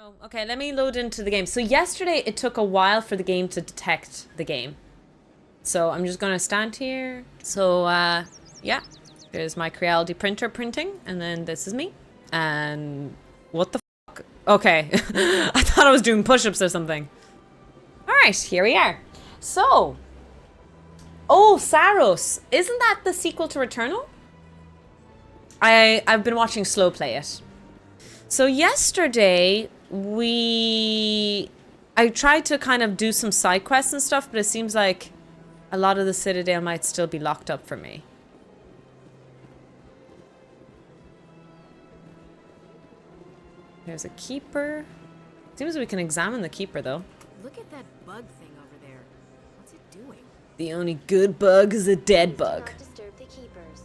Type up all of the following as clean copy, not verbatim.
Oh, okay, let me load into the game. So yesterday it took a while for the game to detect the game. So I'm just gonna stand here. So yeah, there's my Creality printer printing, and then this is me. And what the fuck? Okay, I thought I was doing push-ups or something. All right, here we are. So, oh, Saros, isn't that the sequel to Returnal? I've been watching Slow play it. So yesterday I tried to kind of do some side quests and stuff, but it seems like a lot of the Citadel might still be locked up for me. There's a keeper. Seems we can examine the keeper though. Look at that bug thing over there. What's it doing? The only good bug is a dead bug. Do not disturb the keepers.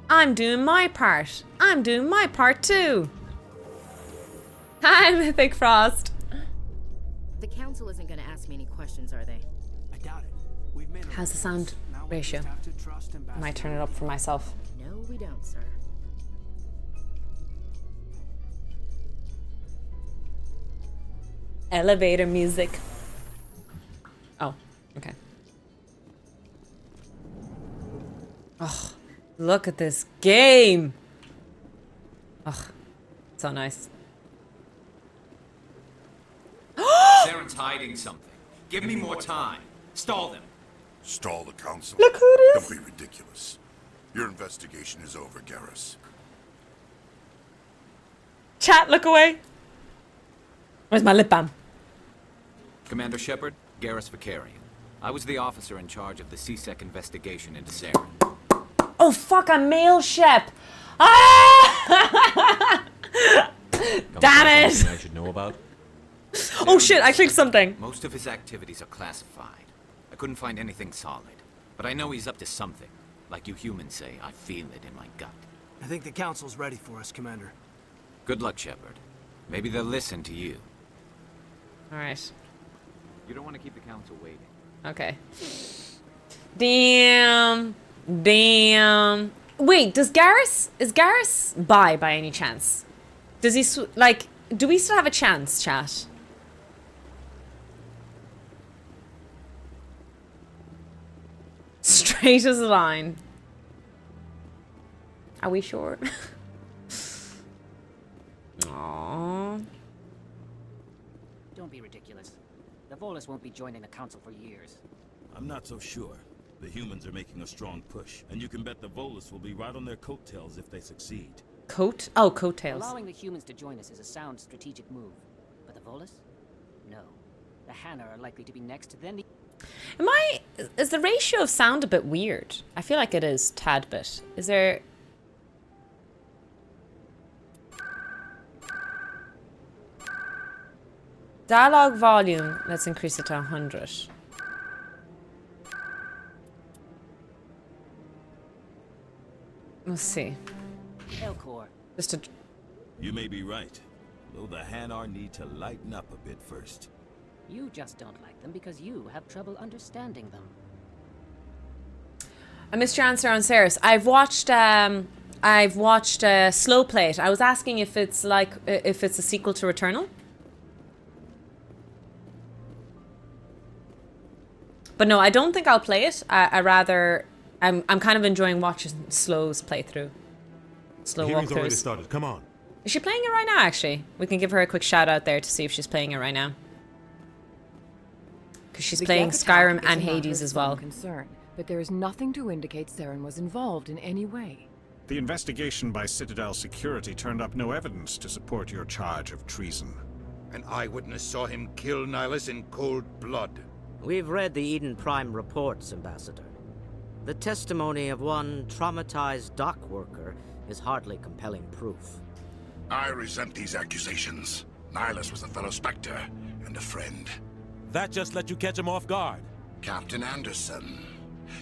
I'm doing my part. I'm doing my part too. Hi, Mythic Frost. The council isn't gonna ask me any questions, are they? I doubt it. We've made How's the sound Now we ratio? just have to trust I might turn it up for myself. No, we don't, sir. Elevator music. Oh, okay. Oh, look at this game. Oh, so nice. Saren's hiding something. Give me more time. Stall them. Stall the council? Look who it is. Don't be ridiculous. Your investigation is over, Garrus. Chat, look away. Where's my lip balm? Commander Shepard, Garrus Vakarian. I was the officer in charge of the CSEC investigation into Saren. Oh fuck, I'm male Shep. Ah! Damn it. Something I should know about? Oh shit, I clicked something. Most of his activities are classified. I couldn't find anything solid. But I know he's up to something. Like you humans say, I feel it in my gut. I think the council's ready for us, Commander. Good luck, Shepard. Maybe they'll listen to you. Alright, You don't want to keep the council waiting. okay. Damn. Damn. Wait, is Garrus by any chance? Does he, like, do we still have a chance, chat? Straight as a line. Are we sure? Aww. Don't be ridiculous. The Volus won't be joining the council for years. I'm not so sure. The humans are making a strong push, and you can bet the Volus will be right on their coattails if they succeed. Coat? Oh, coattails. Allowing the humans to join us is a sound strategic move. But the Volus? No. The Hanna are likely to be next, then the... Is the ratio of sound a bit weird? I feel like it is, tad bit. Is there... Dialogue volume, let's increase it to 100. Let's see. Elcor. Just a... You may be right, though the Hanar need to lighten up a bit first. You just don't like them because you have trouble understanding them. I missed your answer on Ceres. I've watched Slow Play It. I was asking if it's like, if it's a sequel to Returnal. But no, I don't think I'll play it. I'm kind of enjoying watching Slow's playthrough. Slow Hearing's already walkthroughs. started. Come on. Is she playing it right now, actually? We can give her a quick shout out there to see if she's playing it right now. Because she's playing Skyrim and Hades as well. Concern, but there is nothing to indicate Saren was involved in any way. The investigation by Citadel Security turned up no evidence to support your charge of treason. An eyewitness saw him kill Nihilus in cold blood. We've read the Eden Prime reports, Ambassador. The testimony of one traumatized dock worker is hardly compelling proof. I resent these accusations. Nihilus was a fellow Spectre and a friend. That just let you catch him off guard. Captain Anderson,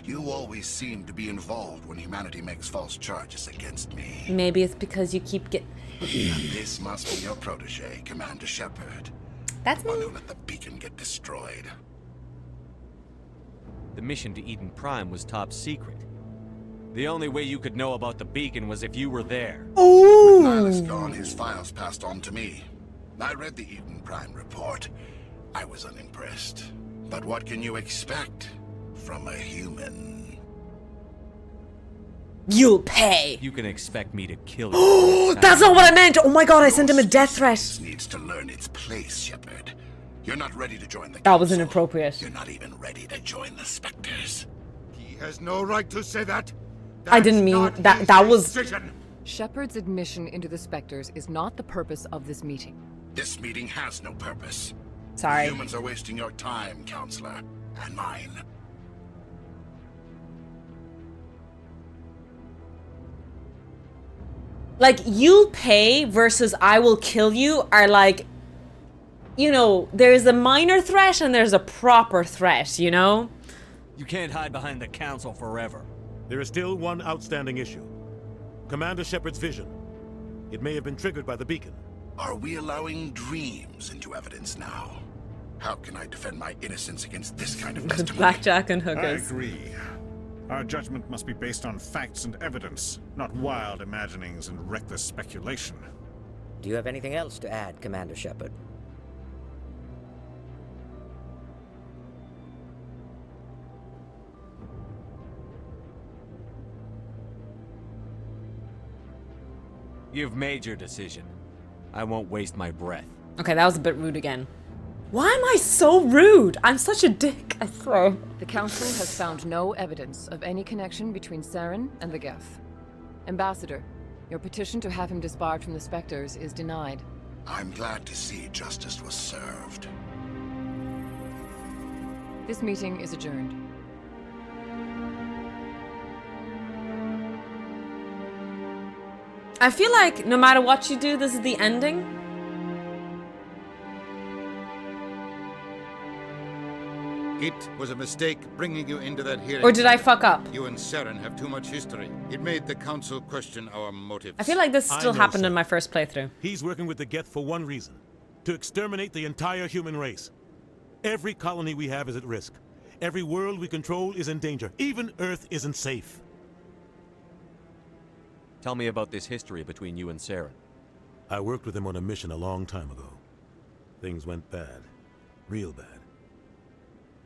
you always seem to be involved when humanity makes false charges against me. Maybe it's because you keep This must be your protege, Commander Shepard. That's me. One who let the beacon get destroyed. The mission to Eden Prime was top secret. The only way you could know about the beacon was if you were there. With Nihilus gone, his files passed on to me. I read the Eden Prime report. I was unimpressed. But what can you expect from a human? You'll pay. You can expect me to kill you. Oh, that's not what I meant. Oh my god, I sent him a death threat. Needs to learn its place, Shepard. You're not ready to join the That was Council. inappropriate. You're not even ready to join the Spectres. He has no right to say that. I didn't mean that. That was. Shepard's admission into the Spectres is not the purpose of this meeting. This meeting has no purpose. Sorry. Humans are wasting your time, Counselor, and mine. Like, you'll pay versus I will kill you are like, you know, there's a minor threat and there's a proper threat, you know? You can't hide behind the Council forever. There is still one outstanding issue. Commander Shepard's vision. It may have been triggered by the beacon. Are we allowing dreams into evidence now? How can I defend my innocence against this kind of testimony? Blackjack and I hookers. agree. Our judgment must be based on facts and evidence, not wild imaginings and reckless speculation. Do you have anything else to add, Commander Shepard? You've made your decision. I won't waste my breath. Okay, that was a bit rude again. Why am I so rude? I'm such a dick, I swear. The Council has found no evidence of any connection between Saren and the Geth. Ambassador, your petition to have him disbarred from the Spectres is denied. I'm glad to see justice was served. This meeting is adjourned. I feel like no matter what you do, this is the ending. It was a mistake bringing you into that hearing. Or did I fuck up? You and Saren have too much history. It made the Council question our motives. I feel like this still happened in my first playthrough. He's working with the Geth for one reason. To exterminate the entire human race. Every colony we have is at risk. Every world we control is in danger. Even Earth isn't safe. Tell me about this history between you and Saren. I worked with him on a mission a long time ago. Things went bad. Real bad.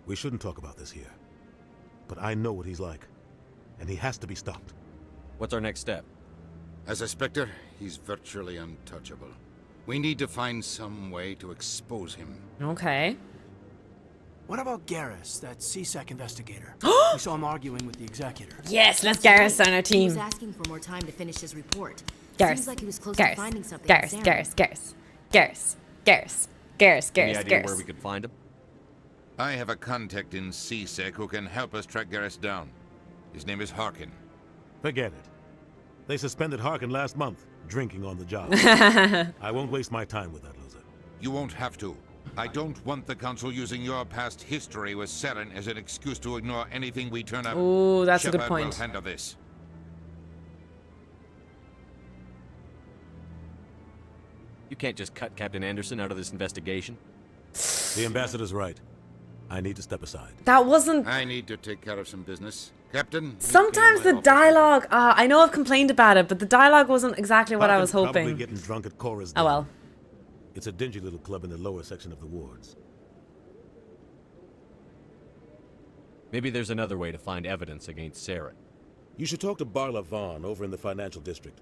We shouldn't talk about this here. But I know what he's like. And he has to be stopped. What's our next step? As a Spectre, he's virtually untouchable. We need to find some way to expose him. Okay. What about Garrus, that CSEC investigator? We saw him arguing with the executor. Yes, let's Garrus on our He was team. asking for more time to finish his report. Garrus. Seems like he was close to finding something. Garrus, in Saren. Garrus. Any idea where we could find him? I have a contact in CSEC who can help us track Garrus down. His name is Harkin. Forget it. They suspended Harkin last month, drinking on the job. I won't waste my time with that loser. You won't have to. I don't want the Council using your past history with Saren as an excuse to ignore anything we turn up. Ooh, that's a good Shepard point. will handle this. You can't just cut Captain Anderson out of this investigation. The ambassador's right. I need to step aside. That wasn't... I need to take care of some business. Captain? Sometimes the dialogue... I know I've complained about it, but the dialogue wasn't exactly what I was Harkin's probably hoping. getting drunk at Cora's Oh well. It's a dingy little club in the lower section of the wards. Maybe there's another way to find evidence against Saren. You should talk to Barla Vaughn over in the financial district.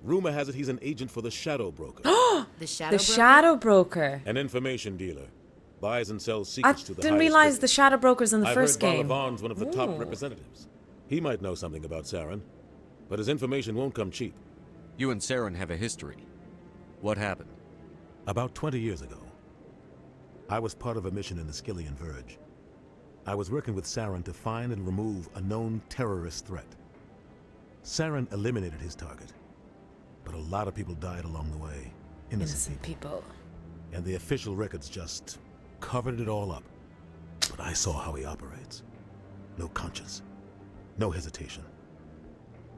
Rumor has it he's an agent for the Shadow Broker. The Shadow The Broker? Shadow Broker. An information dealer. Buys and sells I secrets to the didn't highest realize bidder. the Shadow Broker's in the I've first heard Barla game. Vaughn's one of the top Ooh. representatives. He might know something about Saren, but his information won't come cheap. You and Saren have a history. What happened? About 20 years ago, I was part of a mission in the Skillian Verge. I was working with Saren to find and remove a known terrorist threat. Saren eliminated his target, but a lot of people died along the way. Innocent people. And the official records just covered it all up. But I saw how he operates. No conscience. No hesitation.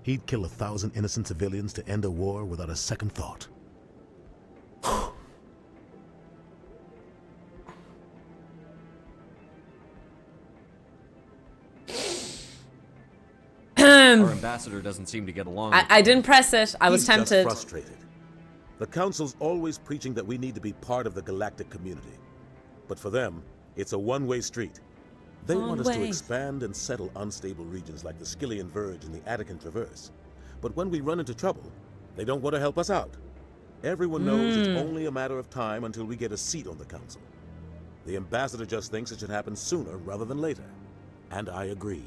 He'd kill 1,000 innocent civilians to end a war without a second thought. Our ambassador doesn't seem to get along. I didn't press it. I was He's tempted. Just frustrated. The Council's always preaching that we need to be part of the galactic community. But for them, it's a one-way street. They want us to expand and settle unstable regions like the Skillian Verge and the Attican Traverse. But when we run into trouble, they don't want to help us out. Everyone knows it's only a matter of time until we get a seat on the Council. The ambassador just thinks it should happen sooner rather than later. And I agree.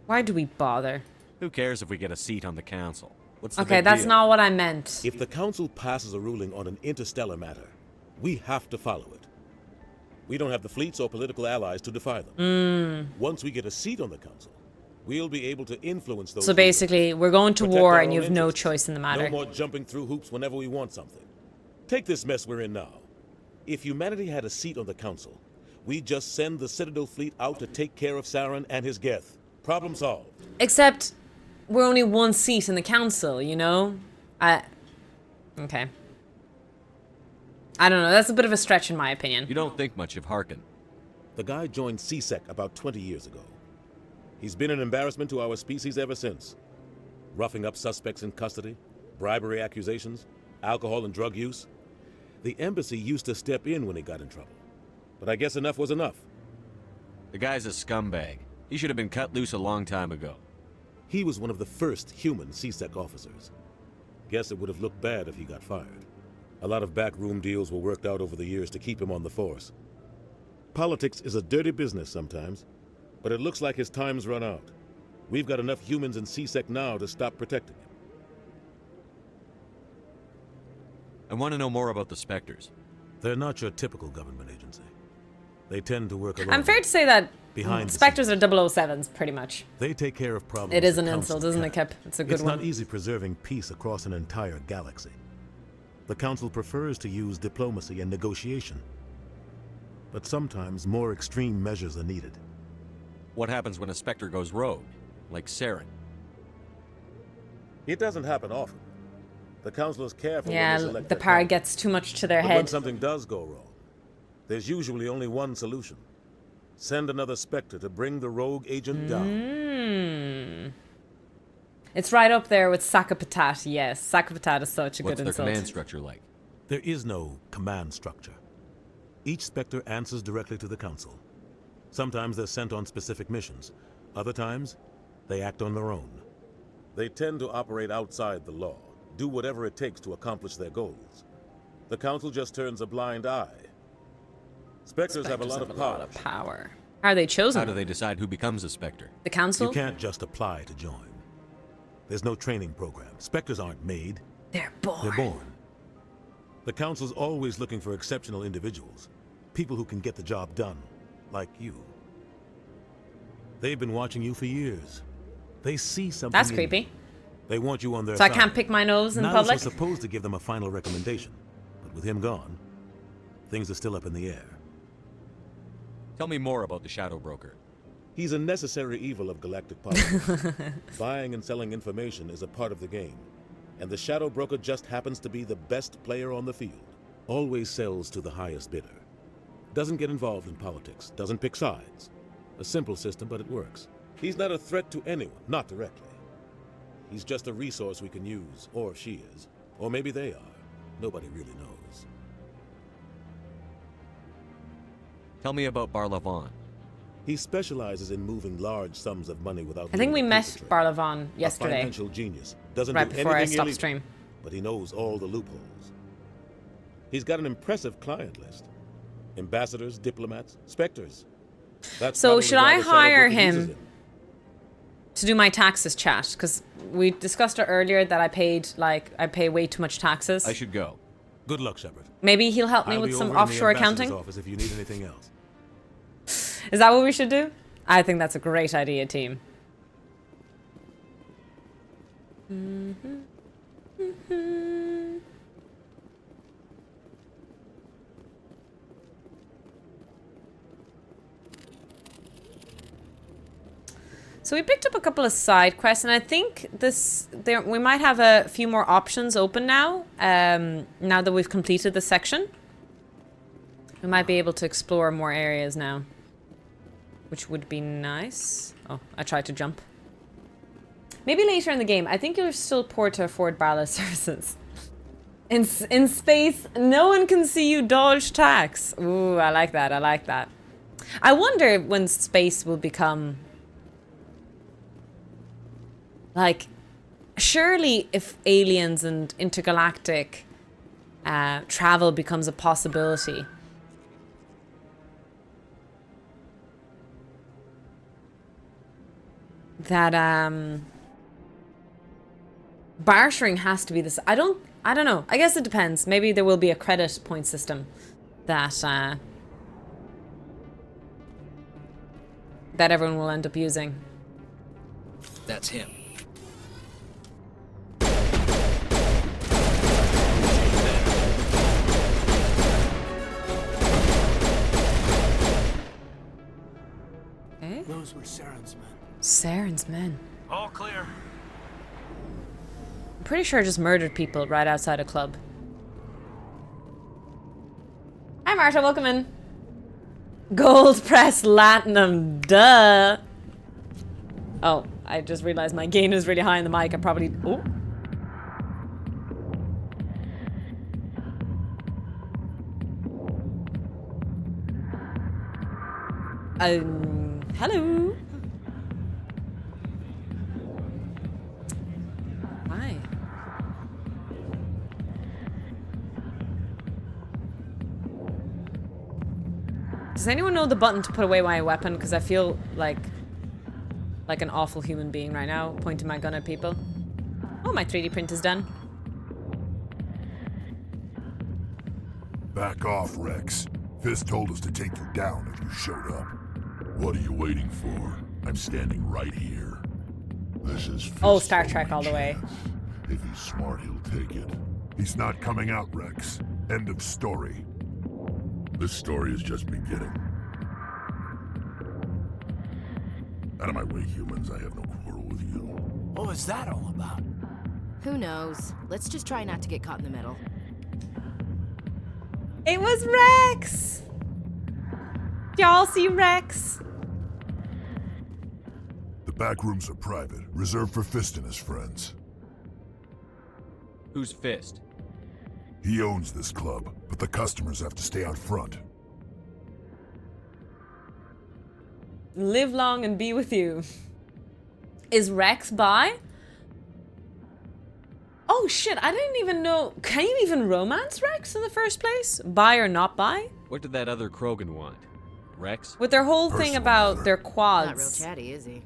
Why do we bother? Who cares if we get a seat on the council? What's the Okay, big that's deal? not what I meant. If the Council passes a ruling on an interstellar matter, we have to follow it. We don't have the fleets or political allies to defy them. Once we get a seat on the Council, we'll be able to influence those. So basically, we're going to Protect war our and you own have no interests. choice in the matter. No more jumping through hoops whenever we want something. Take this mess we're in now. If humanity had a seat on the Council, we'd just send the Citadel fleet out to take care of Saren and his Geth. Problem solved. Except, we're only one seat in the council, you know? Okay. I don't know, that's a bit of a stretch in my opinion. You don't think much of Harkin. The guy joined CSEC about 20 years ago. He's been an embarrassment to our species ever since. Roughing up suspects in custody, bribery accusations, alcohol and drug use. The embassy used to step in when he got in trouble. But I guess enough was enough. The guy's a scumbag. He should have been cut loose a long time ago. He was one of the first human CSEC officers. Guess it would have looked bad if he got fired. A lot of backroom deals were worked out over the years to keep him on the force. Politics is a dirty business sometimes, but it looks like his time's run out. We've got enough humans in CSEC now to stop protecting him. I want to know more about the Spectres. They're not your typical government agency. They tend to work alone. I'm fair to say that Behind the Spectres are 007s, pretty much. They take care of problems. It is the an Council insult, isn't it, can't. Kip? It's a good one. It's not easy preserving peace across an entire galaxy. The Council prefers to use diplomacy and negotiation. But sometimes more extreme measures are needed. What happens when a Spectre goes rogue? Like Saren? It doesn't happen often. The Council is careful when Yeah, they select the their power candidates. gets too much to their But when head. something does go wrong, there's usually only one solution. Send another Spectre to bring the rogue agent down. It's right up there with Sakapatat, yes. Sakapatat is such a What's good their insult. command structure like? There is no command structure. Each Spectre answers directly to the Council. Sometimes they're sent on specific missions. Other times, they act on their own. They tend to operate outside the law, do whatever it takes to accomplish their goals. The Council just turns a blind eye. Spectres have a lot of power. How are they chosen? How do they decide who becomes a Spectre? The Council? You can't just apply to join. There's no training program. Spectres aren't made. They're born. They're born. The Council's always looking for exceptional individuals. People who can get the job done. Like you. They've been watching you for years. They see something That's in creepy. you. They want you on their So I side. can't pick my nose in Niles public? was supposed to give them a final recommendation. But with him gone, things are still up in the air. Tell me more about the Shadow Broker. He's a necessary evil of galactic politics. Buying and selling information is a part of the game. And the Shadow Broker just happens to be the best player on the field. Always sells to the highest bidder. Doesn't get involved in politics. Doesn't pick sides. A simple system, but it works. He's not a threat to anyone, not directly. He's just a resource we can use, or she is. Or maybe they are. Nobody really knows. Tell me about Barlavon. He specializes in moving large sums of money without... I think we needing a met paper trail. Barlavon A yesterday. financial genius. Doesn't Right do before I anything stopped illegal, stream. but he knows all the loopholes. He's got an impressive client list. Ambassadors, diplomats, Spectres. That's So probably should why I the Shadow hire Broker uses him to do my taxes, chat? Because we discussed it earlier that I pay way too much taxes. I should go. Good luck, Shepard. Maybe he'll help me I'll with be some over in the offshore ambassador's accounting. office if you need anything else. Is that what we should do? I think that's a great idea, team. So we picked up a couple of side quests, and I think we might have a few more options open now. Now that we've completed the section, we might be able to explore more areas now, which would be nice. Oh, I tried to jump. Maybe later in the game. I think you're still poor to afford wireless services. In space, no one can see you dodge attacks. Ooh, I like that. I like that. I wonder when space will become... Like, surely if aliens and intergalactic travel becomes a possibility... that, bartering has to be this. I don't know. I guess it depends. Maybe there will be a credit point system that that everyone will end up using. That's him. Okay. Those were Saren's men. Saren's men. All clear. I'm pretty sure I just murdered people right outside a club. Hi Marta, welcome in. Gold press latinum, duh. Oh, I just realized my gain is really high in the mic. I probably... Oh. Hello. Hi. Does anyone know the button to put away my weapon? Because I feel like an awful human being right now, pointing my gun at people. Oh, my 3D print is done. Back off, Rex. Fisk told us to take you down if you showed up. What are you waiting for? I'm standing right here. This is Fisk's Oh, Star Trek all the way. If he's smart, he'll take it. He's not coming out, Rex. End of story. This story is just beginning. Out of my way, humans. I have no quarrel with you. What was that all about? Who knows? Let's just try not to get caught in the middle. It was Rex! Y'all see Rex? The back rooms are private, reserved for Fist and his friends. Who's Fist? He owns this club, but the customers have to stay out front. Live long and be with you. Is Rex bi? Oh shit, I didn't even know. Can you even romance Rex in the first place? Bi or not bi? What did that other Krogan want? Rex? With their whole thing about their quads. Not real chatty, is he?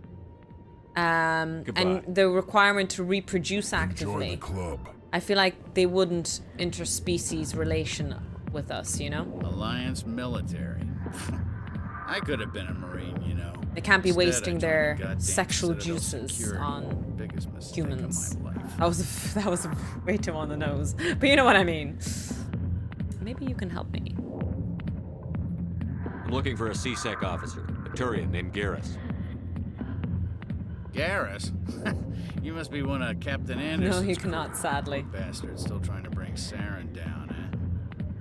And the requirement to reproduce actively. Join the club. I feel like they wouldn't interspecies relation with us, you know? Alliance military. I could have been a Marine, you know. They can't be Instead, wasting I joined their the goddamn sexual Citadel juices Security. on Biggest mistake humans. of my life. That was way too on the nose. But you know what I mean. Maybe you can help me. I'm looking for a C-Sec officer, a Turian named Garrus. Garrus? You must be one of Captain Anderson's No, he cannot, crew. sadly. Bastard, still trying to bring Saren down, eh?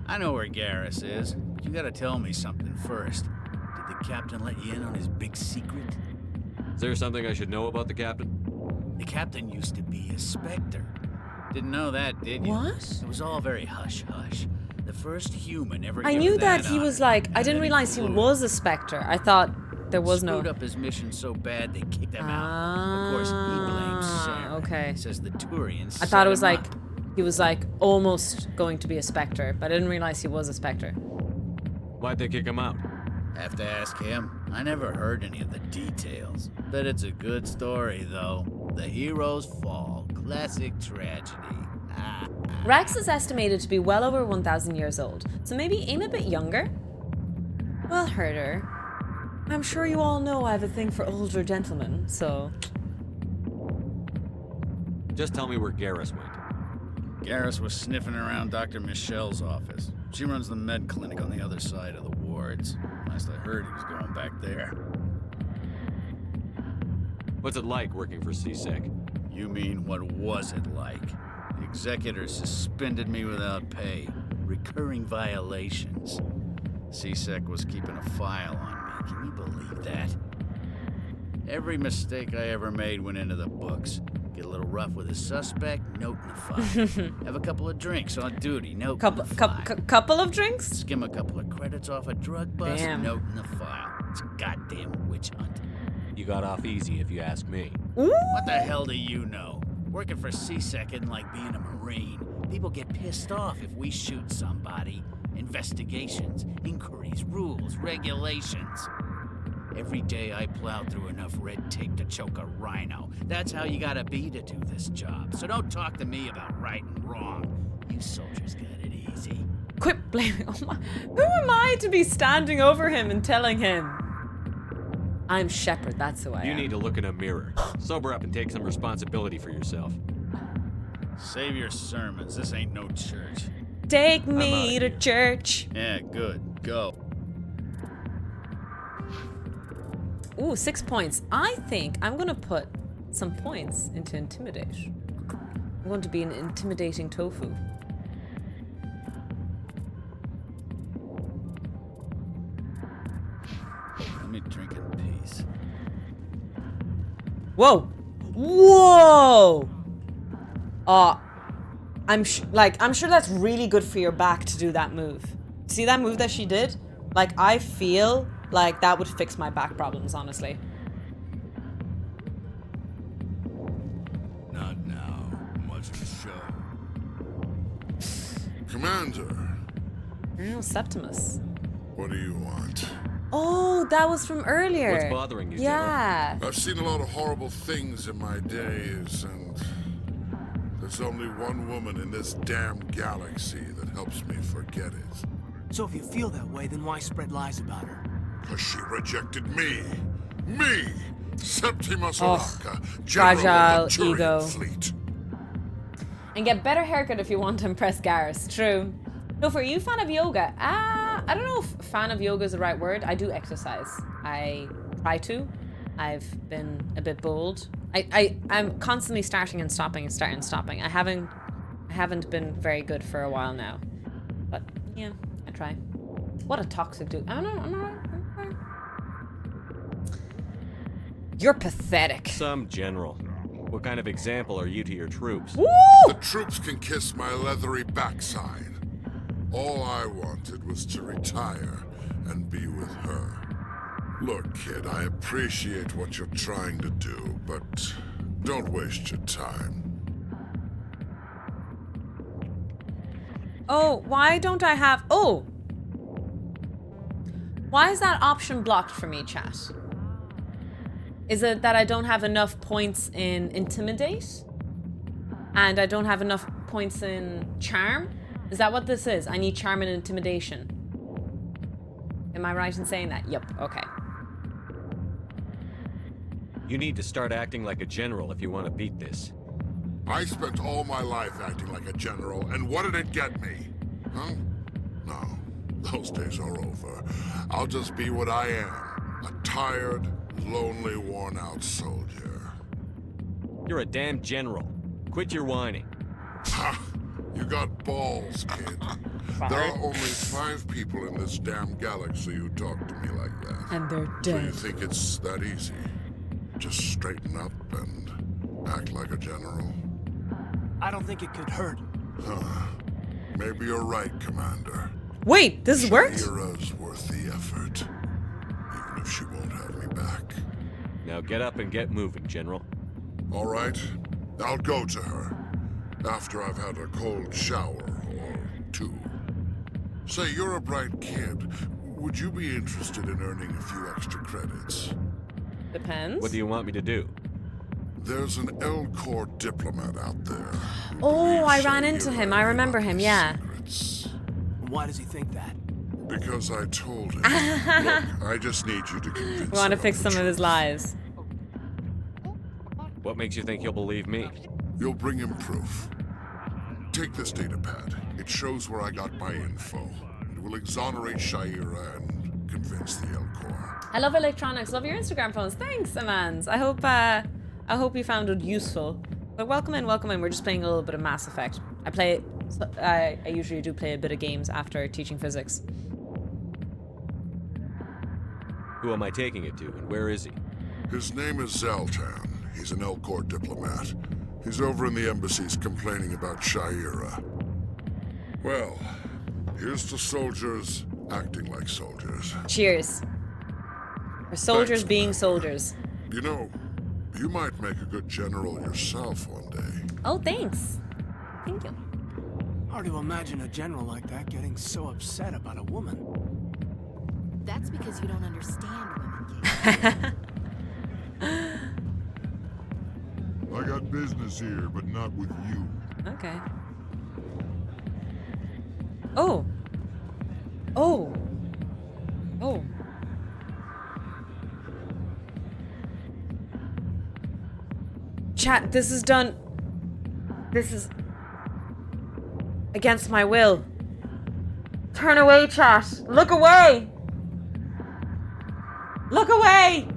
I know where Garrus is, but you gotta tell me something first. Did the captain let you in on his big secret? Is there something I should know about the captain? The captain used to be a Spectre. Didn't know that, did you? What? It was all very hush-hush. The first human ever I given knew that he honor, was like, I and didn't then realize he blew it. was a Spectre. I thought there was no... Screwed up his mission so bad they kicked him out. Of course, he blames Saren. Okay. Says the Turians I thought it was set him like, up. he was like almost going to be a Spectre, but I didn't realize he was a Spectre. Why'd they kick him out? Have to ask him. I never heard any of the details. Bet it's a good story, though. The hero's fall. Classic tragedy. Rex is estimated to be well over 1,000 years old, so maybe aim a bit younger? Well, Herder, I'm sure you all know I have a thing for older gentlemen, so... Just tell me where Garrus went. Garrus was sniffing around Dr. Michelle's office. She runs the med clinic on the other side of the wards. Last I heard, he was going back there. What's it like working for C-Sec? You mean, what was it like? The executors suspended me without pay. Recurring violations. C-Sec was keeping a file on me. Can you believe that? Every mistake I ever made went into the books. Get a little rough with a suspect, note in the file. Have a couple of drinks on duty, note in the file. Couple of drinks? Skim a couple of credits off a drug bust, Damn. note in the file. It's a goddamn witch hunt. You got off easy, if you ask me. Ooh. What the hell do you know? Working for C-Sec isn't like being a Marine. People get pissed off if we shoot somebody. Investigations, inquiries, rules, regulations. Every day I plow through enough red tape to choke a rhino. That's how you gotta be to do this job. So don't talk to me about right and wrong. You soldiers got it easy. Quit blaming. Oh my. Who am I to be standing over him and telling him? I'm Shepard, that's who I am. You need to look in a mirror. Sober up and take some responsibility for yourself. Save your sermons. This ain't no church. Take me to church. Yeah, good. Go. Ooh, 6 points. I think I'm gonna put some points into intimidate. I'm going to be an intimidating tofu. Let me drink in peace. Whoa! Whoa! I'm sure that's really good for your back to do that move. See that move that she did? Like, I feel like that would fix my back problems, honestly. Not now. Much to show. Commander. Oh, Septimus. What do you want? Oh, that was from earlier. What's bothering you, yeah. I've seen a lot of horrible things in my days, and there's only one woman in this damn galaxy that helps me forget it. So if you feel that way, then why spread lies about her? Because she rejected me. Me! Septimus Araka, fragile General of the Turian ego. Fleet. And get better haircut if you want to impress Garrus. True. No, for you, fan of yoga? I don't know if fan of yoga is the right word. I do exercise. I try to. I've been a bit bold. I'm constantly starting and stopping and starting and stopping. I haven't been very good for a while now. But yeah, I try. What a toxic dude. I don't know. I'm not. You're pathetic. Some general. What kind of example are you to your troops? Woo! The troops can kiss my leathery backside. All I wanted was to retire and be with her. Look, kid, I appreciate what you're trying to do, but don't waste your time. Oh, why don't I have... Oh! Why is that option blocked for me, chat? Is it that I don't have enough points in Intimidate? And I don't have enough points in Charm? Is that what this is? I need Charm and Intimidation. Am I right in saying that? Yep, okay. You need to start acting like a general if you want to beat this. I spent all my life acting like a general, and what did it get me? Huh? No, those days are over. I'll just be what I am. A tired, lonely, worn-out soldier. You're a damn general. Quit your whining. Ha! You got balls, kid. There are only 5 people in this damn galaxy who talk to me like that. And they're So dead. you think it's that easy? Just straighten up and act like a general? I don't think it could hurt. Maybe you're right, Commander. Wait, this has worked? Shayura's worth the effort, even if she won't have me back. Now get up and get moving, General. All right, I'll go to her after I've had a cold shower or 2. Say, you're a bright kid. Would you be interested in earning a few extra credits? Depends. What do you want me to do? There's an L-Corps diplomat out there. Oh, I ran into him. I remember him, yeah. Why does he think that? Because I told him. Look, I just need you to convince We want to him fix of the some of his truth. lies. What makes you think he'll believe me? You'll bring him proof. Take this data pad. It shows where I got my info. It will exonerate Shayura and convince the L-Corps. I love electronics. Love your Instagram phones. Thanks, Amans. I hope you found it useful. But welcome in, welcome in. We're just playing a little bit of Mass Effect. I usually do play a bit of games after teaching physics. Who am I taking it to, and where is he? His name is Zaltan. He's an Elcor diplomat. He's over in the embassies complaining about Sha'ira. Well, here's to soldiers acting like soldiers. Cheers. For soldiers Thanks, being soldiers. You know, you might make a good general yourself one day. Oh, thanks. Thank you. Hard to imagine a general like that getting so upset about a woman. That's because you don't understand women, Kate. I got business here, but not with you. Okay. Oh. Oh. Oh. Chat, this is done. This is against my will. Turn away, chat. Look away. Look away.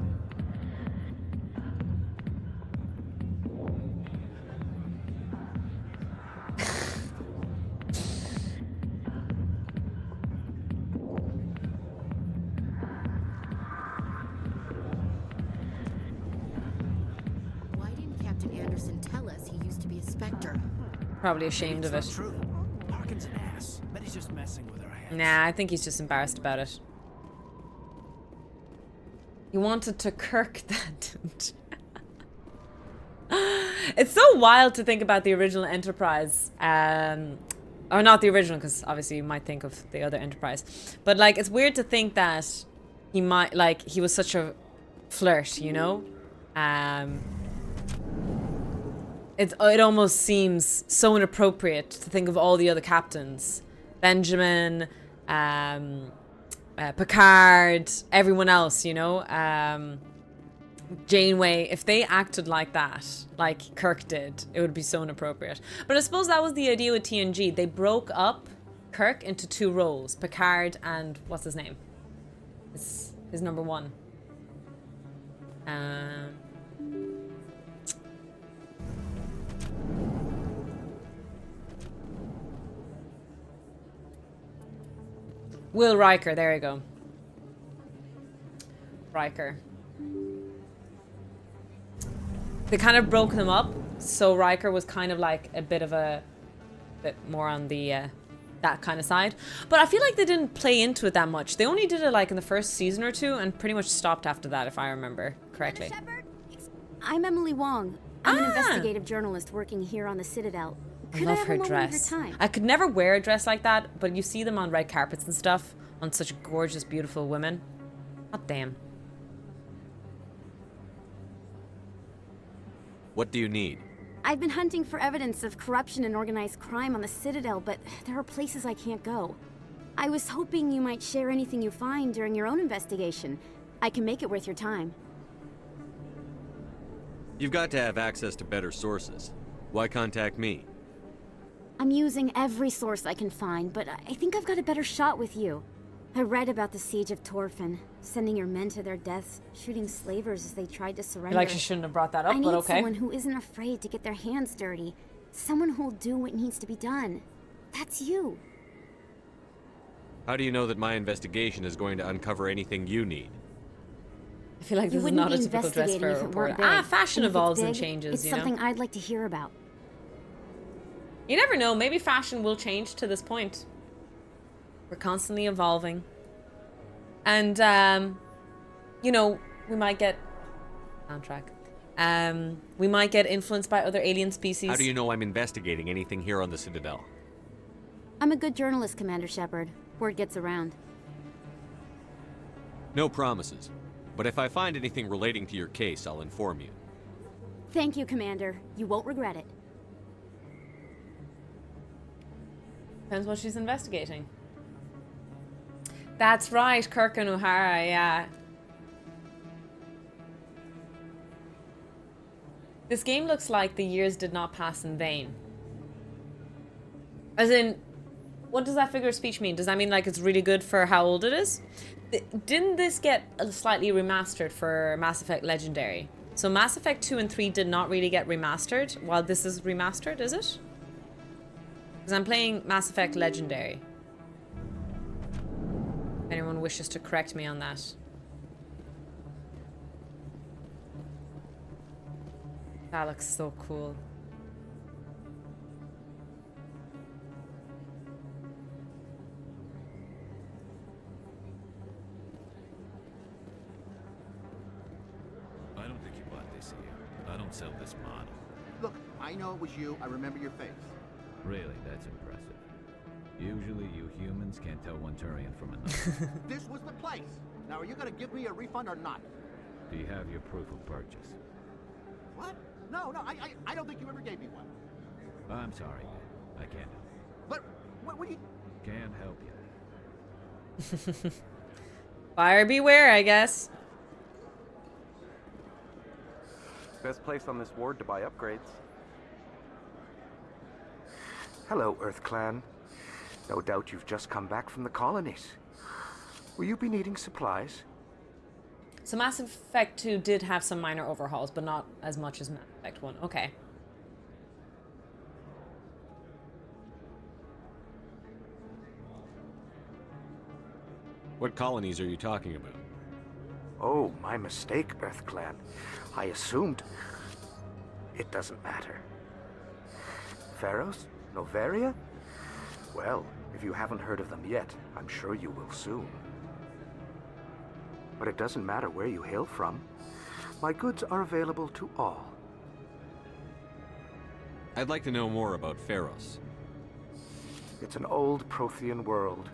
Why didn't Captain Anderson tell us he used to be a Spectre? Probably ashamed of it. It's not true. Harkin's an ass. Bet he's just messing with our heads. Nah, I think he's just embarrassed about it. He wanted to Kirk that. It's so wild to think about the original Enterprise. Or not the original, because obviously you might think of the other Enterprise. But like, it's weird to think that he might, like, he was such a flirt, you know? It almost seems so inappropriate to think of all the other captains. Benjamin, Picard, everyone else, you know? Janeway, if they acted like that, like Kirk did, it would be so inappropriate. But I suppose that was the idea with TNG. They broke up Kirk into two roles, Picard and what's his name? His number one. Will Riker, there you go. Riker. They kind of broke them up, so Riker was kind of like a bit more on the that kind of side. But I feel like they didn't play into it that much. They only did it like in the first season or two and pretty much stopped after that, if I remember correctly. I'm Emily Wong. I'm an investigative journalist working here on the Citadel. Could I love have her a moment of dress. your time? I could never wear a dress like that, but you see them on red carpets and stuff, on such gorgeous, beautiful women. God damn. What do you need? I've been hunting for evidence of corruption and organized crime on the Citadel, but there are places I can't go. I was hoping you might share anything you find during your own investigation. I can make it worth your time. You've got to have access to better sources. Why contact me? I'm using every source I can find, but I think I've got a better shot with you. I read about the siege of Torfin, sending your men to their deaths, shooting slavers as they tried to surrender. Like she shouldn't have brought that up, I need but okay. someone who isn't afraid to get their hands dirty. Someone who'll do what needs to be done. That's you. How do you know that my investigation is going to uncover anything you need? I feel like this You is wouldn't not be a typical dress for investigating a if it reporter. weren't big. Ah, fashion And if it's evolves and big, changes, it's you know? something I'd like to hear about. You never know, maybe fashion will change to this point. We're constantly evolving. And, you know, we might get... soundtrack. We might get influenced by other alien species. How do you know I'm investigating anything here on the Citadel? I'm a good journalist, Commander Shepard. Word gets around. No promises. But if I find anything relating to your case, I'll inform you. Thank you, Commander. You won't regret it. Depends what she's investigating. That's right, Kirk and O'Hara, yeah. This game looks like the years did not pass in vain. As in, what does that figure of speech mean? Does that mean like it's really good for how old it is? Didn't this get slightly remastered for Mass Effect Legendary? So Mass Effect 2 and 3 did not really get remastered, while this is remastered, is it? Because I'm playing Mass Effect Legendary. If anyone wishes to correct me on that. That looks so cool. I don't think you bought this here. I don't sell this model. Look, I know it was you. I remember your face. Really, that's impressive. Usually you humans can't tell one Turian from another. This was the place. Now, are you going to give me a refund or not? Do you have your proof of purchase? What? No, I don't think you ever gave me one. I'm sorry, man. I can't help you. But, what do you... Can't help you. Buyer beware, I guess. Best place on this ward to buy upgrades. Hello, Earth Clan. No doubt you've just come back from the colonies. Will you be needing supplies? So Mass Effect 2 did have some minor overhauls, but not as much as Mass Effect 1. Okay. What colonies are you talking about? Oh, my mistake, Earth Clan. I assumed... It doesn't matter. Pharos? Noveria? Well, if you haven't heard of them yet, I'm sure you will soon. But it doesn't matter where you hail from. My goods are available to all. I'd like to know more about Pharos. It's an old Prothean world.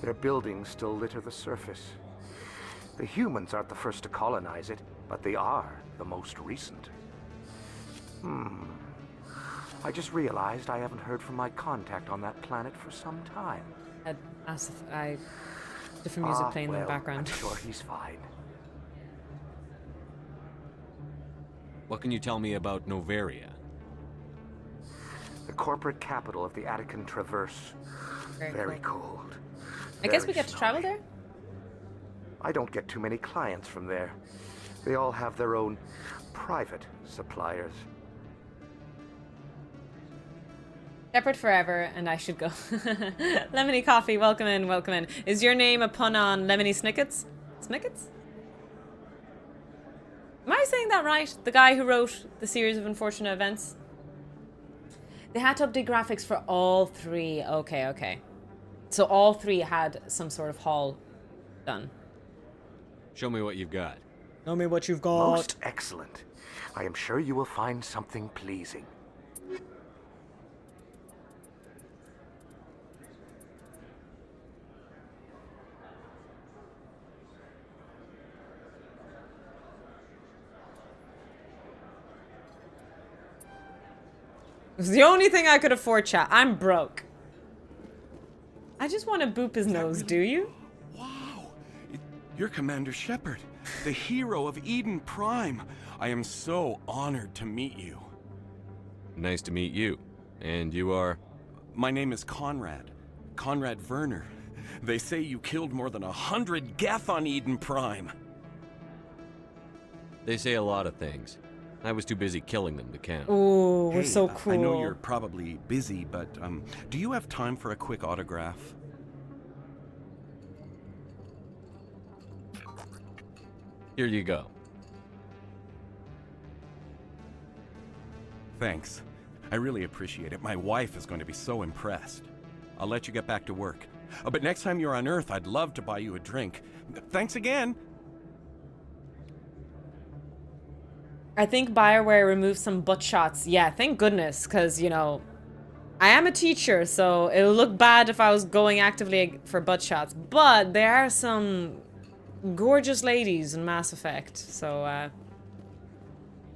Their buildings still litter the surface. The humans aren't the first to colonize it, but they are the most recent. I just realized I haven't heard from my contact on that planet for some time. Different music playing in the well, background. I'm sure he's fine. What can you tell me about Noveria? The corporate capital of the Attican Traverse. Very cold. I guess we get to travel there? I don't get too many clients from there. They all have their own private suppliers. Separate forever, and I should go. Lemony Coffee, welcome in, welcome in. Is your name a pun on Lemony Snickets? Snickets? Am I saying that right? The guy who wrote the series of unfortunate events? They had to update graphics for all three. Okay, okay. So all three had some sort of haul done. Show me what you've got. Show me what you've got. Most excellent. I am sure you will find something pleasing. It was the only thing I could afford, chat. I'm broke. I just want to boop his nose, do you? Wow! You're Commander Shepard, the hero of Eden Prime. I am so honored to meet you. Nice to meet you. And you are? My name is Conrad. Conrad Werner. They say you killed more than 100 Geth on Eden Prime. They say a lot of things. I was too busy killing them to count. Ooh, we're Hey, so cool. I know you're probably busy, but do you have time for a quick autograph? Here you go. Thanks. I really appreciate it. My wife is going to be so impressed. I'll let you get back to work. But next time you're on Earth, I'd love to buy you a drink. Thanks again. I think BioWare removed some butt shots. Yeah, thank goodness, because, you know, I am a teacher, so it'll look bad if I was going actively for butt shots. But there are some gorgeous ladies in Mass Effect, so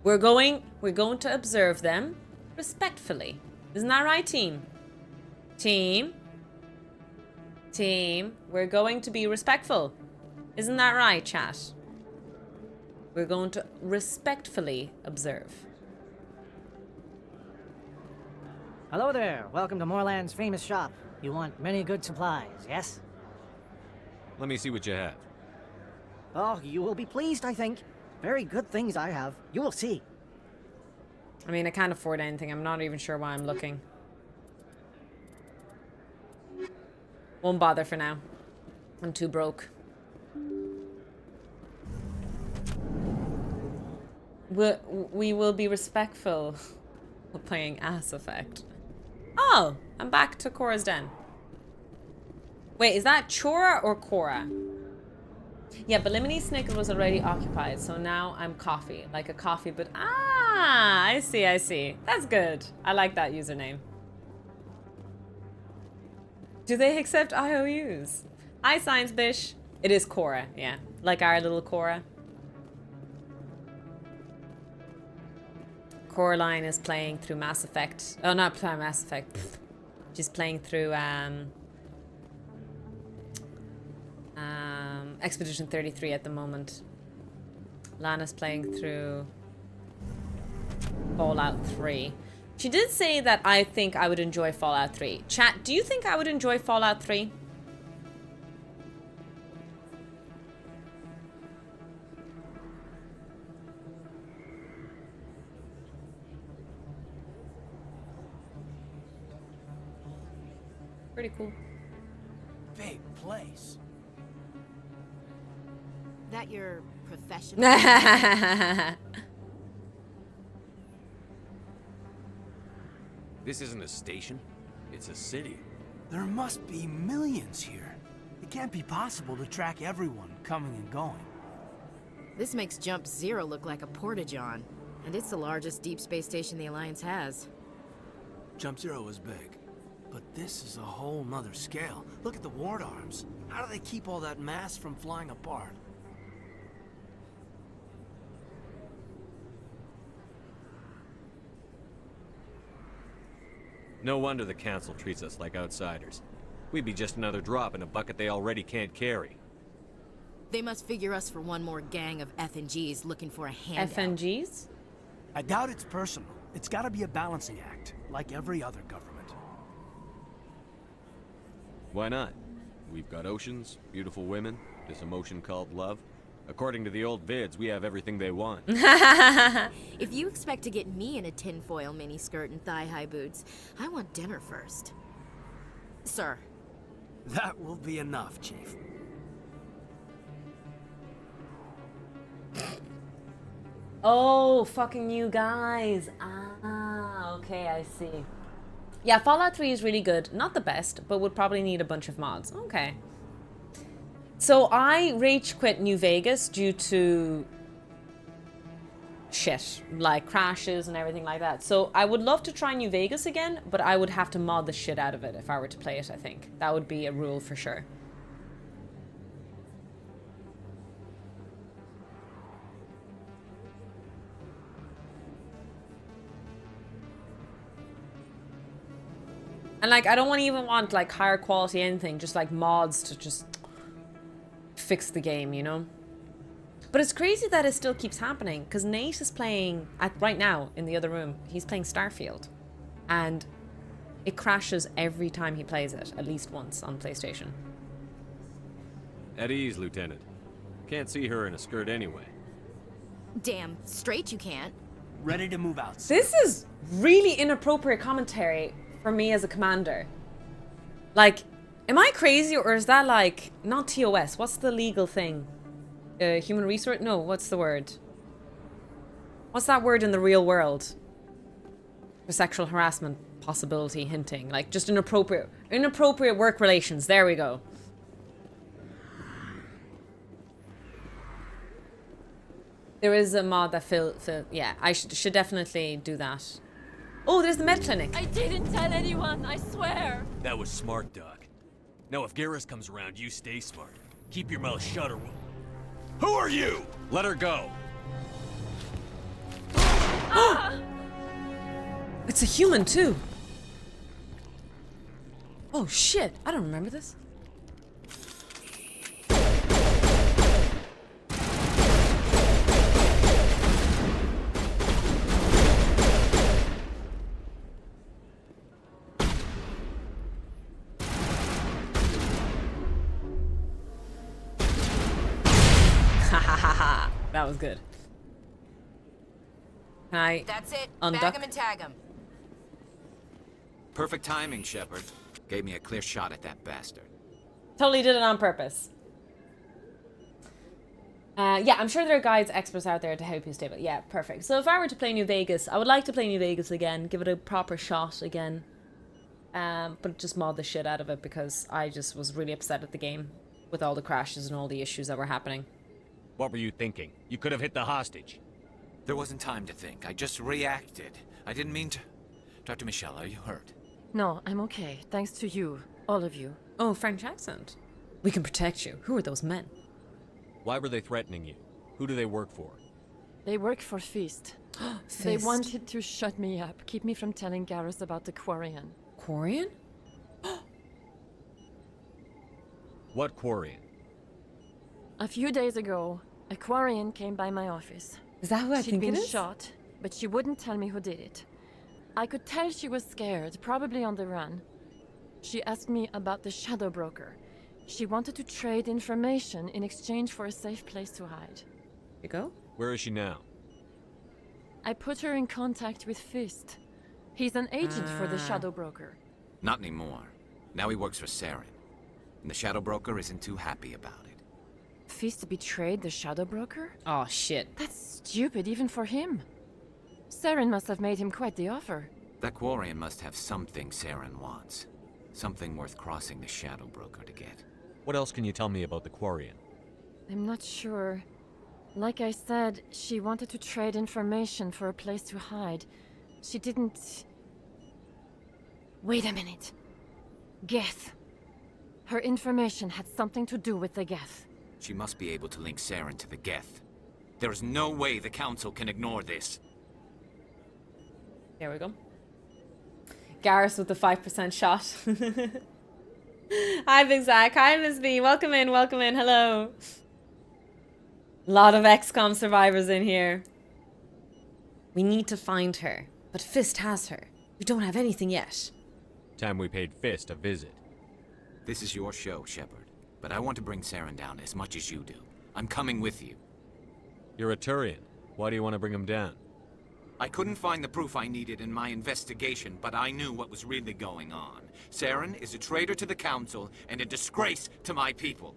we're going to observe them respectfully. Isn't that right, team? Team, we're going to be respectful. Isn't that right, chat? We're going to respectfully observe. Hello there. Welcome to Moorland's famous shop. You want many good supplies, yes? Let me see what you have. Oh, you will be pleased, I think. Very good things I have. You will see. I mean, I can't afford anything. I'm not even sure why I'm looking. Won't bother for now. I'm too broke. We will be respectful of playing Ass Effect. Oh, I'm back to Cora's Den. Wait, is that Chora or Cora? Yeah, but Lemony Snicket was already occupied, so now I'm coffee. Like a coffee, but I see. That's good. I like that username. Do they accept IOUs? Hi, Science Bish. It is Cora, yeah. Like our little Cora. Coraline is playing through Mass Effect. Oh, not playing Mass Effect. She's playing through Expedition 33 at the moment. Lana's playing through Fallout 3. She did say that I think I would enjoy Fallout 3. Chat, do you think I would enjoy Fallout 3? Pretty cool. Big place. That your profession? This isn't a station. It's a city. There must be millions here. It can't be possible to track everyone coming and going. This makes Jump Zero look like a porta-john. And it's the largest deep space station the Alliance has. Jump Zero is big. But this is a whole nother scale. Look at the ward arms. How do they keep all that mass from flying apart? No wonder the Council treats us like outsiders. We'd be just another drop in a bucket they already can't carry. They must figure us for one more gang of FNGs looking for a handout. FNGs? I doubt it's personal. It's gotta be a balancing act, like every other government. Why not? We've got oceans, beautiful women, this emotion called love. According to the old vids, we have everything they want. If you expect to get me in a tinfoil miniskirt and thigh-high boots, I want dinner first. Sir. That will be enough, Chief. Oh, fucking you guys. Ah, okay, I see. Yeah, Fallout 3 is really good. Not the best, but would probably need a bunch of mods. Okay. So I rage quit New Vegas due to shit, like crashes and everything like that. So I would love to try New Vegas again, but I would have to mod the shit out of it if I were to play it, I think. That would be a rule for sure. And like, I don't even want like higher quality anything, just like mods to just fix the game, you know? But it's crazy that it still keeps happening, because Nate is playing, right now, in the other room, he's playing Starfield. And it crashes every time he plays it, at least once on PlayStation. At ease, Lieutenant. Can't see her in a skirt anyway. Damn straight you can't. Ready to move out. This is really inappropriate commentary for me as a commander. Like, am I crazy, or is that like, not TOS, what's the legal thing? Human resource? No, what's the word? What's that word in the real world? For sexual harassment possibility hinting. Like, just inappropriate work relations. There we go. There is a mod that yeah, I should definitely do that. Oh, there's the med clinic. I didn't tell anyone, I swear. That was smart, Doc. Now, if Garrus comes around, you stay smart. Keep your mouth shut or we'll... Who are you? Let her go. It's a human, too. Oh, shit. I don't remember this. That was good. Can I That's it. unduck? Bag him and tag him. Perfect timing, Shepard. Gave me a clear shot at that bastard. Totally did it on purpose. Yeah, I'm sure there are guides, experts out there to help you stay. But yeah, perfect. So if I were to play New Vegas, I would like to play New Vegas again, give it a proper shot again. But just mod the shit out of it because I just was really upset at the game with all the crashes and all the issues that were happening. What were you thinking? You could have hit the hostage. There wasn't time to think. I just reacted. I didn't mean to... Dr. Michelle, are you hurt? No, I'm okay. Thanks to you. All of you. Oh, French accent. We can protect you. Who are those men? Why were they threatening you? Who do they work for? They work for Feast. They wanted to shut me up, keep me from telling Garrus about the Quarian. Quarian? What Quarian? A few days ago, a Quarian came by my office. Is that who I think it is? She'd been shot, but she wouldn't tell me who did it. I could tell she was scared, probably on the run. She asked me about the Shadow Broker. She wanted to trade information in exchange for a safe place to hide. You go? Where is she now? I put her in contact with Fist. He's an agent for the Shadow Broker. Not anymore. Now he works for Saren. And the Shadow Broker isn't too happy about it. Fist betrayed the Shadow Broker? Oh, shit. That's stupid even for him. Saren must have made him quite the offer. That Quarian must have something Saren wants. Something worth crossing the Shadow Broker to get. What else can you tell me about the Quarian? I'm not sure. Like I said, she wanted to trade information for a place to hide. She didn't... Wait a minute. Geth. Her information had something to do with the Geth. She must be able to link Saren to the Geth. There is no way the Council can ignore this. There we go. Garrus with the 5% shot. Hi, Big Zach. Hi, Miss B. Welcome in, welcome in. Hello. A lot of XCOM survivors in here. We need to find her, but Fist has her. We don't have anything yet. Time we paid Fist a visit. This is your show, Shepard. But I want to bring Saren down as much as you do. I'm coming with you. You're a Turian. Why do you want to bring him down? I couldn't find the proof I needed in my investigation, but I knew what was really going on. Saren is a traitor to the Council and a disgrace to my people.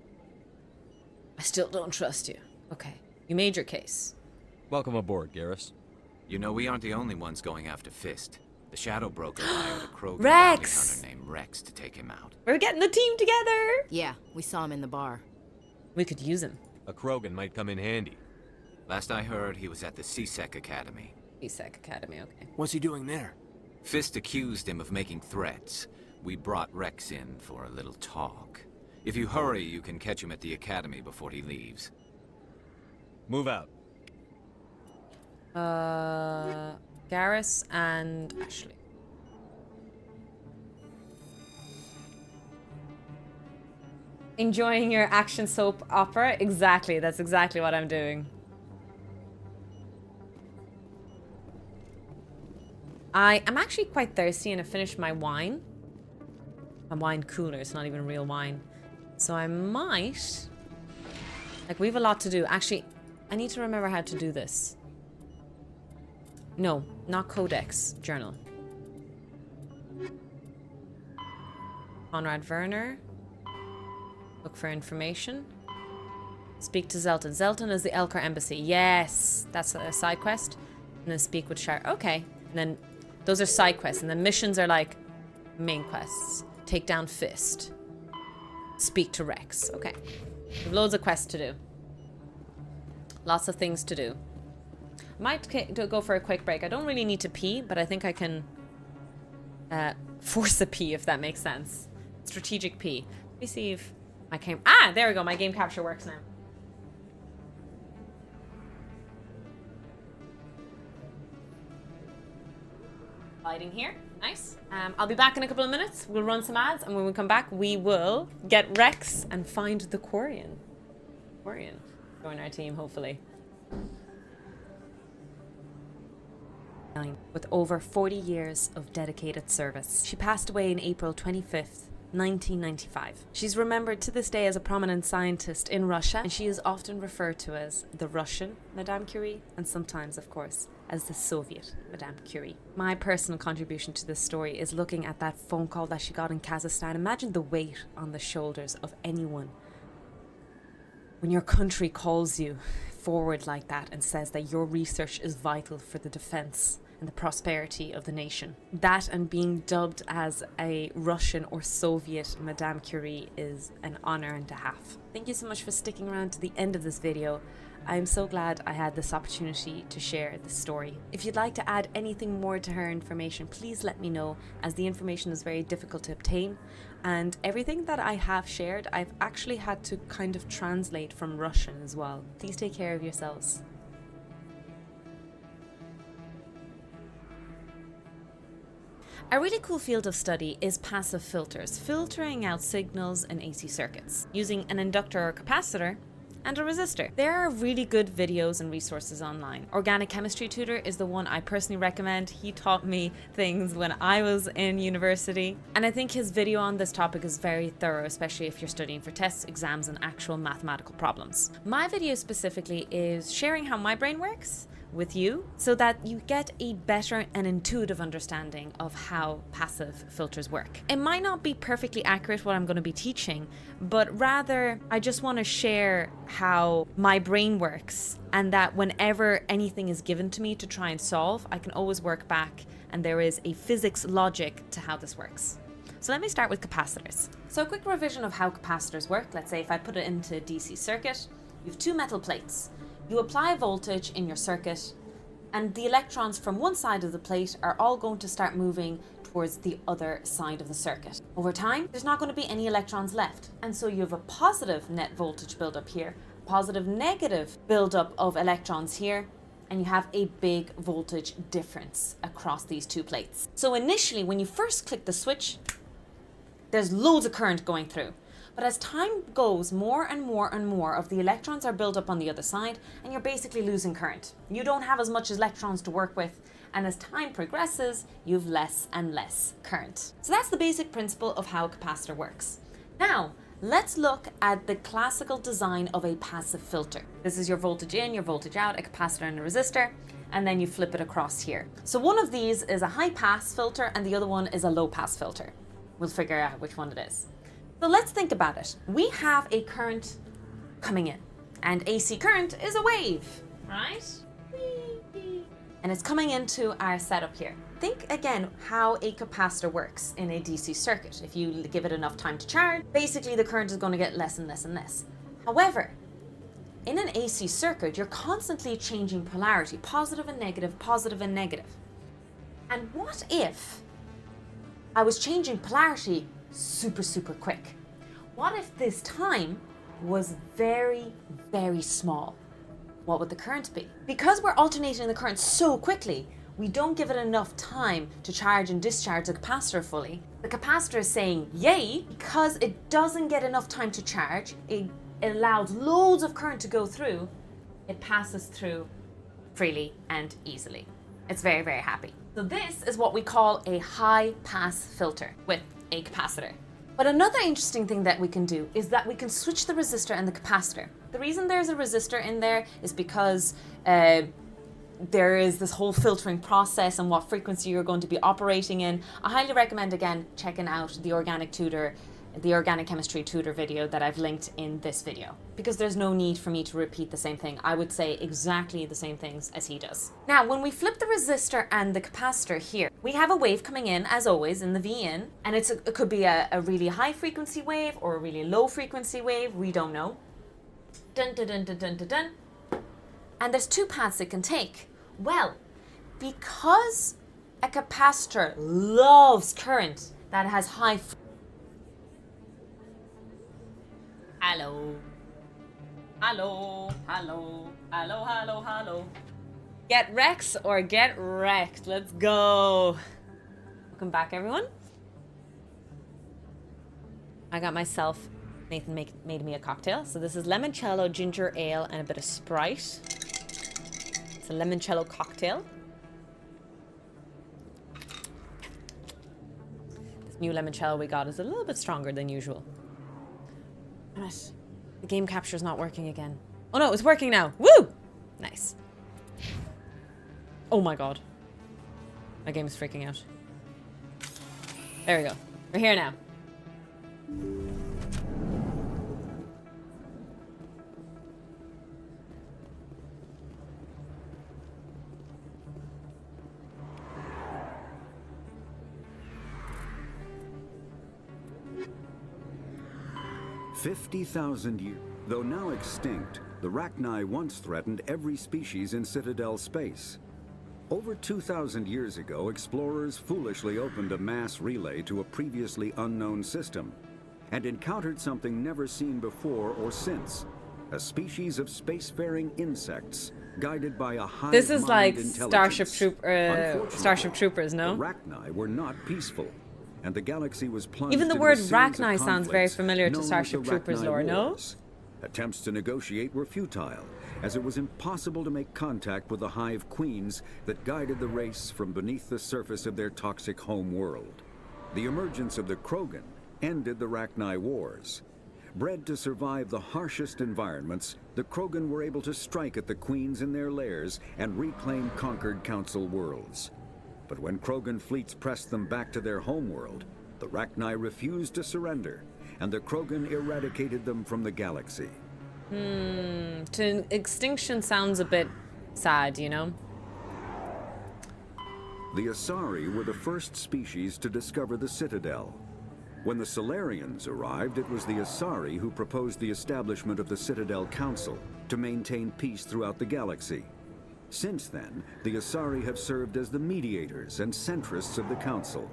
I still don't trust you. Okay, you made your case. Welcome aboard, Garrus. You know, we aren't the only ones going after Fist. The Shadow Broker hired a Krogan Rex! bounty hunter named Rex to take him out. We're getting the team together! Yeah, we saw him in the bar. We could use him. A Krogan might come in handy. Last I heard, he was at the C-Sec Academy. C-Sec Academy, okay. What's he doing there? Fist accused him of making threats. We brought Rex in for a little talk. If you hurry, you can catch him at the Academy before he leaves. Move out. Garrus and Ashley. Enjoying your action soap opera? Exactly, that's exactly what I'm doing. I am actually quite thirsty and I finished my wine. My wine cooler, it's not even real wine. So I might... Like, we have a lot to do. Actually, I need to remember how to do this. No, not Codex. Journal. Conrad Werner. Look for information. Speak to Zelton. Zelton is the Elkar Embassy. Yes! That's a side quest. And then speak with Shar. Okay. And then those are side quests. And then missions are like main quests. Take down Fist. Speak to Rex. Okay. We have loads of quests to do. Lots of things to do. Might go for a quick break. I don't really need to pee, but I think I can force a pee, if that makes sense. Strategic pee. Let me see if my game... Ah! There we go. My game capture works now. Lighting here. Nice. I'll be back in a couple of minutes. We'll run some ads, and when we come back, we will get Rex and find the Quarian. Quarian. Join our team, hopefully. With over 40 years of dedicated service. She passed away in April 25th, 1995. She's remembered to this day as a prominent scientist in Russia, and she is often referred to as the Russian Madame Curie, and sometimes, of course, as the Soviet Madame Curie. My personal contribution to this story is looking at that phone call that she got in Kazakhstan. Imagine the weight on the shoulders of anyone when your country calls you forward like that and says that your research is vital for the defense and the prosperity of the nation. That and being dubbed as a Russian or Soviet Madame Curie is an honor and a half. Thank you so much for sticking around to the end of this video. I'm so glad I had this opportunity to share this story. If you'd like to add anything more to her information, please let me know, as the information is very difficult to obtain. And everything that I have shared, I've actually had to kind of translate from Russian as well. Please take care of yourselves. A really cool field of study is passive filters, filtering out signals in AC circuits, using an inductor or capacitor and a resistor. There are really good videos and resources online. Organic Chemistry Tutor is the one I personally recommend. He taught me things when I was in university, and I think his video on this topic is very thorough, especially if you're studying for tests, exams, and actual mathematical problems. My video specifically is sharing how my brain works with you so that you get a better and intuitive understanding of how passive filters work. It might not be perfectly accurate what I'm going to be teaching, but rather I just want to share how my brain works, and that whenever anything is given to me to try and solve, I can always work back and there is a physics logic to how this works. So let me start with capacitors. So a quick revision of how capacitors work. Let's say if I put it into a DC circuit, you have two metal plates. You apply voltage in your circuit, and the electrons from one side of the plate are all going to start moving towards the other side of the circuit. Over time, there's not going to be any electrons left, and so you have a positive net voltage buildup here, positive negative buildup of electrons here, and you have a big voltage difference across these two plates. So initially, when you first click the switch, there's loads of current going through. But as time goes, more and more and more of the electrons are built up on the other side, and you're basically losing current. You don't have as much electrons to work with, and as time progresses, you have less and less current. So that's the basic principle of how a capacitor works. Now, let's look at the classical design of a passive filter. This is your voltage in, your voltage out, a capacitor and a resistor, and then you flip it across here. So one of these is a high pass filter, and the other one is a low pass filter. We'll figure out which one it is. So let's think about it. We have a current coming in, and AC current is a wave, right? And it's coming into our setup here. Think again how a capacitor works in a DC circuit. If you give it enough time to charge, basically the current is going to get less and less and less. However, in an AC circuit, you're constantly changing polarity, positive and negative, positive and negative. And what if I was changing polarity super quick? What if this time was very, very small? What would the current be? Because we're alternating the current so quickly, we don't give it enough time to charge and discharge the capacitor fully. The capacitor is saying yay, because it doesn't get enough time to charge, it allows loads of current to go through, it passes through freely and easily. It's very, very happy. So this is what we call a high pass filter with a capacitor. But another interesting thing that we can do is that we can switch the resistor and the capacitor. The reason there's a resistor in there is because there is this whole filtering process and what frequency you're going to be operating in. I highly recommend, again, checking out the Organic Chemistry Tutor video that I've linked in this video, because there's no need for me to repeat the same thing. I would say exactly the same things as he does. Now, when we flip the resistor and the capacitor here, we have a wave coming in, as always, in the V in, and it could be a really high frequency wave or a really low frequency wave, we don't know. Dun dun dun dun dun dun dun. And there's two paths it can take. Well, because a capacitor loves current that has high Hello. Hello. Hello. Hello, hello, hello. Get Rex or get wrecked. Let's go. Welcome back, everyone. I got myself, Nathan made me a cocktail. So this is limoncello, ginger ale, and a bit of Sprite. It's a limoncello cocktail. This new limoncello we got is a little bit stronger than usual. Damn it. The game capture's not working again. Oh no, it's working now. Woo! Nice. Oh my god. My game is freaking out. There we go. We're here now. 50,000 years. Though now extinct, the Rachni once threatened every species in Citadel space. Over 2,000 years ago, explorers foolishly opened a mass relay to a previously unknown system and encountered something never seen before or since. A species of spacefaring insects guided by a hive This is like Starship Troopers, no? The Rachni were not peaceful, and the galaxy was plunged Even the into word a series of Rachni sounds very conflicts familiar to known as Starship the Troopers Rachni lore, no? Wars. Attempts to negotiate were futile, as it was impossible to make contact with the Hive Queens that guided the race from beneath the surface of their toxic home world. The emergence of the Krogan ended the Rachni Wars. Bred to survive the harshest environments, the Krogan were able to strike at the Queens in their lairs and reclaim conquered Council worlds. But when Krogan fleets pressed them back to their homeworld, the Rachni refused to surrender, and the Krogan eradicated them from the galaxy. To extinction sounds a bit sad, you know? The Asari were the first species to discover the Citadel. When the Solarians arrived, it was the Asari who proposed the establishment of the Citadel Council to maintain peace throughout the galaxy. Since then, the Asari have served as the mediators and centrists of the Council.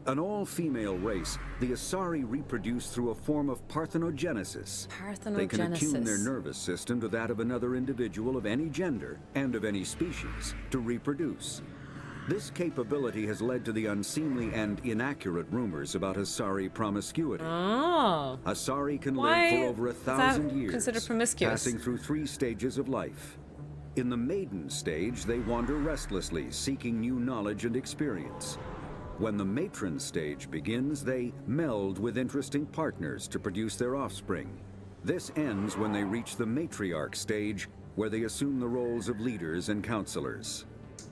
An all-female race, the Asari reproduce through a form of parthenogenesis. They can attune their nervous system to that of another individual of any gender and of any species to reproduce. This capability has led to the unseemly and inaccurate rumors about Asari promiscuity. Oh. Asari can Why live for over is 1,000 that years, considered promiscuous? passing through 3 stages of life. In the maiden stage, they wander restlessly, seeking new knowledge and experience. When the matron stage begins, they meld with interesting partners to produce their offspring. This ends when they reach the matriarch stage, where they assume the roles of leaders and counselors.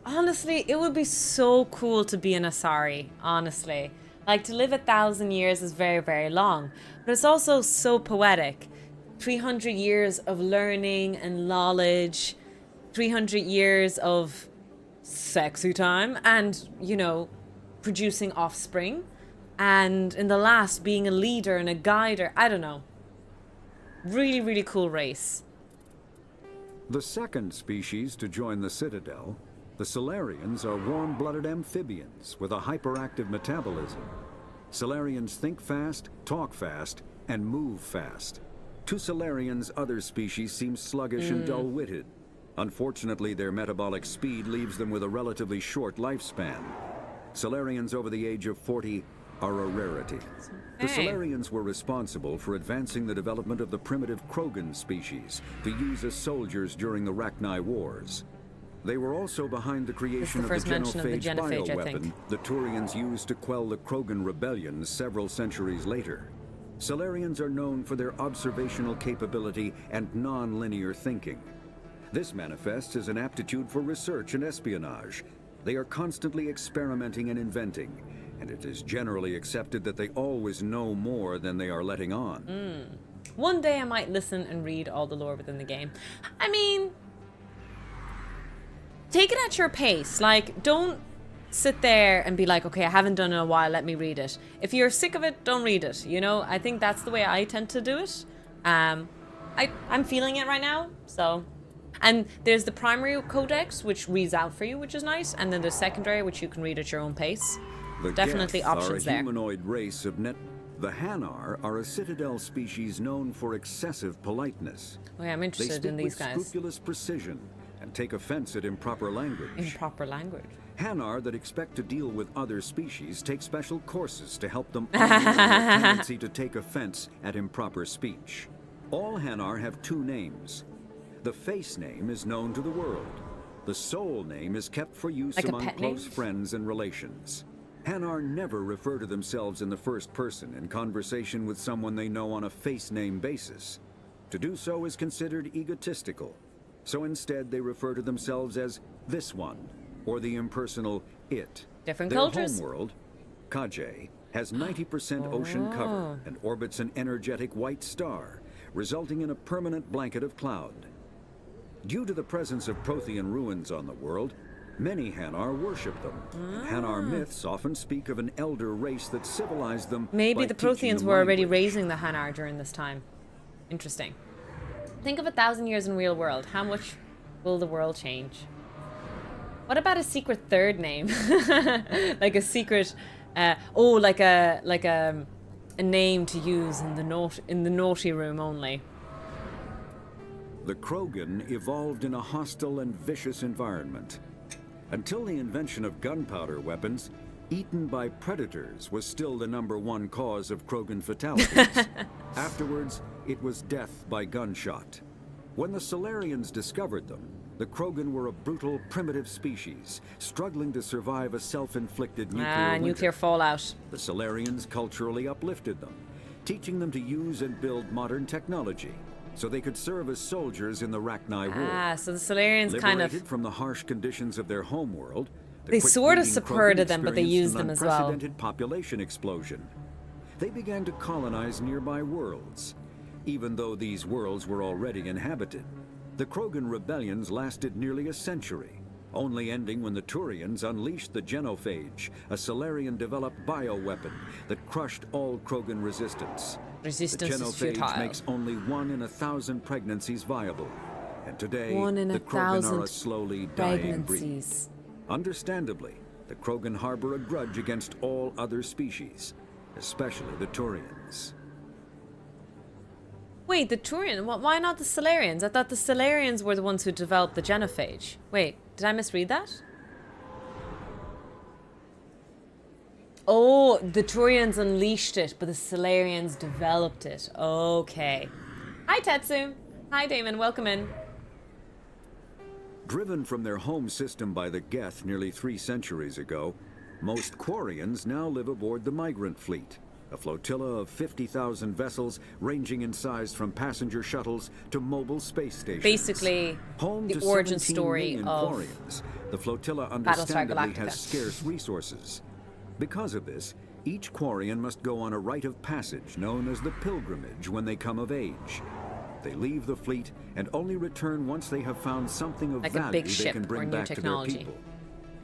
Honestly, it would be so cool to be an Asari, honestly. Like, to live 1,000 years is very, very long. But it's also so poetic. 300 years of learning and knowledge. 300 years of sexy time. And, you know, producing offspring. And in the last, being a leader and a guider. I don't know. Really, really cool race. The second species to join the Citadel, the Solarians, are warm-blooded amphibians with a hyperactive metabolism. Solarians think fast, talk fast, and move fast. To Solarians, other species seem sluggish and dull-witted. Unfortunately, their metabolic speed leaves them with a relatively short lifespan. Solarians over the age of 40 are a rarity. The Solarians were responsible for advancing the development of the primitive Krogan species to use as soldiers during the Rachni Wars. They were also behind the creation of the genophage bioweapon the Turians used to quell the Krogan rebellions several centuries later. Solarians are known for their observational capability and non-linear thinking. This manifests as an aptitude for research and espionage. They are constantly experimenting and inventing, and it is generally accepted that they always know more than they are letting on. One day I might listen and read all the lore within the game. I mean, take it at your pace. Like, don't sit there and be like, okay, I haven't done it in a while, let me read it. If you're sick of it, don't read it. You know, I think that's the way I tend to do it. I'm feeling it right now, so. And there's the primary codex, which reads out for you, which is nice. And then the secondary, which you can read at your own pace. The Definitely Geth options are a there. humanoid race of The Hanar are a Citadel species known for excessive politeness. Oh yeah, I'm interested in these They speak guys. with scrupulous precision and take offense at improper language. Improper language. Hanar that expect to deal with other species take special courses to help them unlearn their tendency to take offense at improper speech. All Hanar have 2 names. The face name is known to the world. The soul name is kept for use Like a among pet close name? friends and relations. Hanar never refer to themselves in the first person in conversation with someone they know on a face name basis. To do so is considered egotistical. So instead they refer to themselves as this one, or the impersonal it. Different Their cultures. homeworld, Kajay, has 90% ocean cover and orbits an energetic white star, resulting in a permanent blanket of cloud. Due to the presence of Prothean ruins on the world, many Hanar worship them. And Hanar myths often speak of an elder race that civilized them. Maybe by the teaching Protheans them were already language. raising the Hanar during this time. Interesting. Think of 1,000 years in real world. How much will the world change? What about a secret third name? Like a secret, like a name to use in the naughty room only. The Krogan evolved in a hostile and vicious environment. Until the invention of gunpowder weapons, eaten by predators was still the #1 cause of Krogan fatalities. Afterwards, it was death by gunshot. When the Solarians discovered them, the Krogan were a brutal, primitive species, struggling to survive a self-inflicted nuclear winter. Nuclear fallout. The Solarians culturally uplifted them, teaching them to use and build modern technology, so they could serve as soldiers in the Rachni War. So the Solarians Liberated from the harsh conditions of their homeworld, they sort of supported them, but they used them as well. Unprecedented population explosion. They began to colonize nearby worlds. Even though these worlds were already inhabited, the Krogan rebellions lasted nearly a century, only ending when the Turians unleashed the Genophage, a Solarian-developed bioweapon that crushed all Krogan resistance. Resistance the is futile. Genophage makes only 1 in 1,000 pregnancies viable, and today 1 in the Krogan 1,000 are a slowly dying breed. pregnancies. Understandably, the Krogan harbor a grudge against all other species, especially the Turians. Wait, the Turian? Why not the Solarians? I thought the Solarians were the ones who developed the Genophage. Wait, did I misread that? Oh, the Turians unleashed it, but the Solarians developed it. Okay. Hi, Tetsu. Hi, Damon. Welcome in. Driven from their home system by the Geth nearly 3 centuries ago, most Quarians now live aboard the Migrant Fleet, a flotilla of 50,000 vessels ranging in size from passenger shuttles to mobile space stations. Basically, home the to origin 17 story million of Quarians, the flotilla Battlestar understandably Galactica. has scarce resources. Because of this, each Quarian must go on a rite of passage known as the Pilgrimage when they come of age. They leave the fleet and only return once they have found something of Like a value big they ship can or bring new back to their technology. people.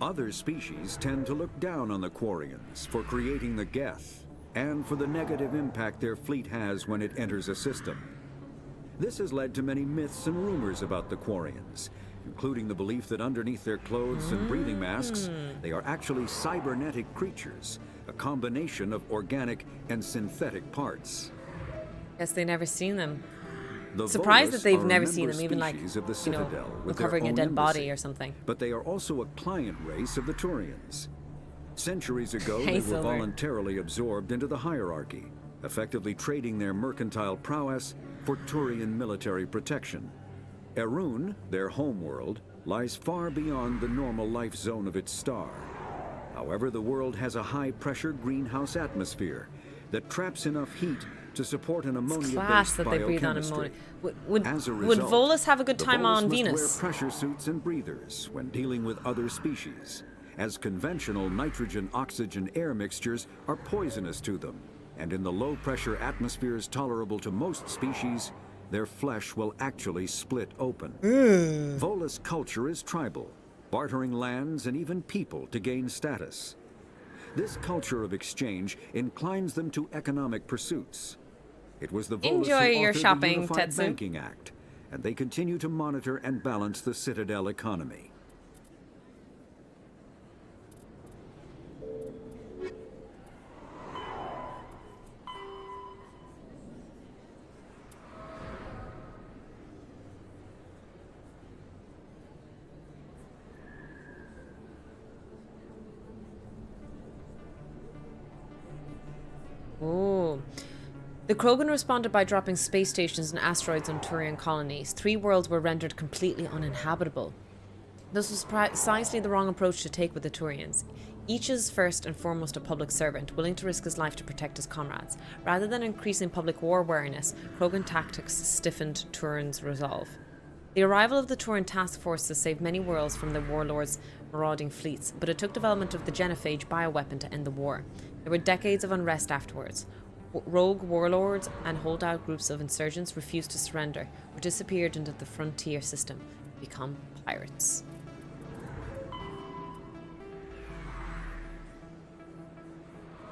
Other species tend to look down on the Quarians for creating the Geth and for the negative impact their fleet has when it enters a system. This has led to many myths and rumors about the Quarians, including the belief that underneath their clothes and breathing masks, they are actually cybernetic creatures, a combination of organic and synthetic parts. Guess they never seen them. The Surprised Volus that they've are a never member seen them, even like, species of the you know, Citadel with their recovering a own dead body embassy. or something. But they are also a client race of the Turians. Centuries ago, Hey, they were Silver. voluntarily absorbed into the hierarchy, effectively trading their mercantile prowess for Turian military protection. Erun, their homeworld, lies far beyond the normal life zone of its star. However, the world has a high-pressure greenhouse atmosphere that traps enough heat to support an Class ammonia-based that they breathe on biochemistry. ammonia. Would As a would result, Volus have a good the time Volus on must Venus? wear pressure suits and breathers when dealing with other species, as conventional nitrogen-oxygen air mixtures are poisonous to them, and in the low-pressure atmospheres tolerable to most species, their flesh will actually split open. Volus culture is tribal, bartering lands and even people to gain status. This culture of exchange inclines them to economic pursuits. It was the Volus Enjoy who your authored shopping, the Unified Tetsu. Banking Act, and they continue to monitor and balance the Citadel economy. Ooh. The Krogan responded by dropping space stations and asteroids on Turian colonies. 3 worlds were rendered completely uninhabitable. This was precisely the wrong approach to take with the Turians. Each is first and foremost a public servant, willing to risk his life to protect his comrades. Rather than increasing public war awareness, Krogan tactics stiffened Turin's resolve. The arrival of the Turin task forces saved many worlds from the warlords' marauding fleets, but it took development of the Genophage bioweapon to end the war. There were decades of unrest afterwards. Rogue warlords and holdout groups of insurgents refused to surrender or disappeared into the frontier system to become pirates.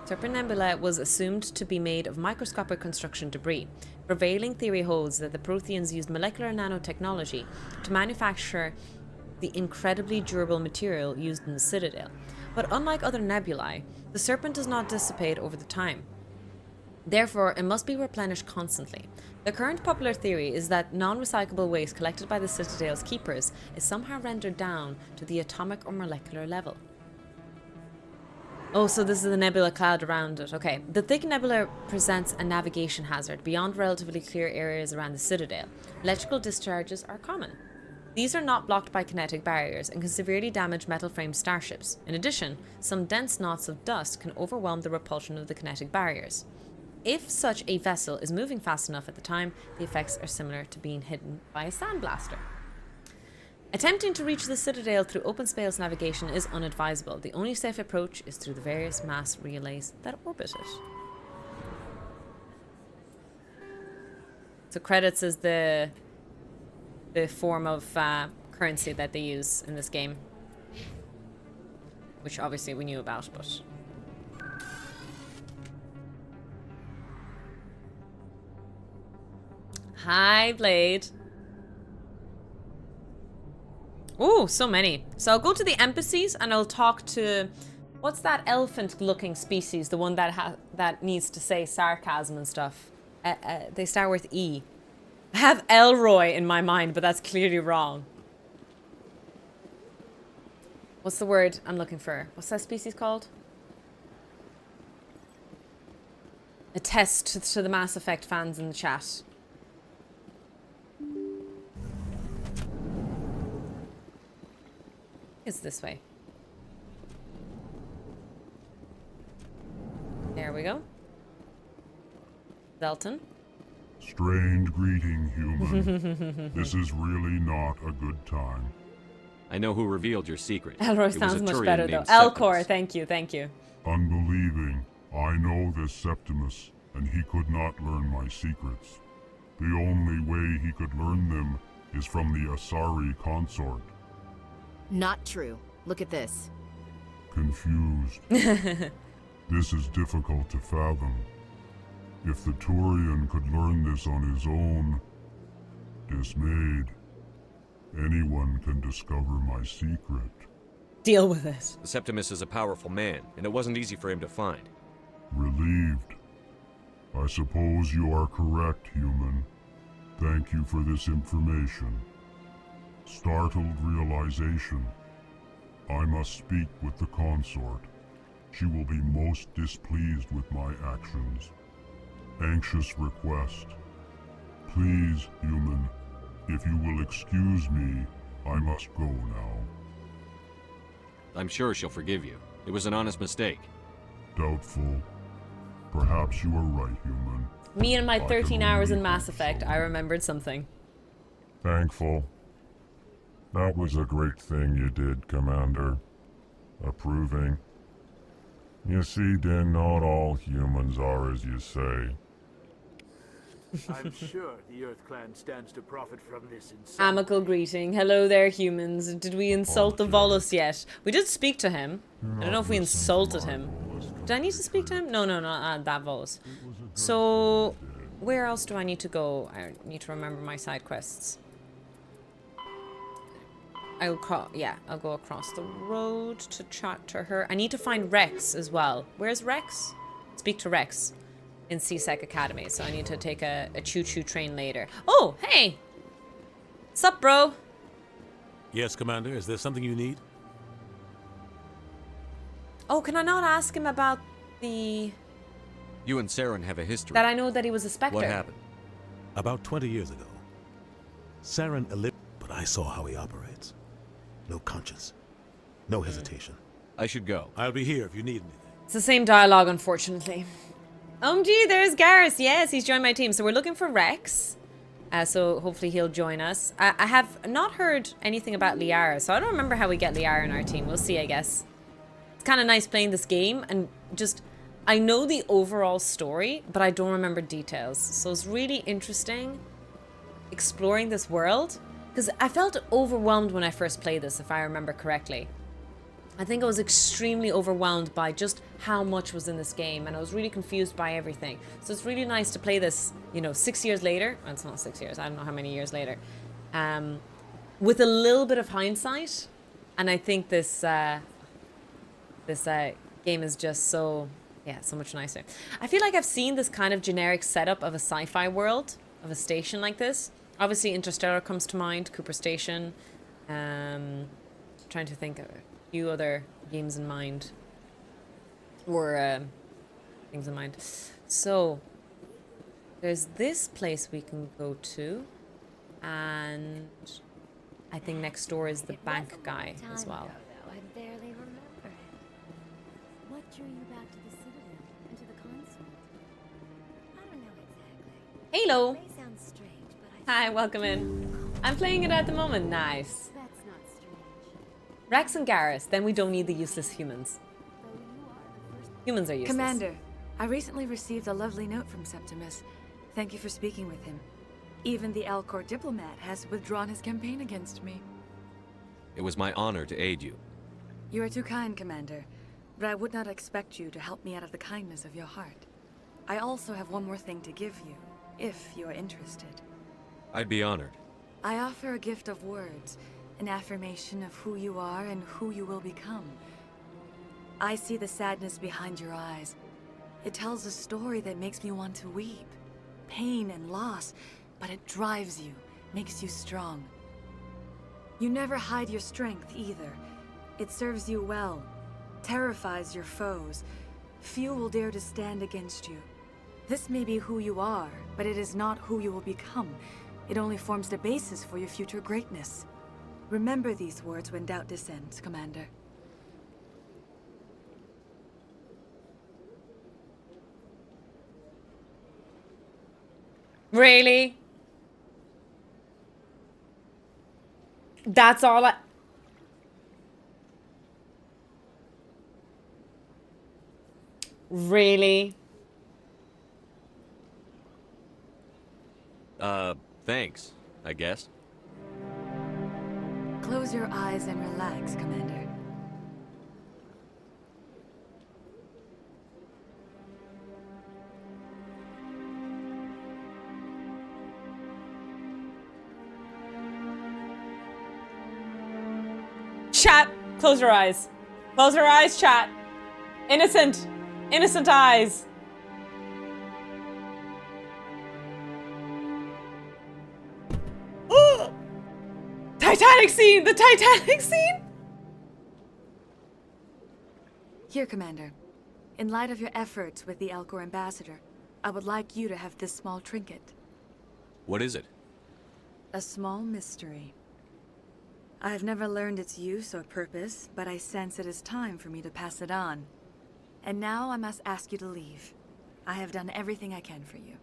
Serpent Nebula was assumed to be made of microscopic construction debris. Prevailing theory holds that the Protheans used molecular nanotechnology to manufacture the incredibly durable material used in the Citadel. But unlike other nebulae, the Serpent does not dissipate over the time. Therefore, it must be replenished constantly. The current popular theory is that non-recyclable waste collected by the Citadel's keepers is somehow rendered down to the atomic or molecular level. Oh, so this is the nebula cloud around it. Okay. The thick nebula presents a navigation hazard beyond relatively clear areas around the Citadel. Electrical discharges are common. These are not blocked by kinetic barriers and can severely damage metal-framed starships. In addition, some dense knots of dust can overwhelm the repulsion of the kinetic barriers. If such a vessel is moving fast enough at the time, the effects are similar to being hidden by a sandblaster. Attempting to reach the Citadel through open space navigation is unadvisable. The only safe approach is through the various mass relays that orbit it. So credits is the form of currency that they use in this game, which obviously we knew about, but... Hi, Blade. Oh, so many. So I'll go to the embassies and I'll talk to... What's that elephant-looking species? The one that needs to say sarcasm and stuff. They start with E. I have Elroy in my mind, but that's clearly wrong. What's the word I'm looking for? What's that species called? A test to the Mass Effect fans in the chat. It's this way. There we go. Dalton. Strange greeting, human. This is really not a good time. I know who revealed your secret. Elroy sounds much better though. Elcor, thank you, thank you. Unbelieving. I know this Septimus, and he could not learn my secrets. The only way he could learn them is from the Asari consort. Not true. Look at this. Confused. This is difficult to fathom. If the Turian could learn this on his own, dismayed, anyone can discover my secret. Deal with it. Septimus is a powerful man, and it wasn't easy for him to find. Relieved. I suppose you are correct, human. Thank you for this information. Startled realization. I must speak with the consort. She will be most displeased with my actions. Anxious request. Please, human, if you will excuse me, I must go now. I'm sure she'll forgive you. It was an honest mistake. Doubtful. Perhaps you are right, human. Me and my 13 hours in Mass Effect, I remembered something. Thankful. That was a great thing you did, Commander. Approving. You see, Din, not all humans are as you say. I'm sure the Earth Clan stands to profit from this insanity. Amicable greeting. Hello there, humans. Did we insult the Volus yet? We did speak to him. I don't know if we insulted him. Did I need to speak to him? No, not that Volus. So, where else do I need to go? I need to remember my side quests. I'll go across the road to chat to her. I need to find Rex as well. Where's Rex? Speak to Rex in C-Sec Academy. So I need to take a choo-choo train later. Oh, hey! Sup, bro? Yes, Commander. Is there something you need? Oh, can I not ask him about the... You and Saren have a history. That I know that he was a Spectre. What happened? About 20 years ago. Saren but I saw how he operates. No conscience. No hesitation. I should go. I'll be here if you need anything. It's the same dialogue, unfortunately. OMG, there's Garrus. Yes, he's joined my team. So we're looking for Rex. So hopefully he'll join us. I have not heard anything about Liara, so I don't remember how we get Liara in our team. We'll see, I guess. It's kind of nice playing this game and just... I know the overall story, but I don't remember details. So it's really interesting exploring this world. Because I felt overwhelmed when I first played this, if I remember correctly. I think I was extremely overwhelmed by just how much was in this game, and I was really confused by everything. So it's really nice to play this, you know, 6 years later. Well, it's not 6 years, I don't know how many years later. With a little bit of hindsight, and I think this game is just so much nicer. I feel like I've seen this kind of generic setup of a sci-fi world, of a station like this. Obviously, Interstellar comes to mind, Cooper Station. Trying to think of a few other games in mind, or things in mind. So, there's this place we can go to, and I think next door is the bank guy as well. I barely remember it. What drew you back to the Citadel and to the console? I don't know exactly. Halo! It may sound strange, but Hi, welcome in. I'm playing it at the moment. Nice. That's not strange. Rex and Garrus. Then we don't need the useless humans. Humans are useless. Commander, I recently received a lovely note from Septimus. Thank you for speaking with him. Even the Alcor diplomat has withdrawn his campaign against me. It was my honor to aid you. You are too kind, Commander, but I would not expect you to help me out of the kindness of your heart. I also have one more thing to give you, if you are interested. I'd be honored. I offer a gift of words, an affirmation of who you are and who you will become. I see the sadness behind your eyes. It tells a story that makes me want to weep. Pain and loss, but it drives you, makes you strong. You never hide your strength either. It serves you well, terrifies your foes. Few will dare to stand against you. This may be who you are, but it is not who you will become. It only forms the basis for your future greatness. Remember these words when doubt descends, Commander. Really? That's all I... Really? Thanks, I guess. Close your eyes and relax, Commander. Chat, close your eyes. Close your eyes, chat. Innocent. Innocent eyes. Titanic scene! The Titanic scene! Here, Commander. In light of your efforts with the Alcor ambassador, I would like you to have this small trinket. What is it? A small mystery. I have never learned its use or purpose, but I sense it is time for me to pass it on. And now I must ask you to leave. I have done everything I can for you.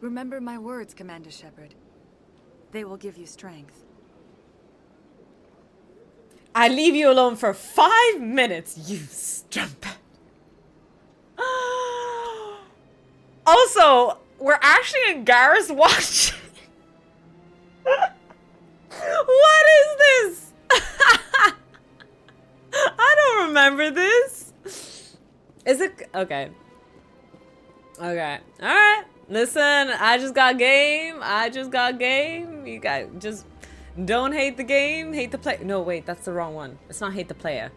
Remember my words, Commander Shepard. They will give you strength. I leave you alone for 5 minutes, you strumpet. Also, we're actually in Garrus watch. What is this? I don't remember this. Is it okay? Okay. All right. Listen, I just got game. You guys just don't hate the game, hate the play. No, wait, that's the wrong one. It's not hate the player.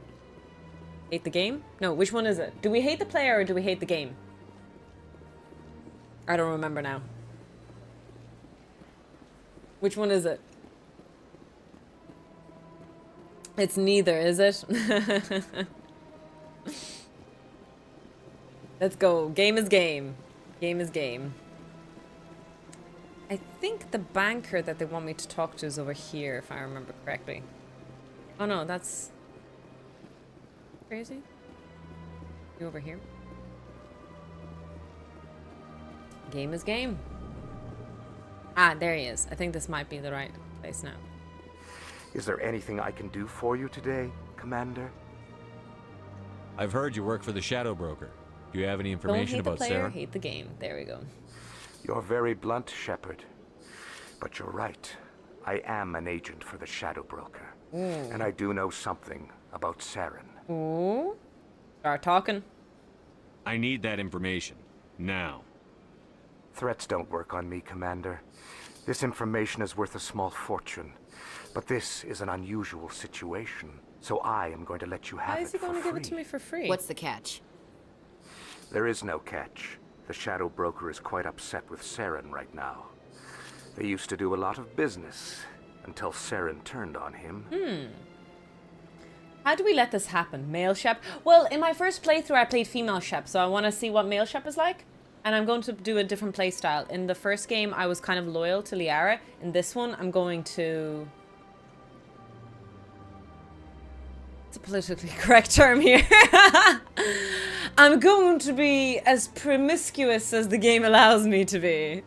Hate the game? No, which one is it? Do we hate the player or do we hate the game? I don't remember now. Which one is it? It's neither, is it? Let's go. Game is game. Game is game. I think the banker that they want me to talk to is over here, if I remember correctly. Oh no, that's... crazy? You over here? Game is game. Ah, there he is. I think this might be the right place now. Is there anything I can do for you today, Commander? I've heard you work for the Shadow Broker. Do you have any information about Don't hate the player, Sarah? hate the game. There we go. You're very blunt, Shepard. But you're right. I am an agent for the Shadow Broker. And I do know something about Saren. Ooh. Start talking. I need that information. Now. Threats don't work on me, Commander. This information is worth a small fortune. But this is an unusual situation, so I am going to let you have Why it is he for going to give free. it to me for free? What's the catch? There is no catch. The Shadow Broker is quite upset with Saren right now. They used to do a lot of business until Saren turned on him. How do we let this happen? Male Shep? Well, in my first playthrough, I played female Shep, so I want to see what male Shep is like. And I'm going to do a different playstyle. In the first game, I was kind of loyal to Liara. In this one, I'm going to... It's a politically correct term here. I'm going to be as promiscuous as the game allows me to be.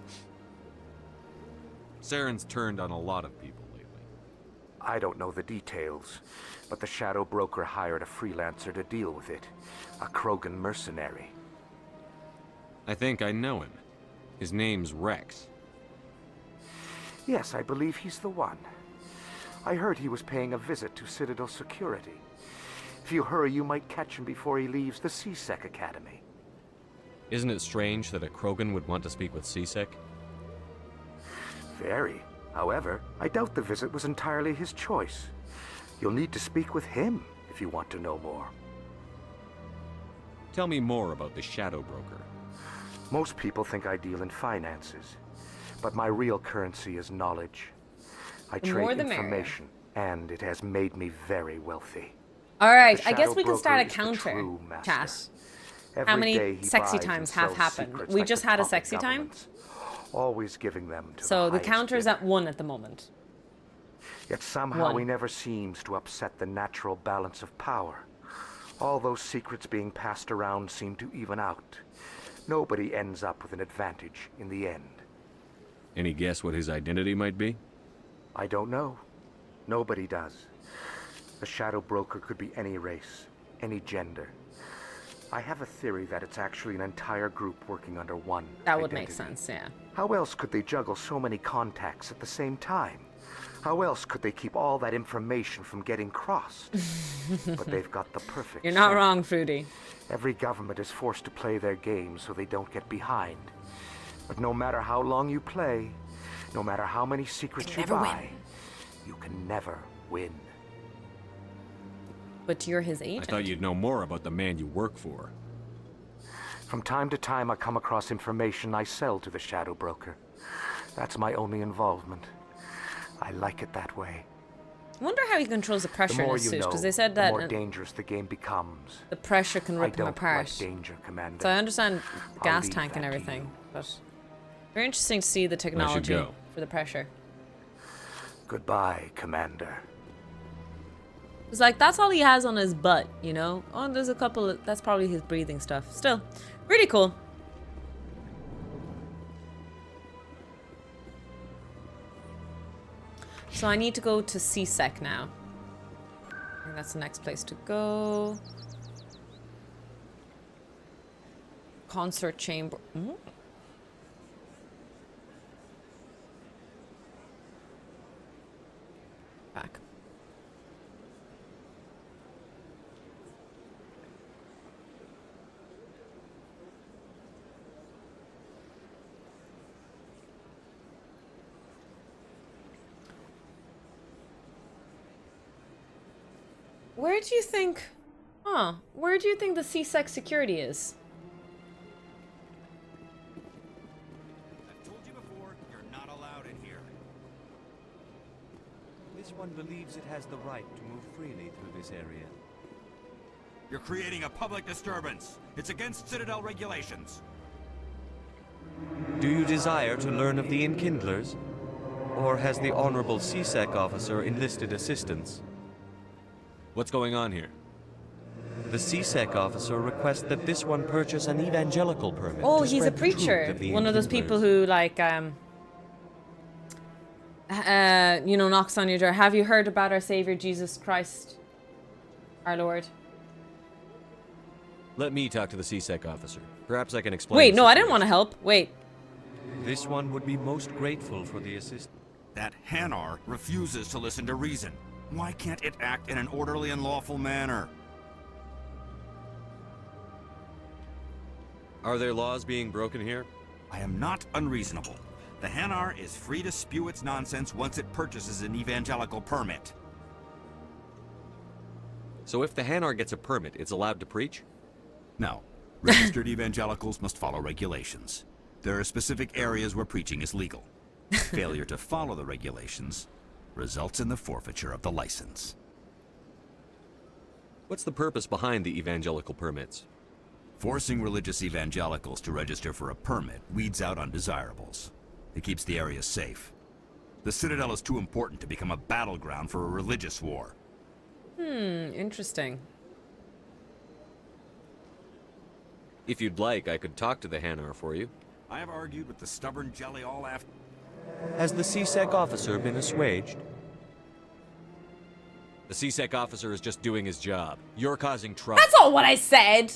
Saren's turned on a lot of people lately. I don't know the details, but the Shadow Broker hired a freelancer to deal with it. A Krogan mercenary. I think I know him. His name's Rex. Yes, I believe he's the one. I heard he was paying a visit to Citadel Security. If you hurry, you might catch him before he leaves the C-Sec Academy. Isn't it strange that a Krogan would want to speak with C-Sec? Very. However, I doubt the visit was entirely his choice. You'll need to speak with him if you want to know more. Tell me more about the Shadow Broker. Most people think I deal in finances, but my real currency is knowledge. I The more trade the merrier. information, and it has made me very wealthy. Alright, The I guess Shadow we can start a Broker is the counter true master. chat. Every How many day he sexy buys times and have sells happened? secrets We like just the had a puppet sexy time. governments, always giving them to So the highest counter's bidder. at 1 at the moment. Yet somehow One. he never seems to upset the natural balance of power. All those secrets being passed around seem to even out. Nobody ends up with an advantage in the end. Any guess what his identity might be? I don't know. Nobody does. The Shadow Broker could be any race, any gender. I have a theory that it's actually an entire group working under one That would make identity. sense, yeah. How else could they juggle so many contacts at the same time? How else could they keep all that information from getting crossed? But they've got the perfect You're not setup. wrong, Fruity. Every government is forced to play their game so they don't get behind. But no matter how long you play, no matter how many secrets you never buy, you can never win. But you're his I agent. thought you'd know more about the man you work for. From time to time, I come across information I sell to the Shadow Broker. That's my only involvement. I like it that way. I wonder how he controls the The pressure in more his you suit, know, because they said the that more dangerous the game becomes. the pressure can I rip him don't apart. like danger, Commander. So I understand the gas leave tank and that to everything, but very interesting to see the technology go. for the pressure. Goodbye, Commander. It's like, that's all he has on his butt, you know? Oh, and there's a couple, that's probably his breathing stuff. Still, really cool. So I need to go to C-Sec now. I think that's the next place to go. Concert chamber. Mm. Back. Where do you think... where do you think the C-Sec security is? I've told you before, you're not allowed in here. This one believes it has the right to move freely through this area. You're creating a public disturbance. It's against Citadel regulations. Do you desire to learn of the Enkindlers? Or has the Honorable C-Sec officer enlisted assistance? What's going on here? The C-Sec officer requests that this one purchase an evangelical permit. Oh, to he's a spread the truth preacher. of the One of those Enkindlers. people who, like, you know, knocks on your door. Have you heard about our Savior Jesus Christ, our Lord? Let me talk to the C-Sec officer. Perhaps I can explain. Wait, the no, I didn't situation. want to help. Wait. This one would be most grateful for the assistance. That Hanar refuses to listen to reason. Why can't it act in an orderly and lawful manner? Are there laws being broken here? I am not unreasonable. The Hanar is free to spew its nonsense once it purchases an evangelical permit. So if the Hanar gets a permit, it's allowed to preach? No. Registered evangelicals must follow regulations. There are specific areas where preaching is legal. Failure to follow the regulations results in the forfeiture of the license. What's the purpose behind the evangelical permits? Forcing religious evangelicals to register for a permit weeds out undesirables. It keeps the area safe. The Citadel is too important to become a battleground for a religious war. Interesting. If you'd like, I could talk to the Hanar for you. I have argued with the stubborn jelly all after. Has the CSEC officer been assuaged? The CSEC officer is just doing his job. You're causing trouble. That's not what I said!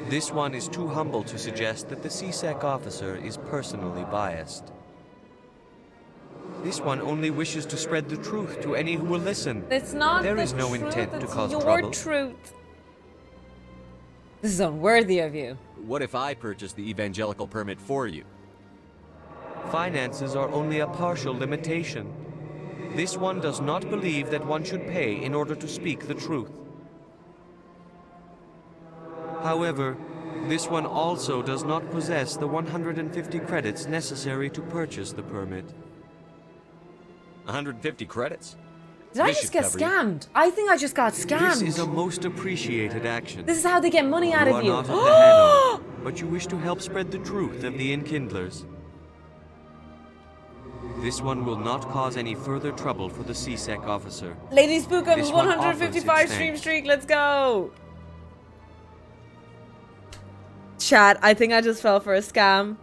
This one is too humble to suggest that the CSEC officer is personally biased. This one only wishes to spread the truth to any who will listen. It's not There the is no truth, intent to it's cause your trouble. truth. This is unworthy of you. What if I purchase the evangelical permit for you? Finances are only a partial limitation. This one does not believe that one should pay in order to speak the truth. However, this one also does not possess the 150 credits necessary to purchase the permit. 150 credits? Did I just get scammed? I think I just got scammed. This is a most appreciated action. This is how they get money out of you. You are not of the Hanar, but you wish to help spread the truth of the Enkindlers. This one will not cause any further trouble for the CSEC officer. Lady Spookum's This one offers 155 its stream thanks. streak. Let's go. Chat, I think I just fell for a scam.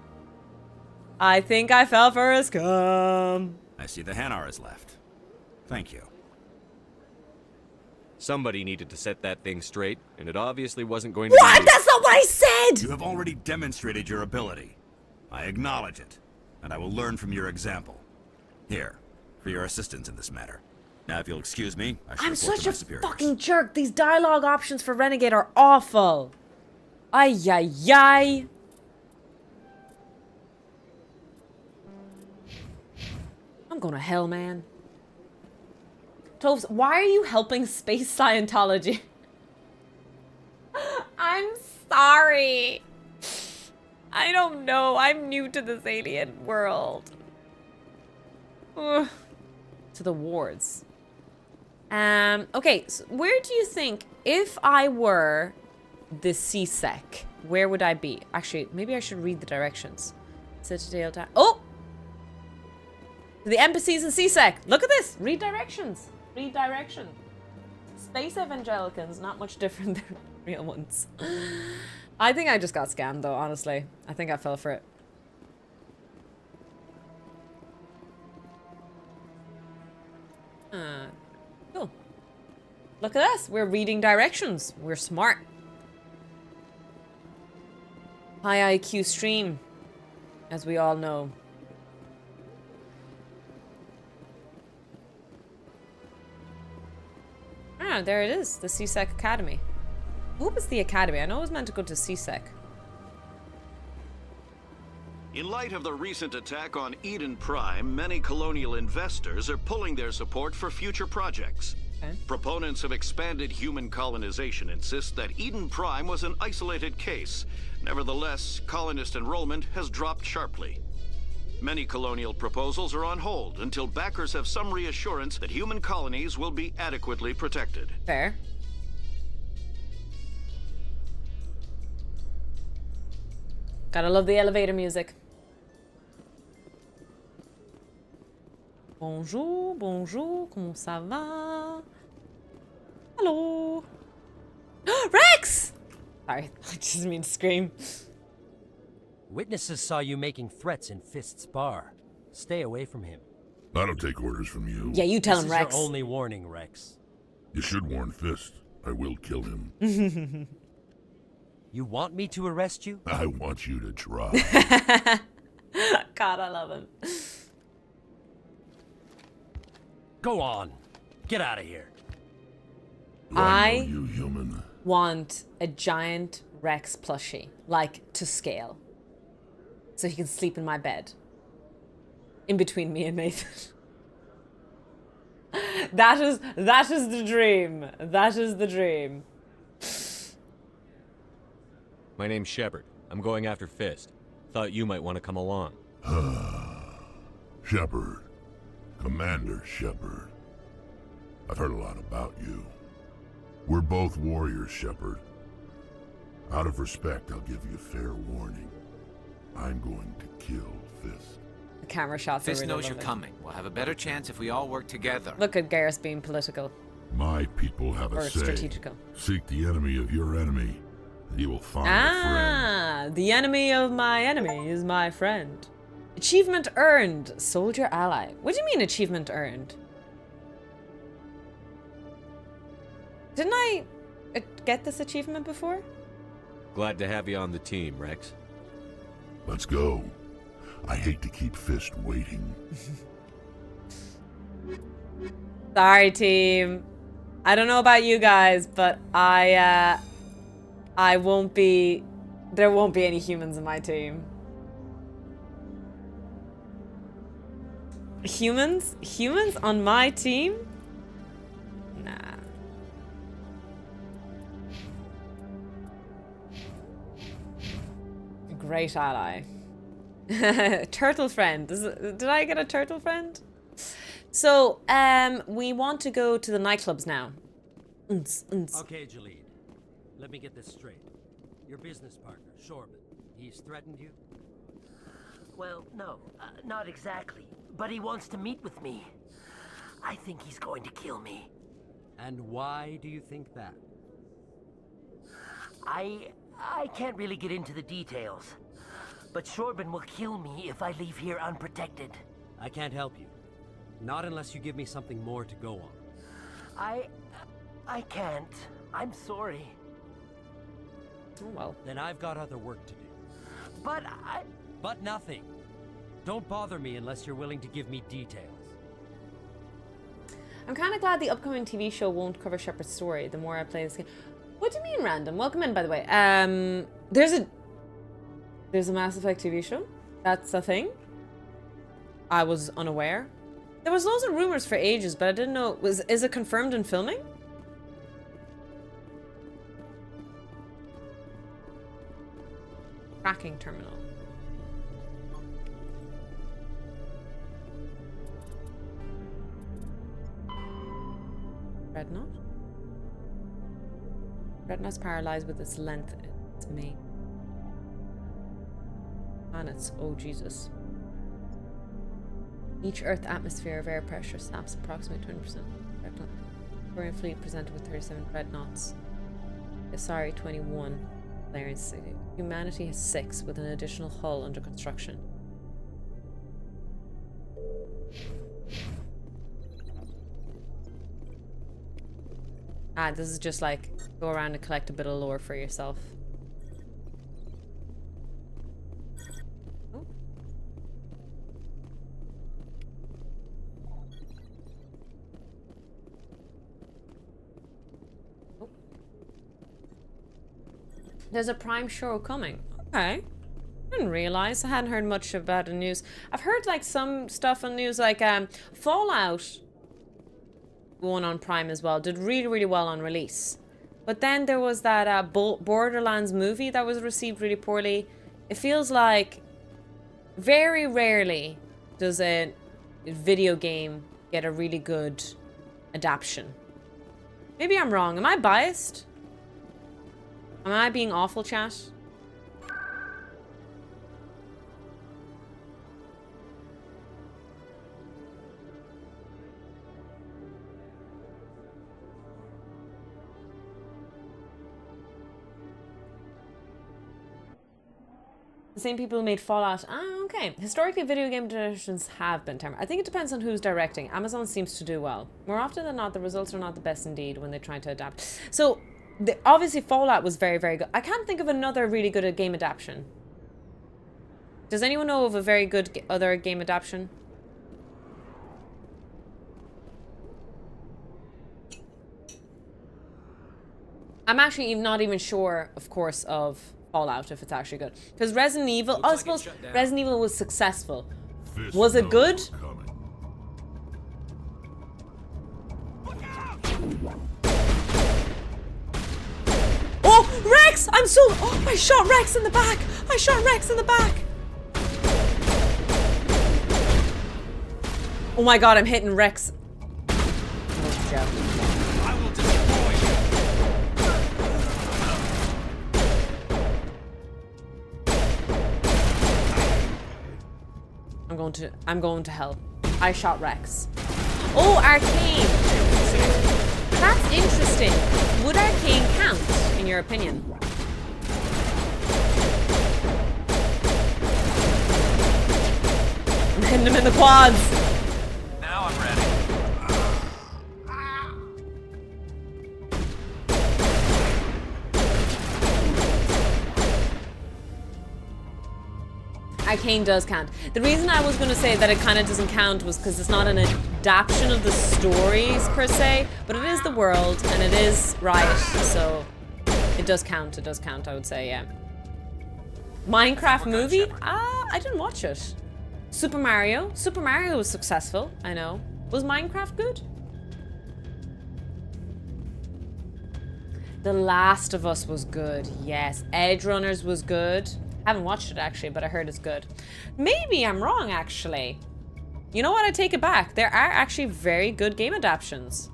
I think I fell for a scam. I see the Hanar is left. Thank you. Somebody needed to set that thing straight, and it obviously wasn't going to be What? you. That's not what I said! You have already demonstrated your ability. I acknowledge it, and I will learn from your example. Here, for your assistance in this matter. Now, if you'll excuse me, I should I'm report such to my a superiors. fucking jerk. These dialogue options for Renegade are awful. Ay, ay, ay. I'm going to hell, man. Toves, why are you helping space Scientology? I'm sorry. I don't know. I'm new to this alien world. Ugh. To the wards. Okay, so where do you think, if I were the CSEC, where would I be? Actually, maybe I should read the directions. Citadel down. Oh! The embassies in CSEC. Look at this. Read directions. Read directions. Space evangelicals, not much different than real ones. I think I just got scammed, though, honestly. I think I fell for it. Cool. Look at us. We're reading directions. We're smart. High IQ stream, as we all know. Ah, there it is. The CSEC Academy. I hope it's the Academy. I know it was meant to go to CSEC. In light of the recent attack on Eden Prime, many colonial investors are pulling their support for future projects. Okay. Proponents of expanded human colonization insist that Eden Prime was an isolated case. Nevertheless, colonist enrollment has dropped sharply. Many colonial proposals are on hold until backers have some reassurance that human colonies will be adequately protected. Fair. Gotta love the elevator music. Bonjour, bonjour, comment ça va? Hello. Rex! Sorry, I just mean to scream. Witnesses saw you making threats in Fist's bar. Stay away from him. I don't take orders from you. Yeah, you tell him, This Rex. is your only warning, Rex. You should warn Fist. I will kill him. You want me to arrest you? I want you to try. God, I love him. Go on. Get out of here. I want a giant Rex plushie, like to scale, so he can sleep in my bed, in between me and Nathan. That is the dream. That is the dream. My name's Shepard. I'm going after Fist. Thought you might want to come along. Shepard. Commander Shepard. I've heard a lot about you. We're both warriors, Shepard. Out of respect, I'll give you fair warning. I'm going to kill Fist. The camera shots are Fist really knows you're lovely. coming. We'll have a better chance if we all work together. Look at Garrus being political. My people have Or a say. strategical. Seek the enemy of your enemy, and you will find a friend. The enemy of my enemy is my friend. Achievement earned. Soldier ally. What do you mean achievement earned? Didn't I get this achievement before? Glad to have you on the team, Rex. Let's go. I hate to keep Fist waiting. Sorry, team. I don't know about you guys, but I won't be... There won't be any humans in my team. Humans? Humans on my team? Nah. Great ally. Turtle friend. Did I get a turtle friend? So, we want to go to the nightclubs now. Okay, Jalid. Let me get this straight. Your business partner, Shorban, he's threatened you? Well, no, not exactly. But he wants to meet with me. I think he's going to kill me. And why do you think that? I can't really get into the details. But Shorban will kill me if I leave here unprotected. I can't help you. Not unless you give me something more to go on. I can't. I'm sorry. Oh, well. Then I've got other work to do. But But nothing. Don't bother me unless you're willing to give me details. I'm kind of glad the upcoming TV show won't cover Shepard's story the more I play this game. What do you mean random? Welcome in, by the way. There's a Mass Effect TV show. That's a thing. I was unaware. There was loads of rumors for ages, but I didn't know. Is it confirmed in filming? Tracking terminal. Dreadnought? Dreadnought's paralyzed with its length in its mane. Planets, oh Jesus. Each Earth atmosphere of air pressure snaps approximately 20%. Victorian fleet presented with 37 dreadnoughts. Sorry, 21. Clarence. Humanity has 6 with an additional hull under construction. This is just like go around and collect a bit of lore for yourself. Oh. Oh. There's a Prime show coming. Okay. Didn't realize. I hadn't heard much about the news. I've heard like some stuff on news like Fallout one on Prime as well did really well on release, but then there was that Borderlands movie that was received really poorly. It feels like very rarely does a video game get a really good adaptation. Maybe I'm wrong. Am I biased? Am I being awful, chat? The same people who made Fallout. Ah, okay. Historically, video game adaptations have been terrible. I think it depends on who's directing. Amazon seems to do well. More often than not, the results are not the best indeed when they're trying to adapt. So, obviously, Fallout was very good. I can't think of another really good game adaptation. Does anyone know of a very good other game adaptation? I'm actually not even sure, of course, of Fallout if it's actually good. Because Resident Evil, I suppose Resident Evil was successful. Was it good? Oh, Rex! Oh, I shot Rex in the back! I shot Rex in the back! Oh my god, I'm hitting Rex. I will destroy you. I'm going to hell. I shot Rex. Oh, Arcane. That's interesting. Would Arcane count, in your opinion? I'm hitting him in the quads. Now I'm ready. Arcane does count. The reason I was going to say that it kind of doesn't count was because it's not an adaptation of the stories per se, but it is the world and it is Riot, so it does count. It does count, I would say, yeah. Minecraft movie? I didn't watch it. Super Mario? Super Mario was successful, I know. Was Minecraft good? The Last of Us was good, yes. Edge Runners was good. I haven't watched it actually, but I heard it's good. Maybe I'm wrong actually. You know what? I take it back. There are actually very good game adaptations.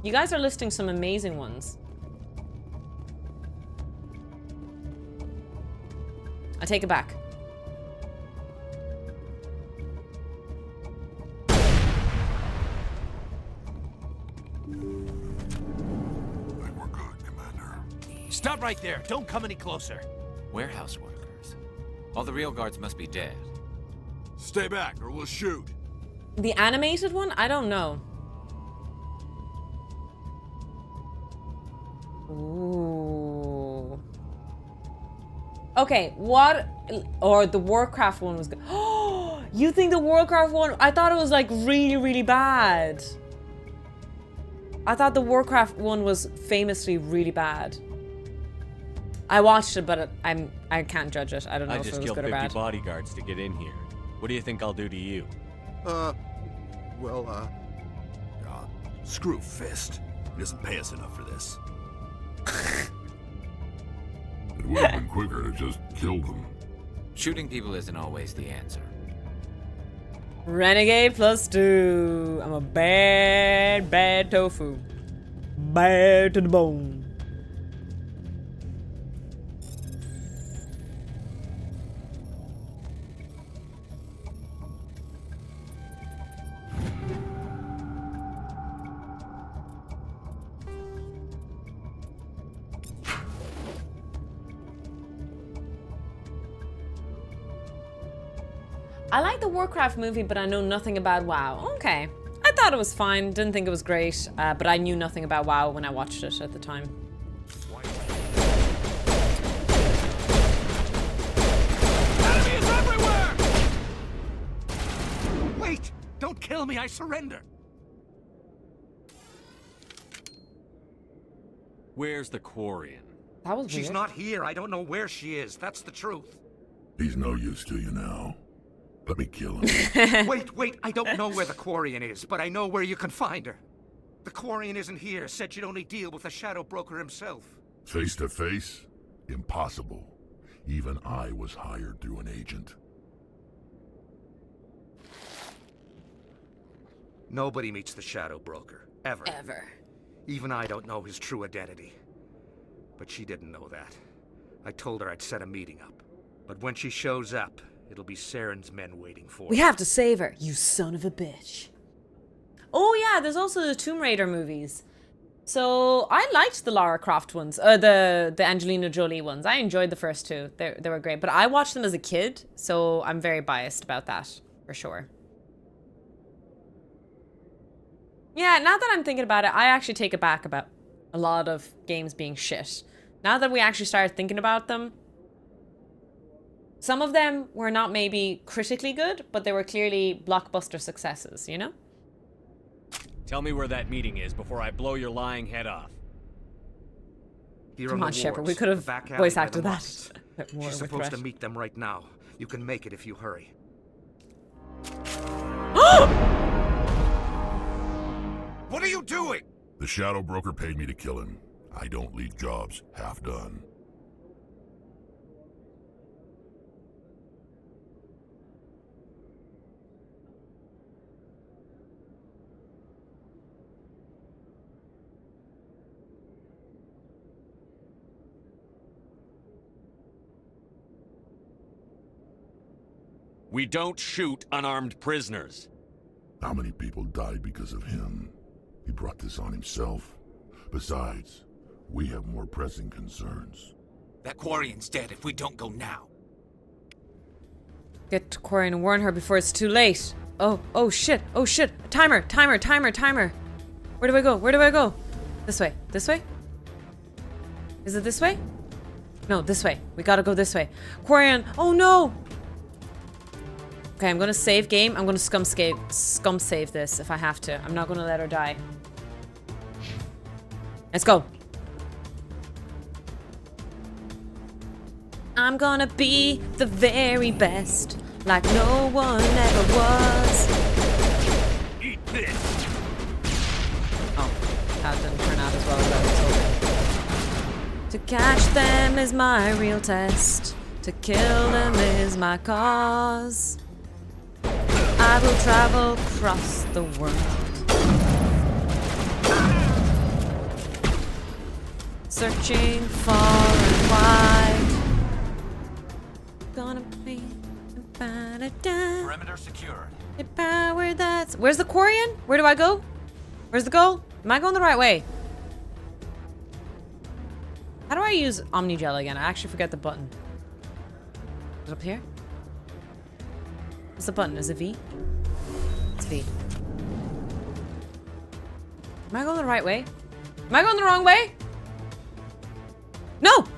You guys are listing some amazing ones. I take it back. Stop right there. Don't come any closer. Warehouse workers. All the real guards must be dead. Stay back or we'll shoot. The animated one? I don't know. Ooh. Okay, what? Or the Warcraft one was good. Oh, you think the Warcraft one? I thought it was like really, really bad. I thought the Warcraft one was famously really bad. I watched it, but I can't judge it. I don't know if it was good or bad. I just killed 50 bodyguards to get in here. What do you think I'll do to you? Screw Fist. He doesn't pay us enough for this. It would have been quicker to just kill them. Shooting people isn't always the answer. Renegade +2. I'm a bad, bad tofu. Bad to the bone. I like the Warcraft movie, but I know nothing about WoW. Okay. I thought it was fine. Didn't think it was great, but I knew nothing about WoW when I watched it at the time. Enemy is everywhere! Wait! Don't kill me, I surrender! Where's the Quarian? That was She's weird. not here. I don't know where she is. That's the truth. He's no use to you now. Let me kill him. Wait. I don't know where the Quarian is, but I know where you can find her. The Quarian isn't here. Said you'd only deal with the Shadow Broker himself. Face to face? Impossible. Even I was hired through an agent. Nobody meets the Shadow Broker. Ever. Ever. Even I don't know his true identity. But she didn't know that. I told her I'd set a meeting up. But when she shows up, it'll be Saren's men waiting for her. We have to save her, you son of a bitch. Oh yeah, there's also the Tomb Raider movies. So I liked the Lara Croft ones, the Angelina Jolie ones. I enjoyed the first two. They were great. But I watched them as a kid, so I'm very biased about that, for sure. Yeah, now that I'm thinking about it, I actually take it back about a lot of games being shit. Now that we actually started thinking about them, some of them were not maybe critically good, but they were clearly blockbuster successes, you know? Tell me where that meeting is before I blow your lying head off. Here Come on on, the Shepard. wards, We could have the back alley voice by acted the that. markets. A bit more She's of a supposed to threat. meet them right now. You can make it if you hurry. What are you doing? The Shadow Broker paid me to kill him. I don't leave jobs half done. We don't shoot unarmed prisoners. How many people died because of him? He brought this on himself. Besides, we have more pressing concerns. That Quarian's dead if we don't go now. Get to Quarian and warn her before it's too late. Oh shit. Oh shit. Timer. Where do I go? Where do I go? This way. This way? Is it this way? No, this way. We gotta go this way. Quarian. Oh no! Okay, I'm gonna save game. I'm gonna scum save this if I have to. I'm not gonna let her die. Let's go. I'm gonna be the very best, like no one ever was. Eat this. Oh, that didn't turn out as well as I was hoping. To catch them is my real test. To kill them is my cause. I will travel across the world. Searching far and wide. Gonna be about a dime. Perimeter secure. The power that's. Where's the Quarian? Where do I go? Where's the goal? Am I going the right way? How do I use Omnigel again? I actually forget the button. Is it up here? What's the button? Is it V? It's V. Am I going the right way? Am I going the wrong way? No! Do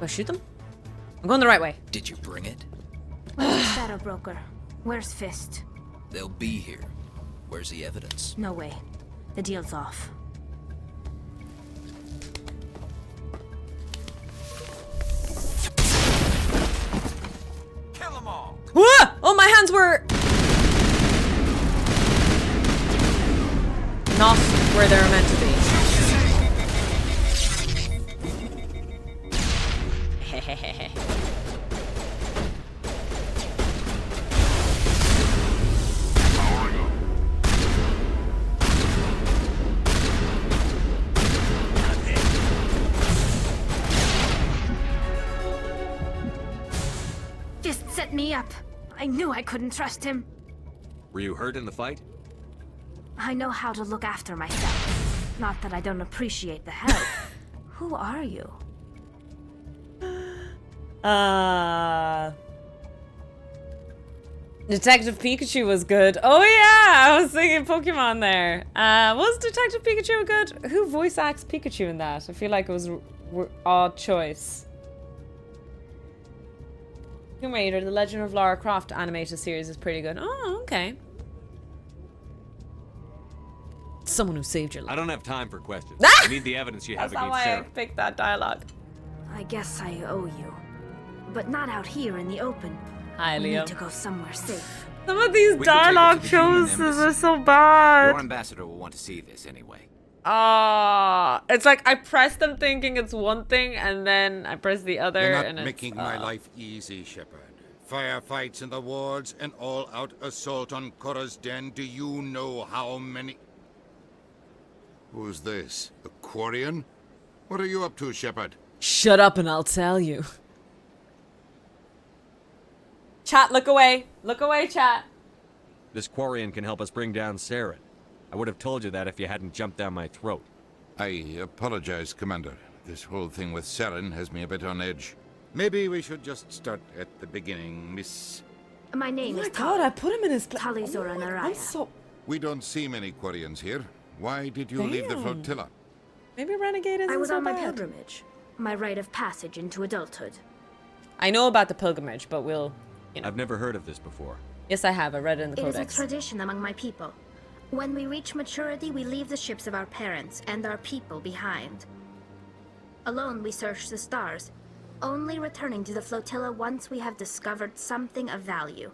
I shoot them? I'm going the right way. Did you bring it? Where's the Shadow Broker? Where's Fist? They'll be here. Where's the evidence? No way. The deal's off. Kill them all. Whoa! Oh, my hands were not where they were meant to be. Fist set me up. I knew I couldn't trust him. Were you hurt in the fight? I know how to look after myself. Not that I don't appreciate the help. Who are you? Detective Pikachu was good. Oh yeah, I was thinking Pokemon there. Was Detective Pikachu good? Who voice acts Pikachu in that? I feel like it was odd choice. Tomb Raider, The Legend of Lara Croft animated series is pretty good. Oh, okay. Someone who saved your life. I don't have time for questions. I need the evidence you have That's not against why I Sarah. picked that dialogue. I guess I owe you. But not out here in the open. Hi, We Leo. need to go somewhere safe. Some of these We could take it dialogue to the human choices embassy. are so bad. Your ambassador will want to see this anyway. It's like I press them thinking it's one thing, and then I press the other, You're not and making it's, my life easy, Shepard. Firefights in the wards, an all-out assault on Korra's den. Do you know how many... Who's this? The Quarian? What are you up to, Shepard? Shut up and I'll tell you. Chat, look away. Look away, chat. This Quarian can help us bring down Saren. I would have told you that if you hadn't jumped down my throat. I apologize, Commander. This whole thing with Saren has me a bit on edge. Maybe we should just start at the beginning, Miss... My name is God, I put him in his place. Talizora Naraya. I'm so... We don't see many Quarians here. Why did you leave the Damn. flotilla? Maybe Renegade isn't I was so on my bad. pilgrimage. My rite of passage into adulthood. I know about the pilgrimage, but we'll... I've never heard of this before. Yes, I have. I read it in the It is a codex. tradition among my people. When we reach maturity, we leave the ships of our parents and our people behind. Alone, we search the stars, only returning to the flotilla once we have discovered something of value.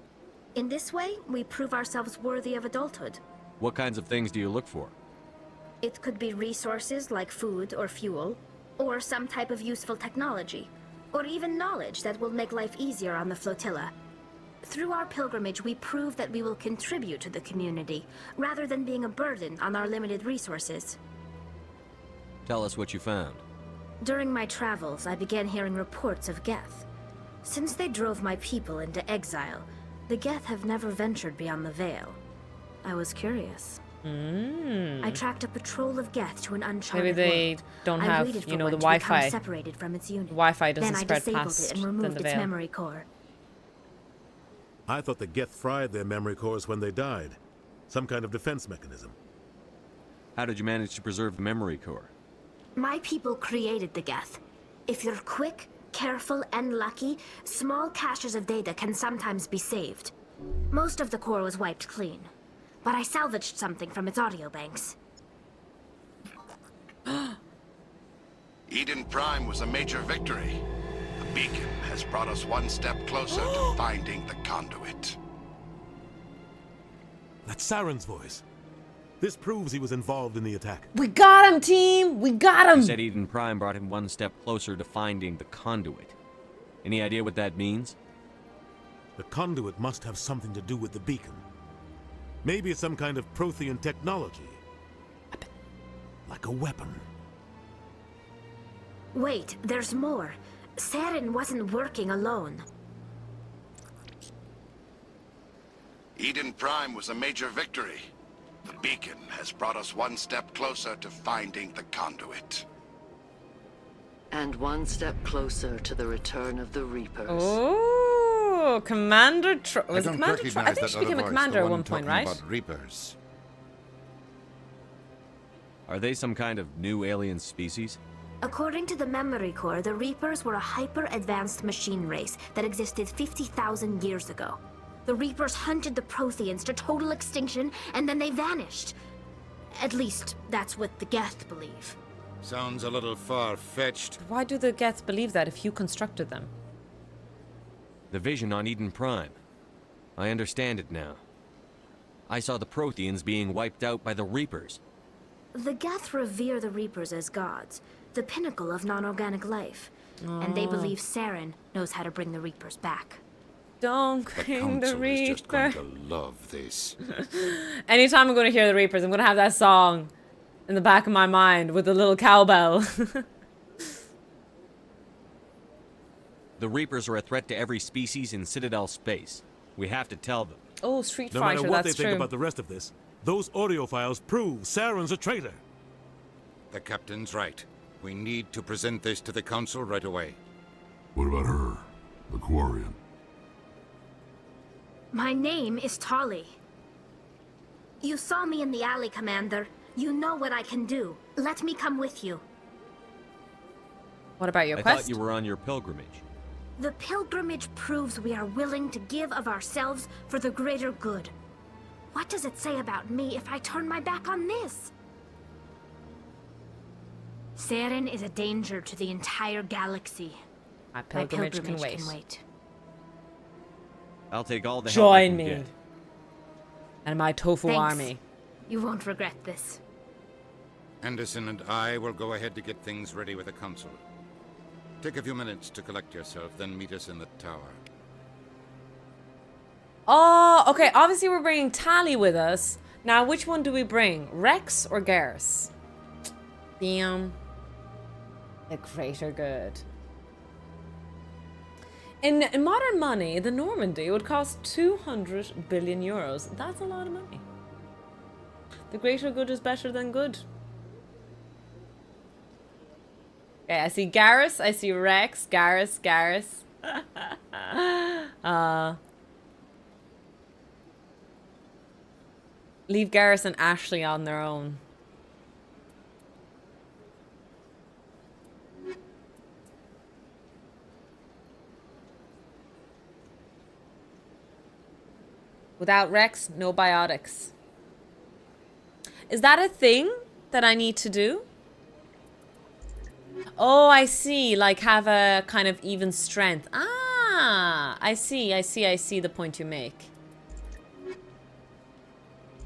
In this way, we prove ourselves worthy of adulthood. What kinds of things do you look for? It could be resources like food or fuel, or some type of useful technology, or even knowledge that will make life easier on the flotilla. Through our pilgrimage, we prove that we will contribute to the community, rather than being a burden on our limited resources. Tell us what you found. During my travels, I began hearing reports of Geth. Since they drove my people into exile, the Geth have never ventured beyond the Veil. I was curious. I tracked a patrol of Geth to an uncharted Maybe they world. don't I have, waited for you know, one the to Wi-Fi. become separated from its unit. Wi-Fi doesn't then spread I disabled past it and removed the its veil. memory core. I thought the Geth fried their memory cores when they died. Some kind of defense mechanism. How did you manage to preserve the memory core? My people created the Geth. If you're quick, careful, and lucky, small caches of data can sometimes be saved. Most of the core was wiped clean, but I salvaged something from its audio banks. Eden Prime was a major victory. The beacon has brought us one step closer to finding the conduit. That's Saren's voice. This proves he was involved in the attack. We got him, team! We got him! You said Eden Prime brought him one step closer to finding the conduit. Any idea what that means? The conduit must have something to do with the beacon. Maybe it's some kind of Prothean technology. Like a weapon. Wait, there's more. Saren wasn't working alone. Eden Prime was a major victory. The beacon has brought us one step closer to finding the conduit. And one step closer to the return of the Reapers. Oh, Commander was I it Commander I think she became a commander at one point, right? About Reapers. Are they some kind of new alien species? According to the memory core, the Reapers were a hyper-advanced machine race that existed 50,000 years ago. The Reapers hunted the Protheans to total extinction, and then they vanished. At least, that's what the Geth believe. Sounds a little far-fetched. Why do the Geth believe that if you constructed them? The vision on Eden Prime. I understand it now. I saw the Protheans being wiped out by the Reapers. The Geth revere the Reapers as gods, the pinnacle of non-organic life. And they believe Saren knows how to bring the Reapers back. Don't The bring the Council is just going Reaper. to love this. Anytime I'm going to hear the Reapers, I'm going to have that song in the back of my mind with a little cowbell. The Reapers are a threat to every species in Citadel space. We have to tell them. Oh, Street No Fighter, matter what they that's think true. about the rest of this, those audio files prove Saren's a traitor. The captain's right. We need to present this to the Council right away. What about her? The Quarian? My name is Tali. You saw me in the alley, Commander. You know what I can do. Let me come with you. What about your I quest? thought you were on your pilgrimage. The pilgrimage proves we are willing to give of ourselves for the greater good. What does it say about me if I turn my back on this? Saren is a danger to the entire galaxy. My pilgrimage can wait. I'll take all the Join help I can me. get. And my tofu Thanks. army. You won't regret this. Anderson and I will go ahead to get things ready with the Council. Take a few minutes to collect yourself, then meet us in the tower. Oh, okay. Obviously, we're bringing Tali with us. Now, which one do we bring? Rex or Garrus? Damn. The greater good. In modern money, the Normandy would cost 200 billion euros. That's a lot of money. The greater good is better than good. Okay, I see Garrus, I see Rex, Garrus. Leave Garrus and Ashley on their own. Without Rex, no biotics. Is that a thing that I need to do? Oh, I see. Like have a kind of even strength. Ah, I see the point you make.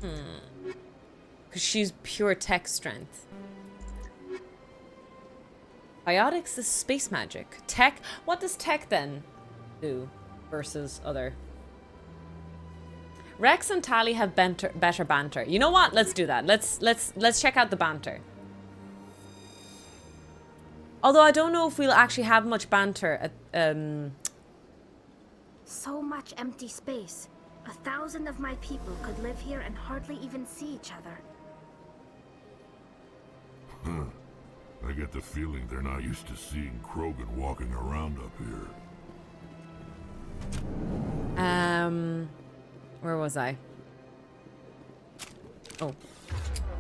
Because she's pure tech strength. Biotics is space magic. Tech, what does tech then do versus other? Rex and Tali have better banter. You know what? Let's do that. Let's check out the banter. Although I don't know if we'll actually have much banter at So much empty space. 1,000 of my people could live here and hardly even see each other. I get the feeling they're not used to seeing Krogan walking around up here. Where was I? Oh.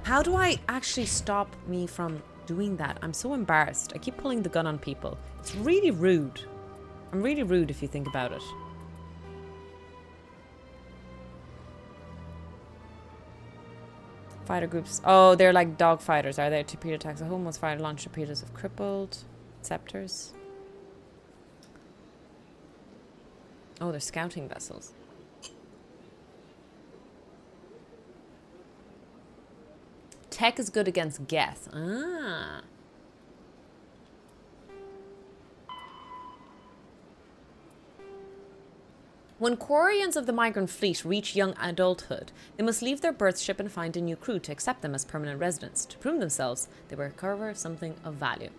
How do I actually stop me from doing that? I'm so embarrassed. I keep pulling the gun on people. It's really rude. I'm really rude if you think about it. Fighter groups. Oh, they're like dog fighters, are they? Torpedo attacks at home. Most fighter launch torpedoes have crippled. Scepters. Oh, they're scouting vessels. Tech is good against Geth. Ah. When Quarians of the migrant fleet reach young adulthood, they must leave their birth ship and find a new crew to accept them as permanent residents. To prove themselves, they will recover something of value.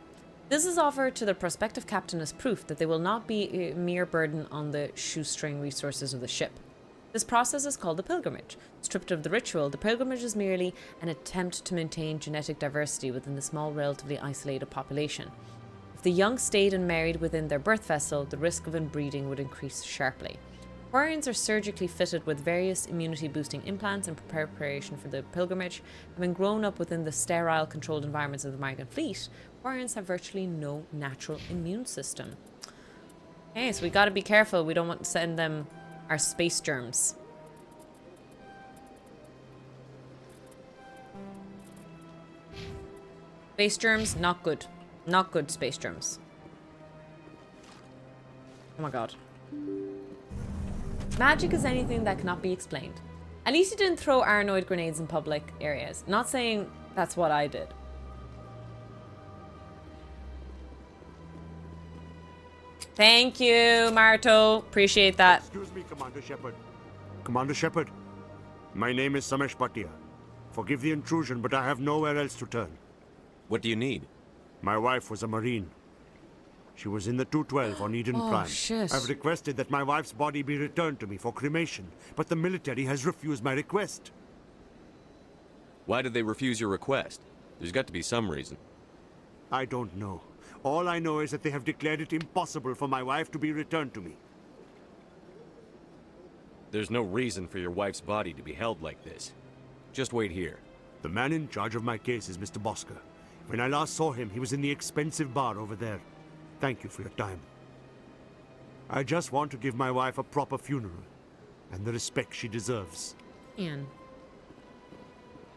This is offered to the prospective captain as proof that they will not be a mere burden on the shoestring resources of the ship. This process is called the pilgrimage. Stripped of the ritual, the pilgrimage is merely an attempt to maintain genetic diversity within the small, relatively isolated population. If the young stayed and married within their birth vessel, the risk of inbreeding would increase sharply. Quarians are surgically fitted with various immunity-boosting implants in preparation for the pilgrimage. Having grown up within the sterile, controlled environments of the migrant fleet, Quarians have virtually no natural immune system. Okay, so we gotta be careful. We don't want to send them our space germs. Space germs, not good. Not good, space germs. Oh my god. Magic is anything that cannot be explained. At least you didn't throw Aranoid grenades in public areas. Not saying that's what I did. Thank you, Marto. Appreciate that. Excuse me, Commander Shepard. Commander Shepard, my name is Samesh Bhatia. Forgive the intrusion, but I have nowhere else to turn. What do you need? My wife was a Marine. She was in the 212 on Eden Prime. Shit. I've requested that my wife's body be returned to me for cremation, but the military has refused my request. Why did they refuse your request? There's got to be some reason. I don't know. All I know is that they have declared it impossible for my wife to be returned to me. There's no reason for your wife's body to be held like this. Just wait here. The man in charge of my case is Mr. Bosker. When I last saw him, he was in the expensive bar over there. Thank you for your time. I just want to give my wife a proper funeral and the respect she deserves. Ian.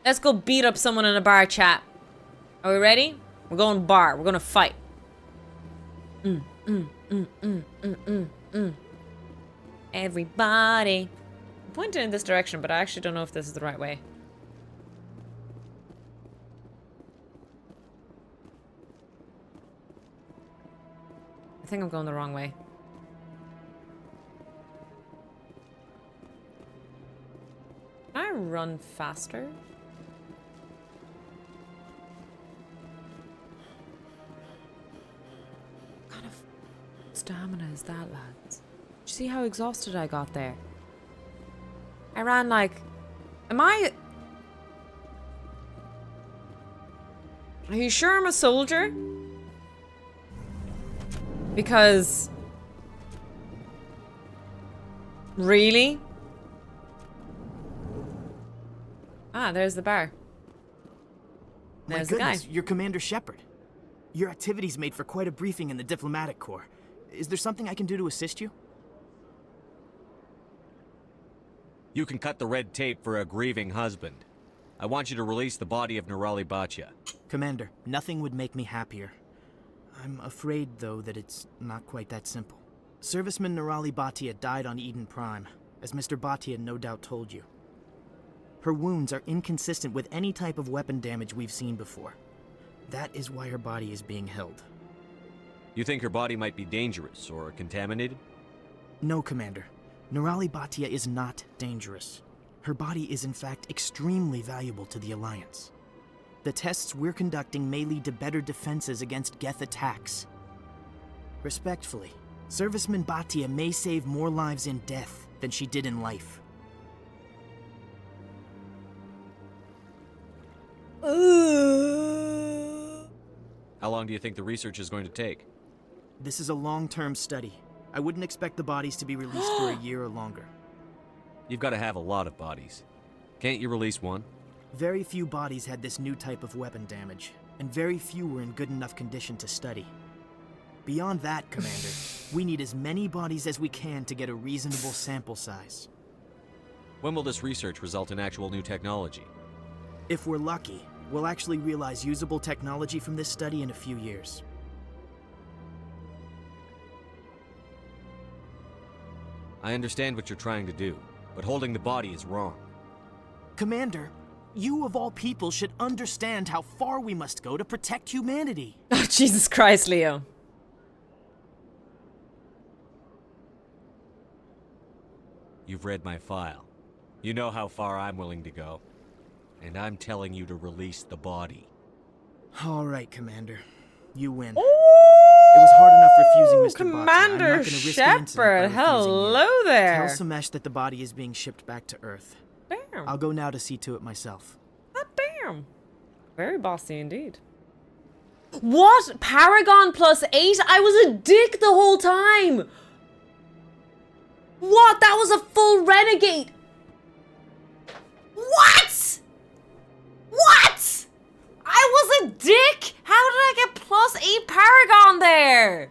Let's go beat up someone in a bar, chat. Are we ready? We're going bar. We're gonna fight. Everybody. I'm pointing in this direction, but I actually don't know if this is the right way. I think I'm going the wrong way. Can I run faster? What kind of stamina is that, lads? Did you see how exhausted I got there? I ran like... Am I... Are you sure I'm a soldier? Because... Really? Ah, there's the bar. There's the guy. My goodness, you're Commander Shepard. Your activities made for quite a briefing in the diplomatic corps. Is there something I can do to assist you? You can cut the red tape for a grieving husband. I want you to release the body of Nirali Bhatia. Commander, nothing would make me happier. I'm afraid, though, that it's not quite that simple. Serviceman Nirali Bhatia died on Eden Prime, as Mr. Bhatia no doubt told you. Her wounds are inconsistent with any type of weapon damage we've seen before. That is why her body is being held. You think her body might be dangerous or contaminated? No, Commander. Nirali Bhatia is not dangerous. Her body is in fact extremely valuable to the Alliance. The tests we're conducting may lead to better defenses against Geth attacks. Respectfully, Serviceman Bhatia may save more lives in death than she did in life. How long do you think the research is going to take? This is a long-term study. I wouldn't expect the bodies to be released for a year or longer. You've got to have a lot of bodies. Can't you release one? Very few bodies had this new type of weapon damage, and very few were in good enough condition to study. Beyond that, Commander, we need as many bodies as we can to get a reasonable sample size. When will this research result in actual new technology? If we're lucky, we'll actually realize usable technology from this study in a few years. I understand what you're trying to do, but holding the body is wrong. Commander, you of all people should understand how far we must go to protect humanity. Oh, Jesus Christ, Leo. You've read my file. You know how far I'm willing to go. And I'm telling you to release the body. All right, Commander. You win. It was hard enough refusing Mr. Bhatia. I'm not Commander gonna risk the incident by Shepard, refusing hello you. there. Tell Samesh that the body is being shipped back to Earth. Damn. I'll go now to see to it myself. Damn. Very bossy indeed. What? Paragon +8? I was a dick the whole time. What? That was a full renegade. What? What? I was a dick? How did I get +8 Paragon there?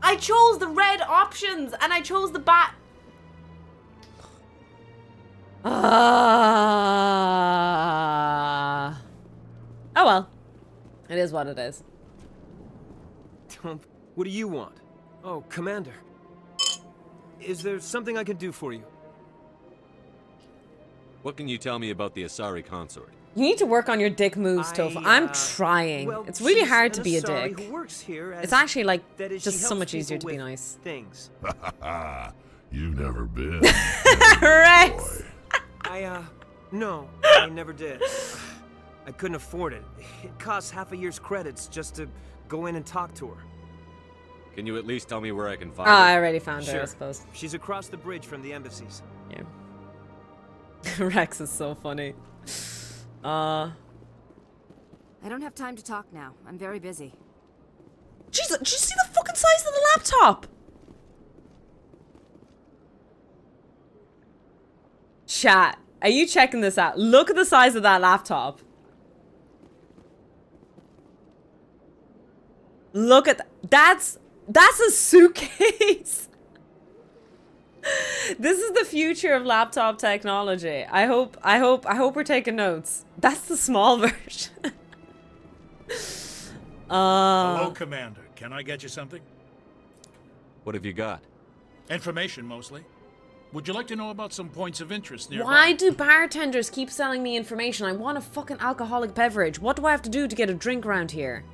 I chose the red options and I chose the bat. Oh well. It is what it is. What do you want? Oh, Commander. Is there something I can do for you? What can you tell me about the Asari consort? You need to work on your dick moves, Toph. I'm trying. Well, it's really she's hard an to be a Asari dick. who works here It's as- actually like that is, just she so helps much easier to people be with nice. Things. You've never been. Rex! No, I never did. I couldn't afford it. It costs half a year's credits just to go in and talk to her. Can you at least tell me where I can find Oh, her? I already found her, I Sure. suppose. She's across the bridge from the embassies. Yeah. Rex is so funny. I don't have time to talk now. I'm very busy. Jesus, did you see the fucking size of the laptop? Chat, are you checking this out? Look at the size of that laptop. Look at that's a suitcase. This is the future of laptop technology. I hope we're taking notes. That's the small version. Hello, Commander. Can I get you something? What have you got? Information, mostly. Would you like to know about some points of interest nearby? Why do bartenders keep selling me information? I want a fucking alcoholic beverage. What do I have to do to get a drink around here?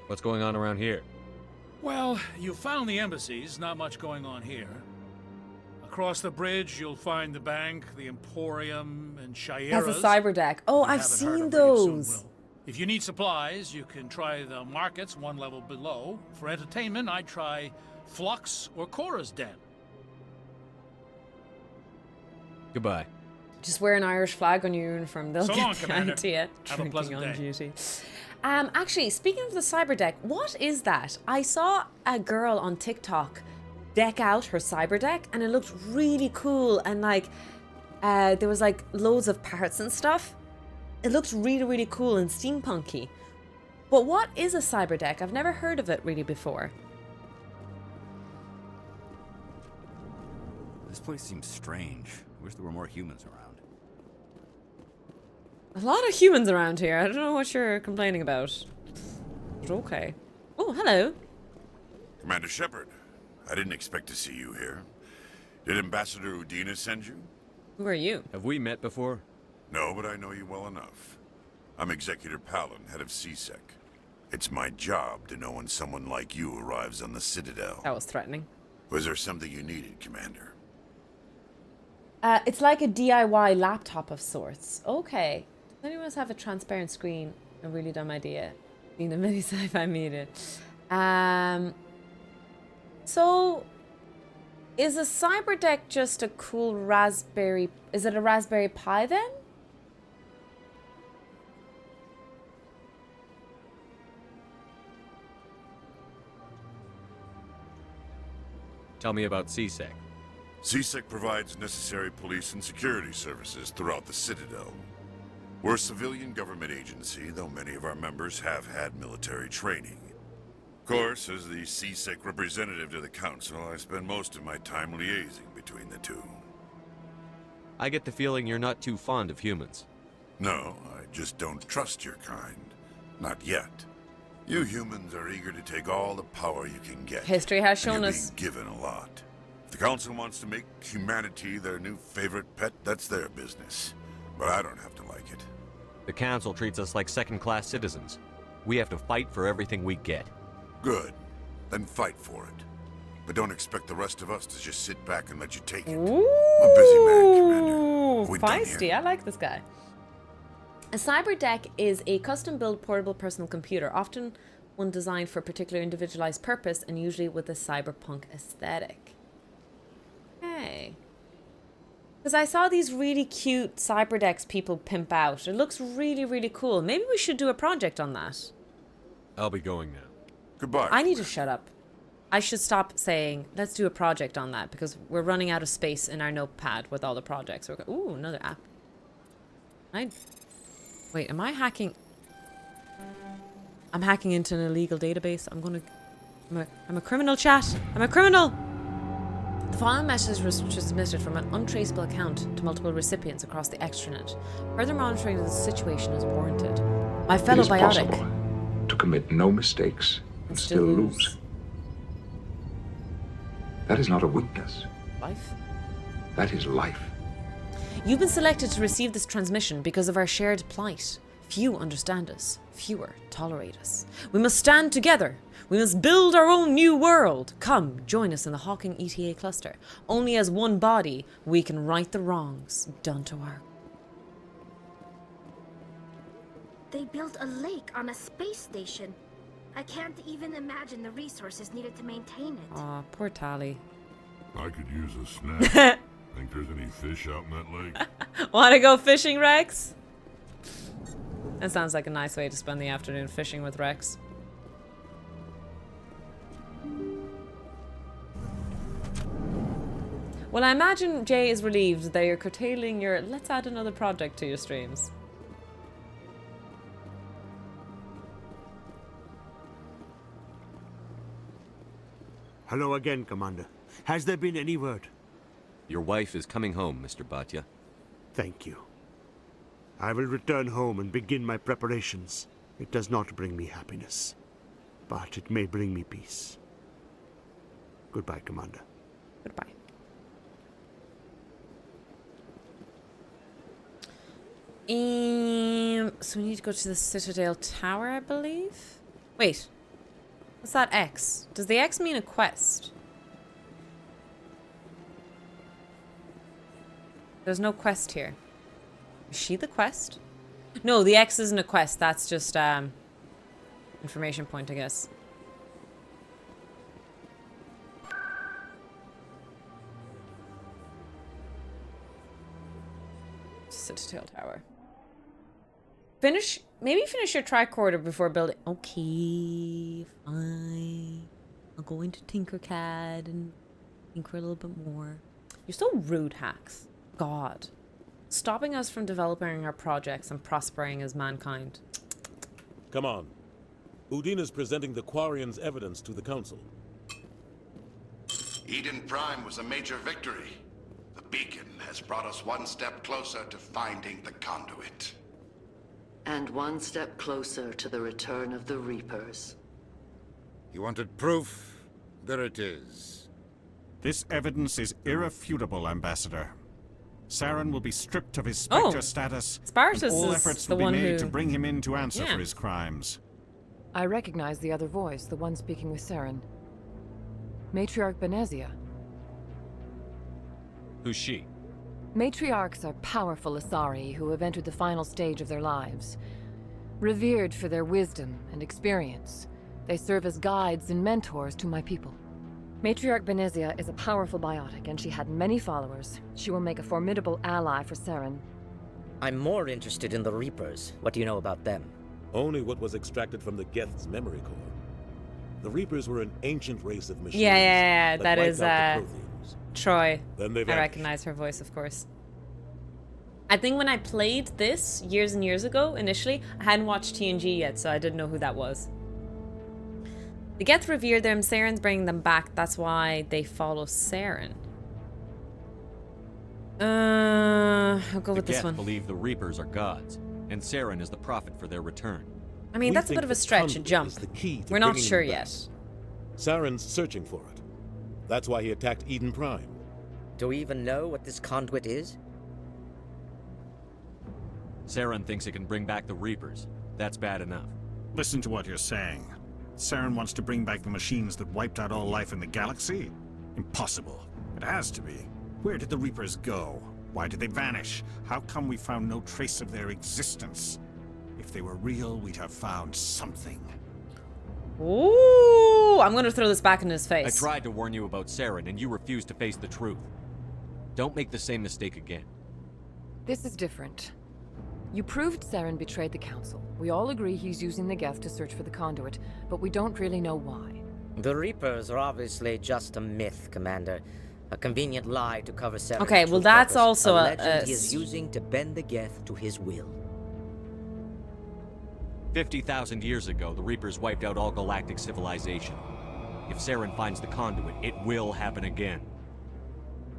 What's going on around here? Well, you found the embassies. Not much going on here. Across the bridge, you'll find the bank, the Emporium, and Shayera's. That's a cyber deck. Oh, I've seen those. If you need supplies, you can try the markets one level below. For entertainment, I'd try Flux or Cora's Den. Goodbye. Just wear an Irish flag on your uniform. They'll So get long, the Commander. idea. Have a Drinking pleasant on day. duty. Actually, speaking of the cyber deck, what is that? I saw a girl on TikTok deck out her cyber deck, and it looked really cool. And like, there was like loads of parts and stuff. It looked really, really cool and steampunky. But what is a cyber deck? I've never heard of it really before. This place seems strange. I wish there were more humans around. A lot of humans around here. I don't know what you're complaining about. But okay. Oh, hello. Commander Shepard, I didn't expect to see you here. Did Ambassador Udina send you? Who are you? Have we met before? No, but I know you well enough. I'm Executor Palin, head of CSEC. It's my job to know when someone like you arrives on the Citadel. That was threatening. Was there something you needed, Commander? It's like a DIY laptop of sorts. Okay. Does anyone else have a transparent screen? A really dumb idea. Being a mini sci-fi media. So, is a cyberdeck just a cool Raspberry... Is it a Raspberry Pi then? Tell me about CSEC. CSEC provides necessary police and security services throughout the Citadel. We're a civilian government agency, though many of our members have had military training. Of course, as the CSEC representative to the Council, I spend most of my time liaising between the two. I get the feeling you're not too fond of humans. No, I just don't trust your kind. Not yet. You humans are eager to take all the power you can get. History has shown and you're us. being given a lot. If the Council wants to make humanity their new favorite pet, that's their business. But I don't have to like it. The Council treats us like second-class citizens. We have to fight for everything we get. Good. Then fight for it. But don't expect the rest of us to just sit back and let you take it. Ooh, I'm a busy man, Commander. We done feisty. here? I like this guy. A cyberdeck is a custom-built portable personal computer, often one designed for a particular individualized purpose and usually with a cyberpunk aesthetic. Okay. Because I saw these really cute cyberdecks people pimp out. It looks really, really cool. Maybe we should do a project on that. I'll be going now. Goodbye. I need to shut up. I should stop saying, let's do a project on that, because we're running out of space in our notepad with all the projects. Ooh, another app. Wait, am I hacking? I'm hacking into an illegal database. I'm a criminal, chat. I'm a criminal! The following message was transmitted from an untraceable account to multiple recipients across the extranet. Further monitoring of the situation is warranted. My fellow it is biotic. possible to commit no mistakes and still lose. That is not a weakness. Life? That is life. You've been selected to receive this transmission because of our shared plight. Few understand us. Fewer tolerate us. We must stand together. We must build our own new world. Come, join us in the Hawking ETA cluster. Only as one body, we can right the wrongs done to our... They built a lake on a space station. I can't even imagine the resources needed to maintain it. Aw, poor Tali. I could use a snack. Think there's any fish out in that lake? Wanna go fishing, Rex? That sounds like a nice way to spend the afternoon, fishing with Rex. Well, I imagine Jay is relieved that you're curtailing your let's add another project to your streams. Hello again, Commander. Has there been any word? Your wife is coming home, Mr. Bhatia. Thank you. I will return home and begin my preparations. It does not bring me happiness, but it may bring me peace. Goodbye, Commander. Goodbye. So we need to go to the Citadel Tower, I believe? Wait. What's that X? Does the X mean a quest? There's no quest here. Is she the quest? No, the X isn't a quest. That's just, information point, I guess. Citadel Tower. Maybe finish your tricorder before building. Okay, fine. I'll go into Tinkercad and tinker a little bit more. You're so rude, Hacks. God. Stopping us from developing our projects and prospering as mankind. Come on. Udina's presenting the Quarians' evidence to the Council. Eden Prime was a major victory. The beacon has brought us one step closer to finding the conduit. And one step closer to the return of the Reapers. You wanted proof? There it is. This evidence is irrefutable, Ambassador. Saren will be stripped of his Spectre status, Spartus and all is efforts the will be one made who- to bring him in to answer Yeah. for his crimes. I recognize the other voice, the one speaking with Saren. Matriarch Benezia. Who's she? Matriarchs are powerful Asari who have entered the final stage of their lives. Revered for their wisdom and experience, they serve as guides and mentors to my people. Matriarch Benezia is a powerful biotic, and she had many followers. She will make a formidable ally for Saren. I'm more interested in the Reapers. What do you know about them? Only what was extracted from the Geth's memory core. The Reapers were an ancient race of machines. Yeah, that wiped is out the Protheans. Troy. Then they I vanished. recognize her voice, of course. I think when I played this years and years ago, initially, I hadn't watched TNG yet, so I didn't know who that was. The Geth revere them, Saren's bringing them back, that's why they follow Saren. I'll go with the this Geth one. believe the Reapers are gods, and Saren is the prophet for their return. I mean, We that's a think bit of a the stretch, a conduit jump. is the key to We're not bringing sure them back. yet. Saren's searching for it. That's why he attacked Eden Prime. Do we even know what this conduit is? Saren thinks it can bring back the Reapers. That's bad enough. Listen to what you're saying. Saren wants to bring back the machines that wiped out all life in the galaxy? Impossible. It has to be. Where did the Reapers go? Why did they vanish? How come we found no trace of their existence? If they were real, we'd have found something. Ooh, I'm gonna throw this back in his I face. tried to warn you about Saren, and you refused to face the truth. Don't make the same mistake again. This is different. You proved Saren betrayed the Council. We all agree he's using the Geth to search for the conduit, but we don't really know why. The Reapers are obviously just a myth, Commander. A convenient lie to cover Saren's Okay, well, true that's purpose. also a a- legend a he is using to bend the Geth to his will. 50,000 years ago, the Reapers wiped out all galactic civilization. If Saren finds the conduit, it will happen again.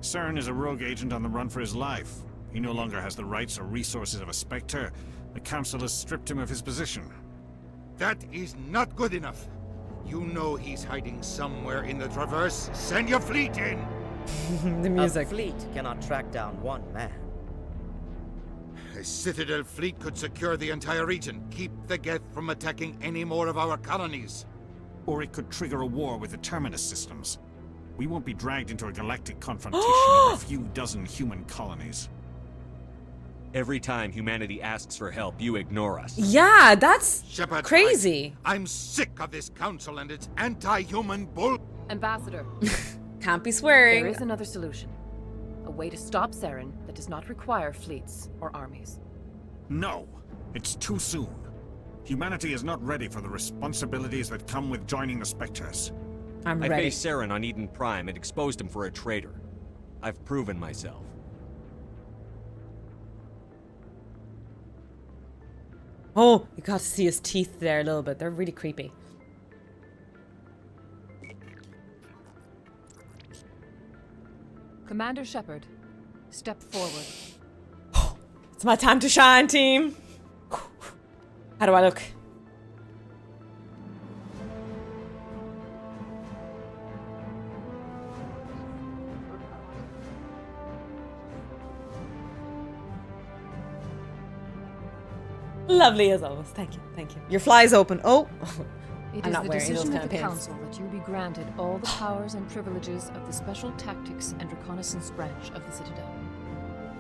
Saren is a rogue agent on the run for his life. He no longer has the rights or resources of a Spectre. The Council has stripped him of his position. That is not good enough. You know he's hiding somewhere in the Traverse. Send your fleet in! The music. A fleet cannot track down one man. A Citadel fleet could secure the entire region, keep the Geth from attacking any more of our colonies. Or it could trigger a war with the Terminus systems. We won't be dragged into a galactic confrontation over a few dozen human colonies. Every time humanity asks for help, you ignore us. Yeah, that's Shepard, crazy. I'm sick of this council and its anti-human bull. Ambassador. Can't be swearing. There is another solution. A way to stop Saren that does not require fleets or armies. No, it's too soon. Humanity is not ready for the responsibilities that come with joining the Spectres. I'm I ready. faced Saren on Eden Prime and exposed him for a traitor. I've proven myself. Oh, you got to see his teeth there a little bit. They're really creepy. Commander Shepard, step forward. It's my time to shine, team. How do I look? Lovely as always. Thank you. Thank you. Your fly's open. Oh. It I'm is not the wearing those decision kind of of the pants. Council that you be granted all the powers and privileges of the Special Tactics and Reconnaissance Branch of the Citadel.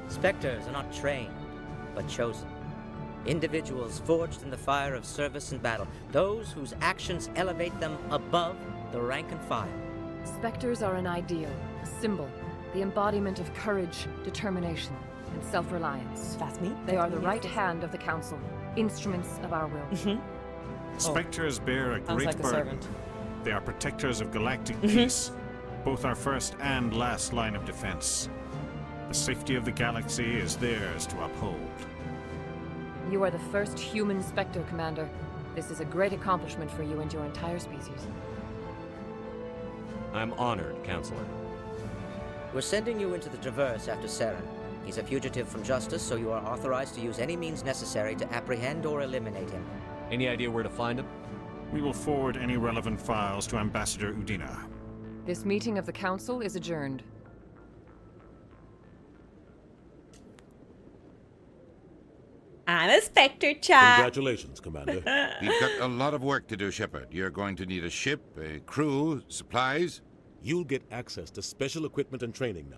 Spectres are not trained, but chosen. Individuals forged in the fire of service and battle. Those whose actions elevate them above the rank and file. Spectres are an ideal, a symbol, the embodiment of courage, determination, and self-reliance. That's me. They are the right hand of the Council, instruments of our will. Spectres bear a Sounds great like a burden. servant. They are protectors of galactic peace, both our first and last line of defense. The safety of the galaxy is theirs to uphold. You are the first human Spectre, Commander. This is a great accomplishment for you and your entire species. I'm honored, Counselor. We're sending you into the Traverse after Saren. He's a fugitive from justice, so you are authorized to use any means necessary to apprehend or eliminate him. Any idea where to find him? We will forward any relevant files to Ambassador Udina. This meeting of the Council is adjourned. I'm a Spectre, chap. Congratulations, Commander. We've got a lot of work to do, Shepard. You're going to need a ship, a crew, supplies. You'll get access to special equipment and training now.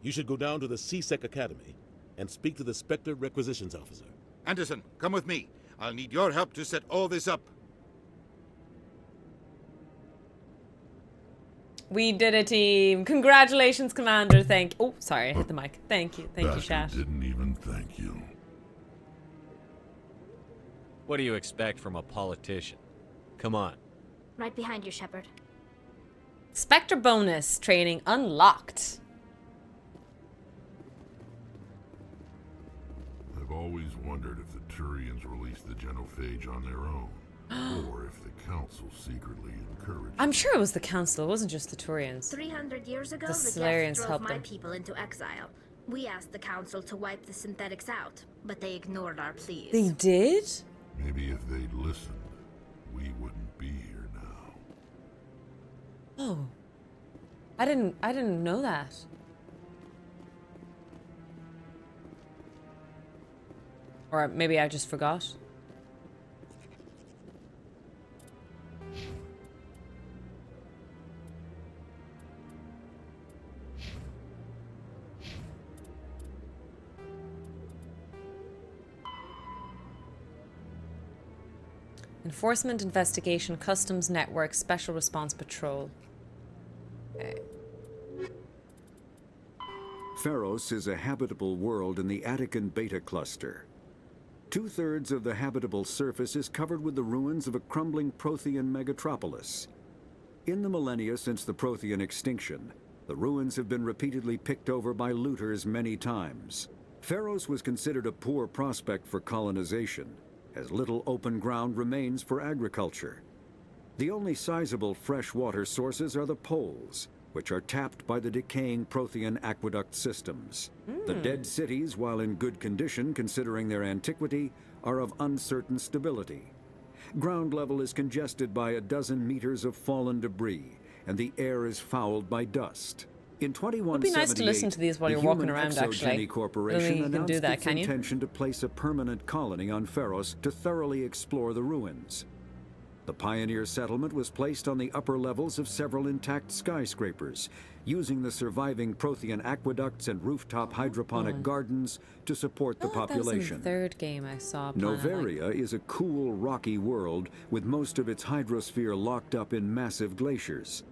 You should go down to the C-Sec Academy and speak to the Spectre Requisitions Officer. Anderson, come with me. I'll need your help to set all this up. We did it, team. Congratulations, Commander. Oh, sorry, I hit the mic. Thank you, Bastard Shash. didn't even thank you. What do you expect from a politician? Come on. Right behind you, Shepard. Spectre bonus training unlocked. I've always wondered if the Turians released the genophage on their own, or if the Council secretly encouraged. I'm sure it was the Council. It wasn't just the Turians. 300 years ago, The the Salarians Geth drove helped my them. people into exile. We asked the Council to wipe the synthetics out, but they ignored our pleas. They did? Maybe if they'd listened, we wouldn't be here now. Oh. I didn't know that. Or maybe I just forgot. Enforcement, Investigation, Customs Network, Special Response Patrol. Okay. Pharos is a habitable world in the Attican Beta Cluster. 2/3 of the habitable surface is covered with the ruins of a crumbling Prothean megatropolis. In the millennia since the Prothean extinction, the ruins have been repeatedly picked over by looters many times. Pharos was considered a poor prospect for colonization, as little open ground remains for agriculture. The only sizable freshwater sources are the poles, which are tapped by the decaying Prothean aqueduct systems. The dead cities, while in good condition considering their antiquity, are of uncertain stability. Ground level is congested by a dozen meters of fallen debris, and the air is fouled by dust. In 2178, It'd be nice to listen to these while the you're walking Human around, actually. Exogeny I don't Corporation think you can announced do that, its can you? intention to place a permanent colony on Pharos to thoroughly explore the ruins. The pioneer settlement was placed on the upper levels of several intact skyscrapers, using the surviving Prothean aqueducts and rooftop hydroponic gardens to support the That was in population. the third game I saw. a planet like Noveria is a cool, rocky world with most of its hydrosphere locked up in massive glaciers.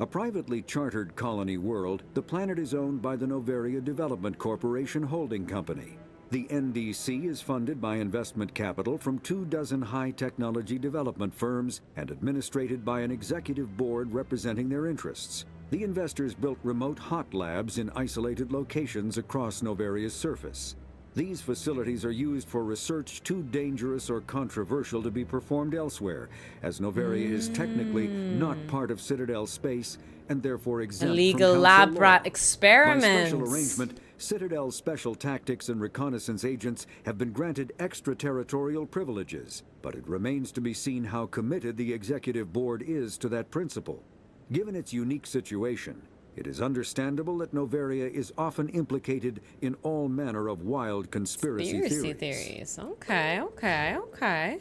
A privately chartered colony world, the planet is owned by the Noveria Development Corporation Holding Company. The NDC is funded by investment capital from 24 high-technology development firms and administrated by an executive board representing their interests. The investors built remote hot labs in isolated locations across Noveria's surface. These facilities are used for research too dangerous or controversial to be performed elsewhere, as Noveria is technically not part of Citadel space and therefore exempt illegal from lab council rat law. experiments. By special arrangement, Citadel's special tactics and reconnaissance agents have been granted extraterritorial privileges, but it remains to be seen how committed the executive board is to that principle. Given its unique situation, it is understandable that Noveria is often implicated in all manner of wild conspiracy theories. Okay.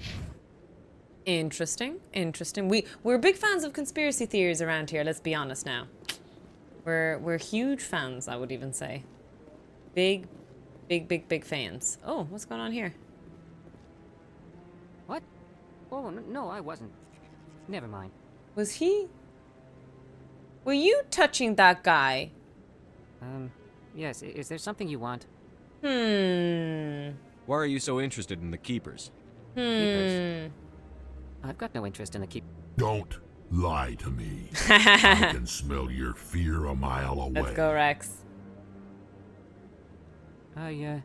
Interesting. We're big fans of conspiracy theories around here, let's be honest now. We're huge fans, I would even say. Big fans. Oh, what's going on here? What? Oh, no, I wasn't. Never mind. Was he? Were you touching that guy? Yes, is there something you want? Why are you so interested in the Keepers? Keepers? I've got no interest in the keep. Don't lie to me. I can smell your fear a mile away. Let's go, Rex. I'm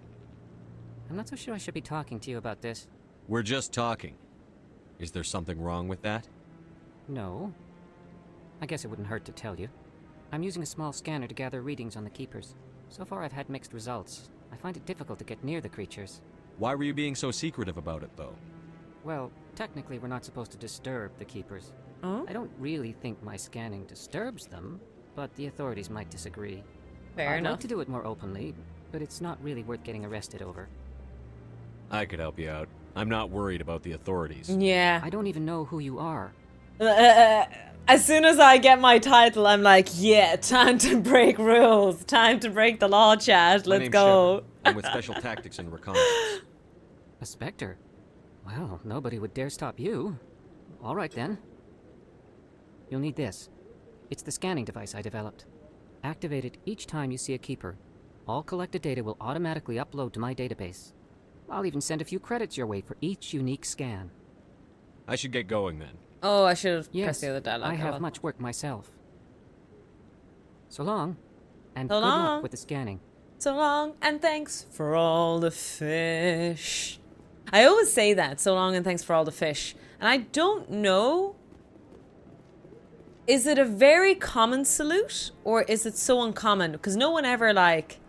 not so sure I should be talking to you about this. We're just talking. Is there something wrong with that? No. I guess it wouldn't hurt to tell you. I'm using a small scanner to gather readings on the Keepers. So far I've had mixed results. I find it difficult to get near the creatures. Why were you being so secretive about it, though? Well, technically we're not supposed to disturb the Keepers. Oh? I don't really think my scanning disturbs them, but the authorities might disagree. Fair I'd enough. like to do it more openly, but it's not really worth getting arrested over. I could help you out. I'm not worried about the authorities. Yeah. I don't even know who you are. As soon as I get my title, I'm like, yeah, time to break rules. Time to break the law, Chad. My Let's name's go. Shepard. I'm with Special Tactics and Reconnaissance. A Spectre? Well, nobody would dare stop you. All right, then. You'll need this. It's the scanning device I developed. Activate it each time you see a Keeper. All collected data will automatically upload to my database. I'll even send a few credits your way for each unique scan. I should get going then. Oh, I should have Yes, pressed the other dialogue. I Oh, have well. much work myself. So long, and So good long. luck with the scanning. So long, and thanks for all the fish. I always say that. So long, and thanks for all the fish. And I don't know. Is it a very common salute, or is it so uncommon? Because no one ever, like,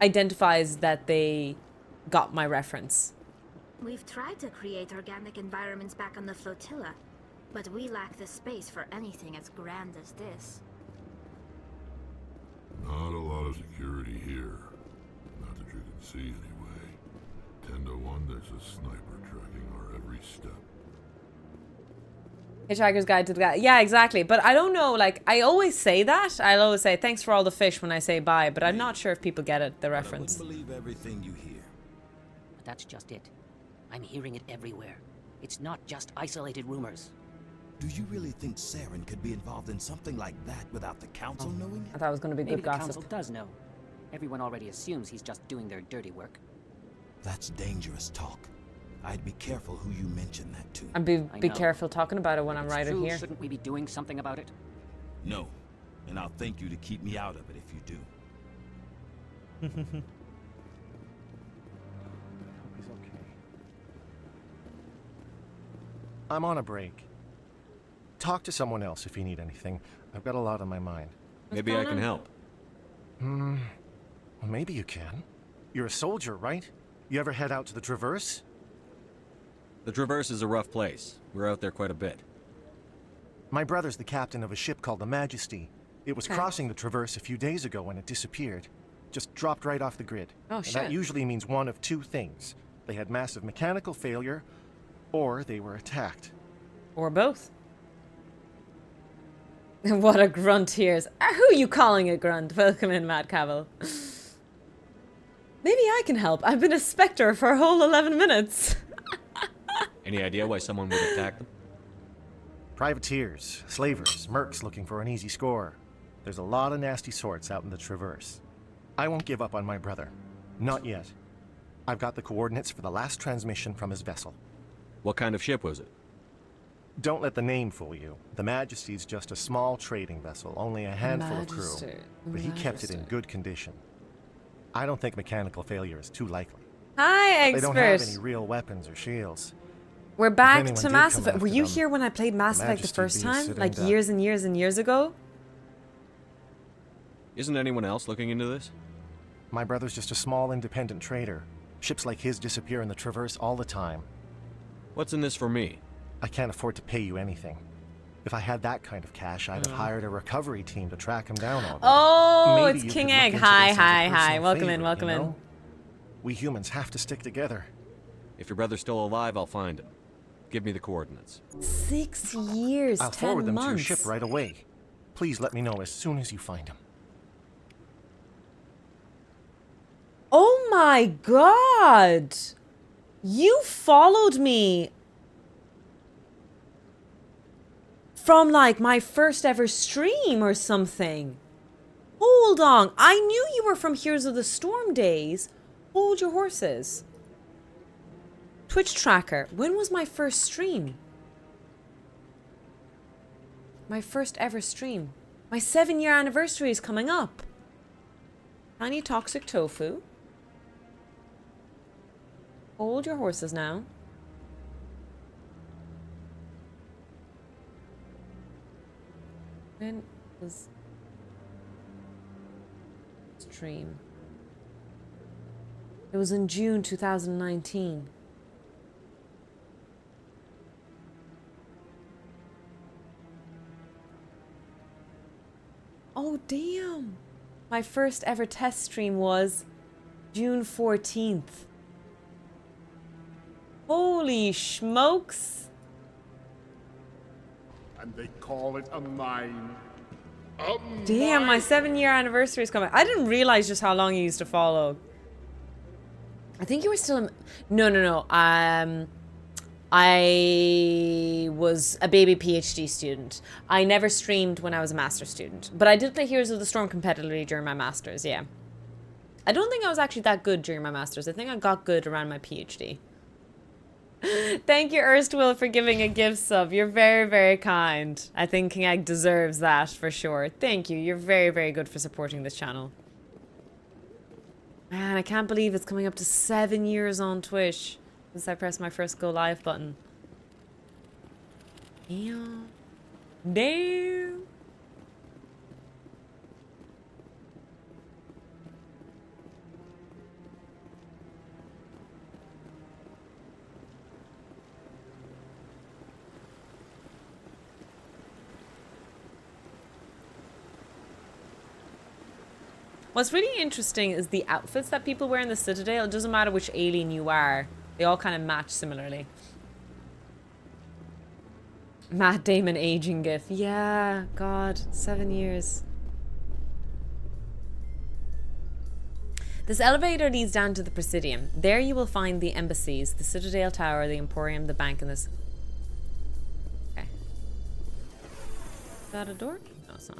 identifies that they got my reference. We've tried to create organic environments back on the flotilla, but we lack the space for anything as grand as this. Not a lot of security here. Not that you can see anyway. 10 to 1, there's a sniper tracking our every step. Hitchhiker's Guide to the Guy. Yeah, exactly. But I don't know, like, I always say that. I'll always say, thanks for all the fish when I say bye, but I'm not sure if people get it, the reference. Believe everything you hear. But that's just it. I'm hearing it everywhere. It's not just isolated rumors. Do you really think Saren could be involved in something like that without the Council knowing I it? thought it was going to be Maybe good the gossip. Council does know. Everyone already assumes he's just doing their dirty work. That's dangerous talk. I'd be careful who you mention that to. And be I know. careful talking about it when If I'm it's right in true, here. Shouldn't we be doing something about it? No. And I'll thank you to keep me out of it if you do. I'm on a break. Talk to someone else if you need anything. I've got a lot on my mind. Maybe I can help. Well, maybe you can. You're a soldier, right? You ever head out to the Traverse? The Traverse is a rough place. We're out there quite a bit. My brother's the captain of a ship called the Majesty. It was Okay. crossing the Traverse a few days ago when it disappeared. Just dropped right off the grid. Oh, And shit. that usually means one of two things. They had massive mechanical failure, or they were attacked. Or both. What a grunt here is. Who are you calling a grunt? Welcome in, Matt Cavill. Maybe I can help. I've been a Spectre for a whole 11 minutes. Any idea why someone would attack them? Privateers, slavers, mercs looking for an easy score. There's a lot of nasty sorts out in the Traverse. I won't give up on my brother. Not yet. I've got the coordinates for the last transmission from his vessel. What kind of ship was it? Don't let the name fool you. The Majesty's just a small trading vessel, only a handful of crew. Majesty. But he kept it in Majesty. good condition. I don't think mechanical failure is too likely. Hi, They don't have expert. any real weapons or shields. We're back anyone to did Mass come Effect. Were after you them, here when I played Mass the Effect the Majesty first be time? sitting Like duck. years and years and years ago? Isn't anyone else looking into this? My brother's just a small independent trader. Ships like his disappear in the Traverse all the time. What's in this for me? I can't afford to pay you anything. If I had that kind of cash, I'd have hired a recovery team to track him down already. Oh, Maybe it's you King could look Egg. into Hi, this as a hi, hi. personal Welcome in, favor, welcome you in. know? We humans have to stick together. If your brother's still alive, I'll find him. Give me the coordinates. 6 years, I'll 10 forward them months. to your ship right away. Please let me know as soon as you find him. Oh my god! You followed me from like my first ever stream or something. Hold on. I knew you were from Heroes of the Storm days. Hold your horses. Twitch tracker. When was my first stream? My first ever stream. My 7-year anniversary is coming up. Tiny toxic tofu. Hold your horses now. When was stream. It was in June 2019. Oh, damn. My first ever test stream was June 14th. Holy smokes. And they call it a mine. Damn, my 7-year anniversary is coming. I didn't realize just how long you used to follow. I think you were still in... No. I was a baby PhD student. I never streamed when I was a master's student. But I did play Heroes of the Storm competitively during my master's, yeah. I don't think I was actually that good during my master's. I think I got good around my PhD. Thank you, Erstwheel, for giving a gift sub. You're very, very kind. I think King Egg deserves that for sure. Thank you. You're very, very good for supporting this channel. Man, I can't believe it's coming up to 7 years on Twitch since I pressed my first go live button. Damn. Damn. What's really interesting is the outfits that people wear in the Citadel. It doesn't matter which alien you are. They all kind of match similarly. Matt Damon aging gif. Yeah, God, 7 years. This elevator leads down to the Presidium. There you will find the embassies, the Citadel Tower, the Emporium, the bank, and this... Okay. Is that a door? No, it's not.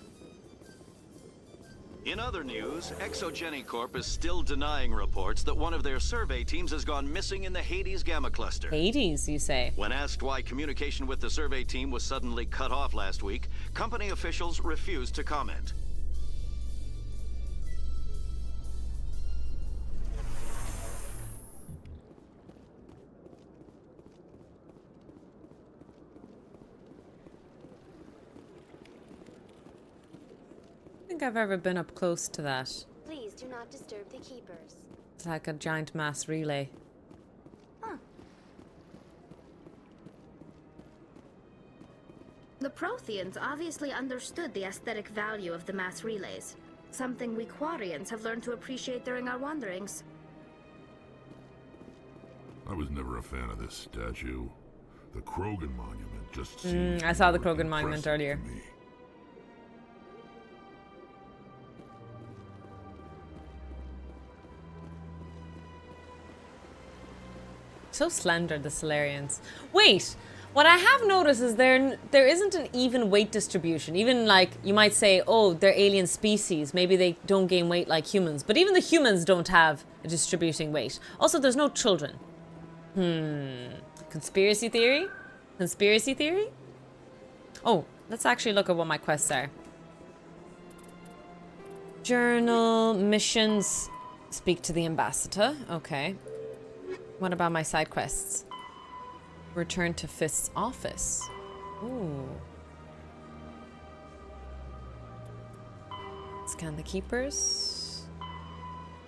In other news, Exogeny Corp is still denying reports that one of their survey teams has gone missing in the Hades Gamma Cluster. Hades, you say? When asked why communication with the survey team was suddenly cut off last week, company officials refused to comment. I don't think I've ever been up close to that. Please do not disturb the keepers. It's like a giant mass relay. The Protheans obviously understood the aesthetic value of the mass relays. Something we Quarians have learned to appreciate during our wanderings. I was never a fan of this statue. The Krogan monument just seems I saw the more Krogan monument impressive earlier. to me. So slender, the Solarians. Wait, what I have noticed is there isn't an even weight distribution. Even like, you might say, oh, they're alien species. Maybe they don't gain weight like humans. But even the humans don't have a distributing weight. Also, there's no children. Conspiracy theory? Conspiracy theory? Oh, let's actually look at what my quests are. Journal, missions, speak to the ambassador. Okay. What about my side quests? Return to Fist's office. Ooh. Scan the keepers.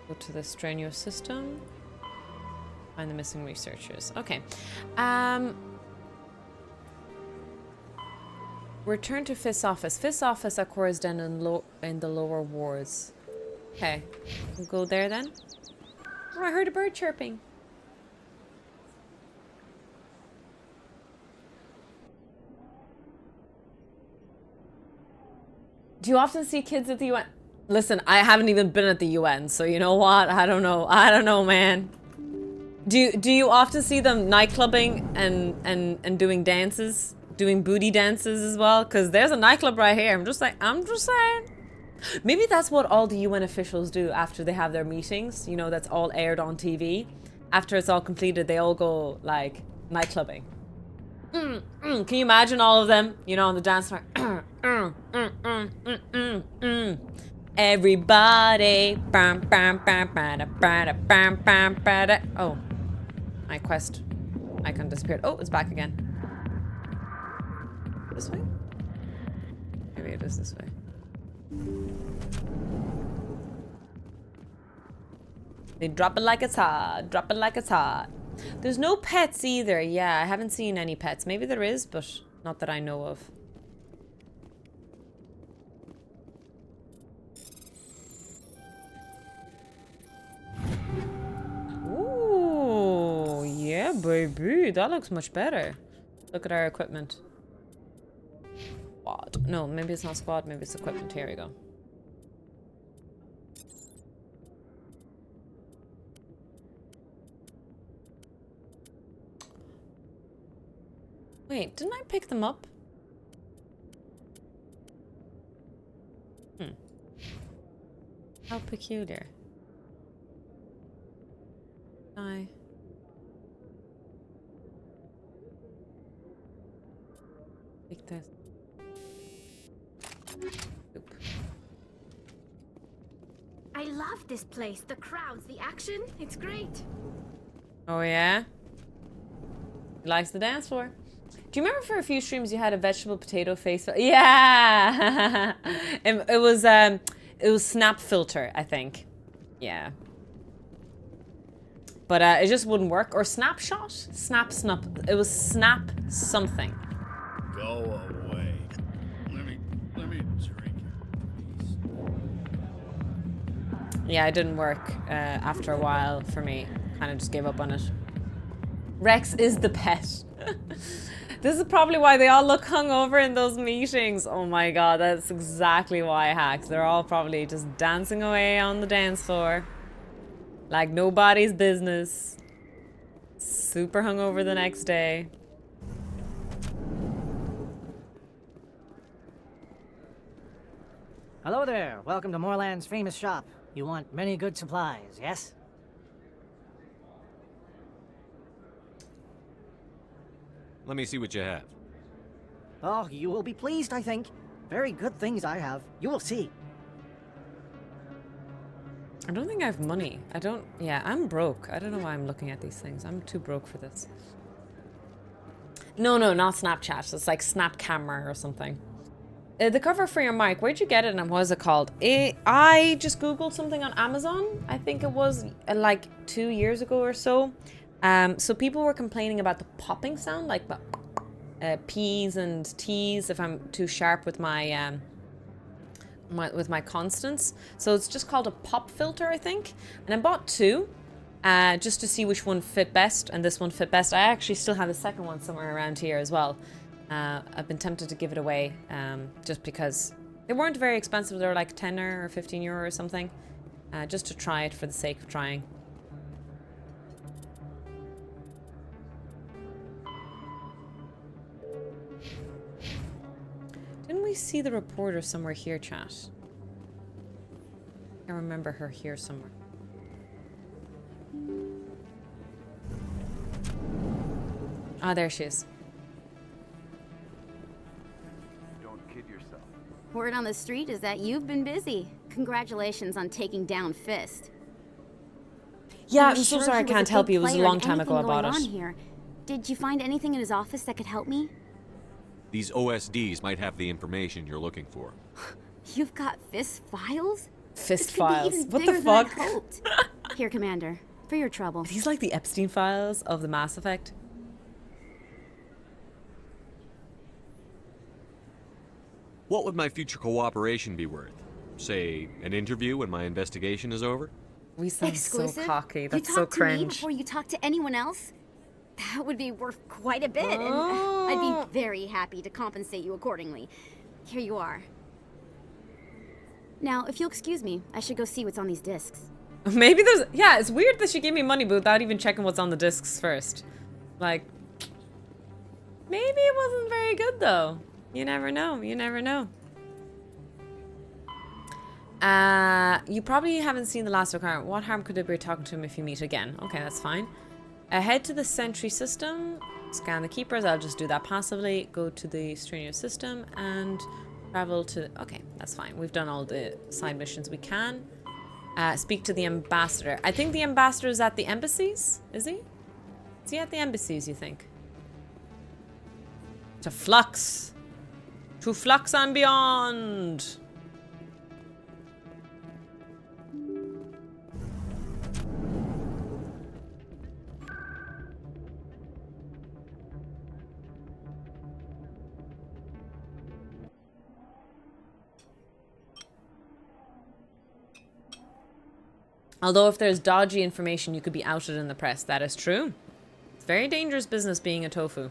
Go to the Strenuous system. Find the missing researchers. Okay. Return to Fist's office. Fist's office at Cora's Den in the lower wards. Okay. We'll go there then. Oh, I heard a bird chirping. Do you often see kids at the UN? Listen, I haven't even been at the UN, so you know what? I don't know. I don't know, man. Do you often see them nightclubbing and doing dances? Doing booty dances as well? Because there's a nightclub right here. I'm just saying. Maybe that's what all the UN officials do after they have their meetings. You know, that's all aired on TV. After it's all completed, they all go, like, nightclubbing. Can you imagine all of them, you know, on the dance floor? Everybody. Oh, my quest icon disappeared. Oh, it's back again. This way? Maybe it is this way. They drop it like it's hot. Drop it like it's hot. There's no pets either. Yeah, I haven't seen any pets. Maybe there is, but not that I know of. Ooh, yeah, baby. That looks much better. Look at our equipment. Squad. No, maybe it's not squad. Maybe it's equipment. Here we go. Wait, didn't I pick them up? How peculiar. Take this. Oop. I love this place. The crowds, the action. It's great. Oh yeah? He likes the dance floor. Do you remember for a few streams you had a vegetable potato face? Yeah! it was Snap Filter, I think. Yeah. But it just wouldn't work. Or Snapshot? Snap. It was Snap something. Go away. Let me drink. Yeah, it didn't work after a while for me. Kind of just gave up on it. Rex is the pet. This is probably why they all look hungover in those meetings. Oh my god, that's exactly why, Hacks. They're all probably just dancing away on the dance floor. Like nobody's business. Super hungover the next day. Hello there. Welcome to Moorland's famous shop. You want many good supplies, yes? Let me see what you have. Oh, you will be pleased, I think. Very good things I have. You will see. I don't think I have money. Yeah, I'm broke. I don't know why I'm looking at these things. I'm too broke for this. No, not Snapchat. It's like Snap Camera or something. The cover for your mic, where'd you get it and what is it called? I just Googled something on Amazon. I think it was like 2 years ago or so. So people were complaining about the popping sound, like P's and T's if I'm too sharp with my with my constants. So it's just called a pop filter, I think. And I bought 2 just to see which one fit best, and this one fit best. I actually still have a second one somewhere around here as well. I've been tempted to give it away just because they weren't very expensive. They were like 10 or 15 euro or something. Just to try it for the sake of trying. Didn't we see the reporter somewhere here, chat? I remember her here somewhere. Ah, there she is. Don't kid yourself. Word on the street is that you've been busy. Congratulations on taking down Fist. Yeah, I'm so sorry I can't help you. It was a long time ago I bought it. Here. Did you find anything in his office that could help me? These OSDs might have the information you're looking for. You've got Fist files? Fist files? What the than I fuck? hoped. Here, Commander, for your trouble. He's like the Epstein files of the Mass Effect. What would my future cooperation be worth? Say, an interview when my investigation is over? We sound Exclusive? so cocky. That's you so talk to me cringe. before you talk to anyone else? That would be worth quite a bit, and Oh. I'd be very happy to compensate you accordingly. Here you are. Now, if you'll excuse me, I should go see what's on these discs. Maybe there's... Yeah, it's weird that she gave me money but without even checking what's on the discs first. Like... Maybe it wasn't very good, though. You never know. You never know. You probably haven't seen the last requirement. What harm could it be talking to him if you meet again? Okay, that's fine. Head to the sentry system. Scan the keepers. I'll just do that passively. Go to the strenuous system and travel to... Okay, that's fine. We've done all the side missions we can. Speak to the ambassador. I think the ambassador is at the embassies. Is he? Is he at the embassies, you think? To Flux. To Flux and beyond. Although if there's dodgy information, you could be outed in the press. That is true. It's very dangerous business being a tofu.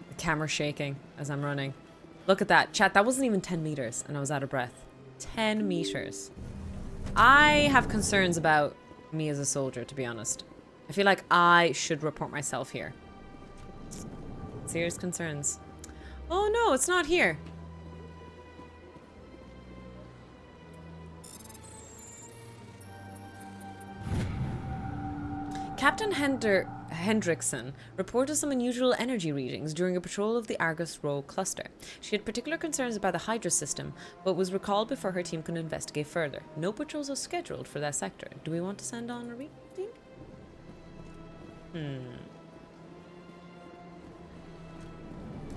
The camera's shaking as I'm running. Look at that. Chat, that wasn't even 10 meters and I was out of breath. 10 meters. I have concerns about me as a soldier, to be honest. I feel like I should report myself here. Serious concerns. Oh no, it's not here. Captain Hendrickson reported some unusual energy readings during a patrol of the Argus Row cluster. She had particular concerns about the Hydra system, but was recalled before her team could investigate further. No patrols are scheduled for that sector. Do we want to send on a reading?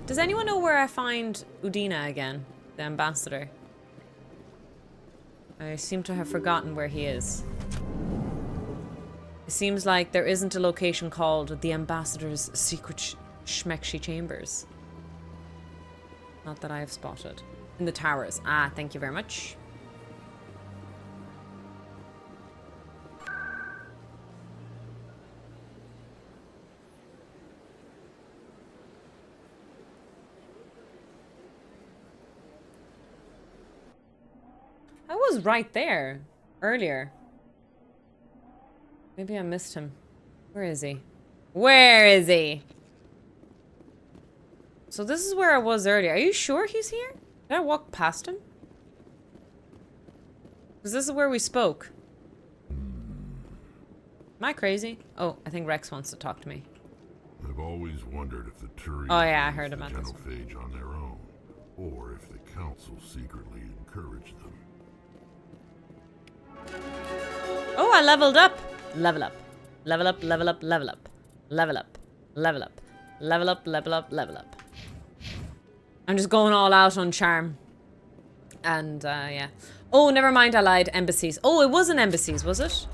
Does anyone know where I find Udina again? The ambassador. I seem to have forgotten where he is. It seems like there isn't a location called the Ambassador's Secret Schmexy Chambers. Not that I have spotted. In the towers. Ah, thank you very much. I was right there earlier. Maybe I missed him. Where is he? Where is he? So this is where I was earlier. Are you sure he's here? Did I walk past him? Because this is where we spoke. Am I crazy? Oh, I think Rex wants to talk to me. I've always wondered if the Turians oh yeah, I heard about this. Genophage on their own, or if the Council secretly encouraged them. Oh, I leveled up. Level up. Level up, level up, level up. Level up. Level up. Level up, level up, level up. I'm just going all out on charm. And, yeah. Oh, never mind, I lied. Embassies. Oh, it was an embassies, was it?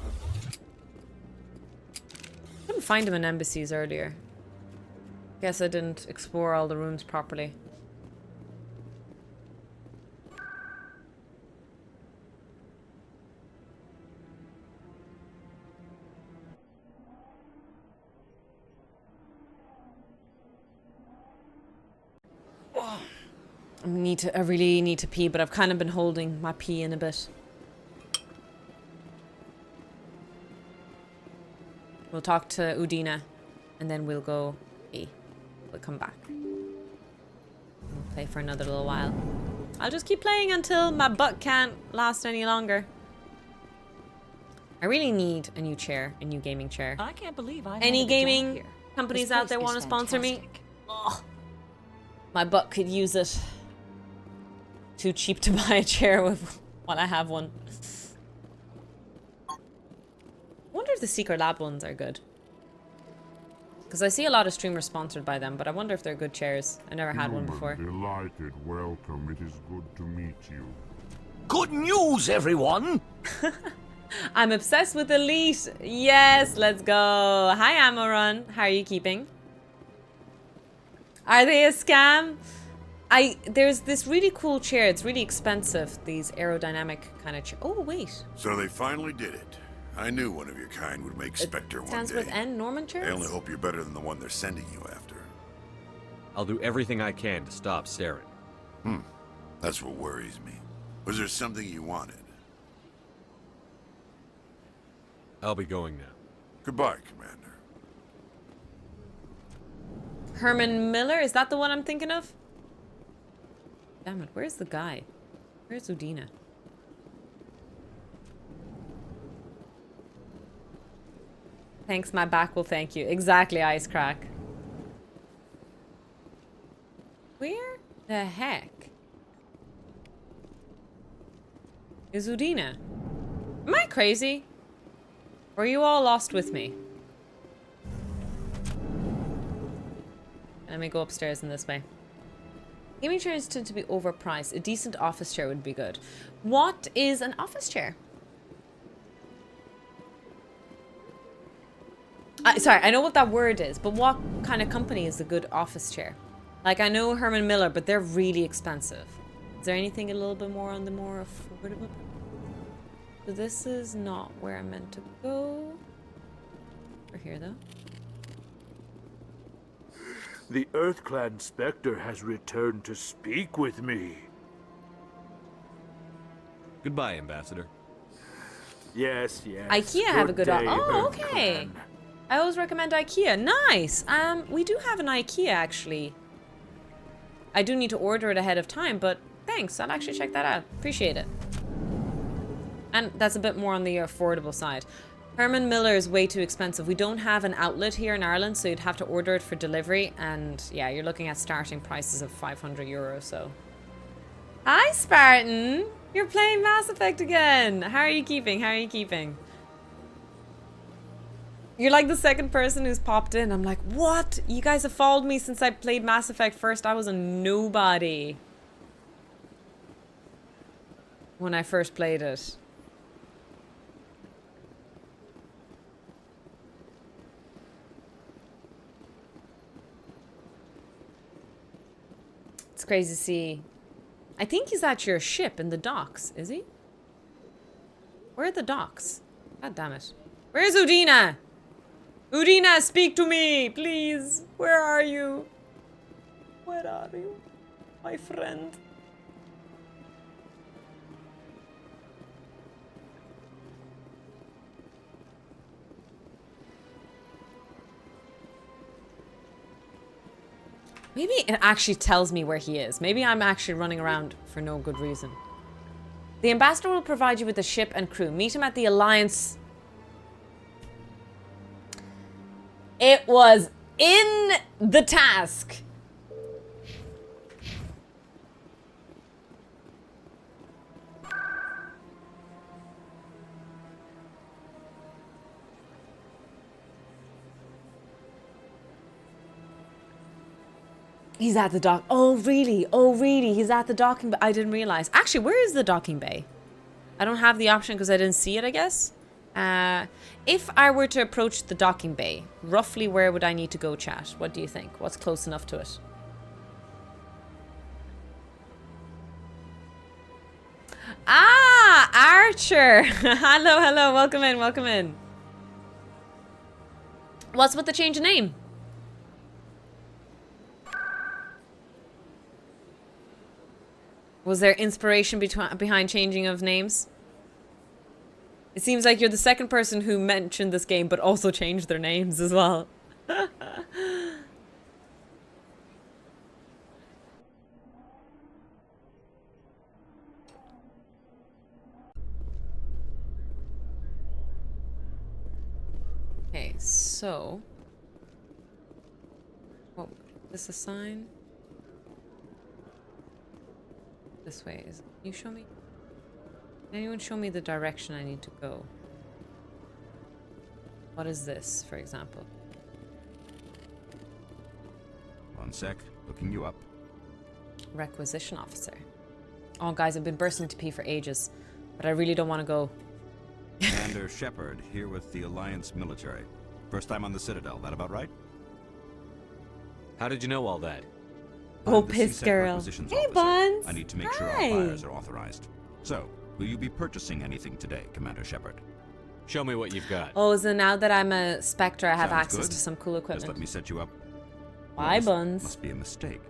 I couldn't find him in embassies earlier. Guess I didn't explore all the rooms properly. I really need to pee, but I've kind of been holding my pee in a bit. We'll talk to Udina, and then we'll go pee. We'll come back. We'll play for another little while. I'll just keep playing until my butt can't last any longer. I really need a new chair, a new gaming chair. I can't believe I Any gaming companies out there want to sponsor me? Oh, my butt could use it. Too cheap to buy a chair with while I have one. I wonder if the Secret Lab ones are good. Because I see a lot of streamers sponsored by them, but I wonder if they're good chairs. I never had one before. Delighted, welcome. It is good to meet you. Good news, everyone! I'm obsessed with Elite. Yes, let's go. Hi, Amoron. How are you keeping? Are they a scam? There's this really cool chair. It's really expensive. These aerodynamic kind of chair. Oh, wait. So they finally did it. I knew one of your kind would make Spectre one day. Stands with N, Norman chairs? I only hope you're better than the one they're sending you after. I'll do everything I can to stop Saren. That's what worries me. Was there something you wanted? I'll be going now. Goodbye, Commander. Herman Miller? Is that the one I'm thinking of? Damn it, where's the guy? Where's Udina? Thanks, my back will thank you. Exactly, Ice Crack. Where the heck is Udina? Am I crazy? Or are you all lost with me? Let me go upstairs in this way. Gaming chairs tend to be overpriced. A decent office chair would be good. What is an office chair? Sorry, I know what that word is, but what kind of company is a good office chair? Like, I know Herman Miller, but they're really expensive. Is there anything a little bit more on the more affordable? So this is not where I'm meant to go. We're here though. The EarthClan Spectre has returned to speak with me. Goodbye, Ambassador. Yes. IKEA have a good. day, Oh, okay. EarthClan. I always recommend IKEA. Nice. We do have an IKEA actually. I do need to order it ahead of time, but thanks. I'll actually check that out. Appreciate it. And that's a bit more on the affordable side. Herman Miller is way too expensive. We don't have an outlet here in Ireland, so you'd have to order it for delivery. And yeah, you're looking at starting prices of 500 euros. So, hi Spartan, you're playing Mass Effect again. How are you keeping? How are you keeping? You're like the second person who's popped in. I'm like, what? You guys have followed me since I played Mass Effect first. I was a nobody when I first played it. It's crazy to see. I think he's at your ship in the docks, is he? Where are the docks? God damn it. Where's Udina? Udina, speak to me, please. Where are you? Where are you, my friend? Maybe it actually tells me where he is. Maybe I'm actually running around for no good reason. The ambassador will provide you with a ship and crew. Meet him at the Alliance. It was in the task. He's at the dock. Oh, really? Oh, really? He's at the docking bay. I didn't realize. Actually, where is the docking bay? I don't have the option because I didn't see it, I guess. If I were to approach the docking bay, roughly where would I need to go, chat? What do you think? What's close enough to it? Ah, Archer. Hello, hello. Welcome in, welcome in. What's with the change of name? Was there inspiration behind changing of names? It seems like you're the second person who mentioned this game but also changed their names as well. Okay, so... Oh, is this a sign? This way. Can you show me? Can anyone show me the direction I need to go? What is this, for example? One sec. Looking you up. Requisition officer. Oh, guys, I've been bursting to pee for ages, but I really don't want to go. Commander Shepard, here with the Alliance military. First time on the Citadel, that about right? How did you know all that? Oh, I'm the piss CSEC girl. requisitions Hey, officer. Buns. I need to make sure Hi. our buyers are authorized. So, will you be purchasing anything today, Commander Shepard? Show me what you've got. Oh, so now that I'm a Spectre, I have Sounds access good. to some cool equipment. Just let me set you up. Bye, This Buns. Must be a mistake.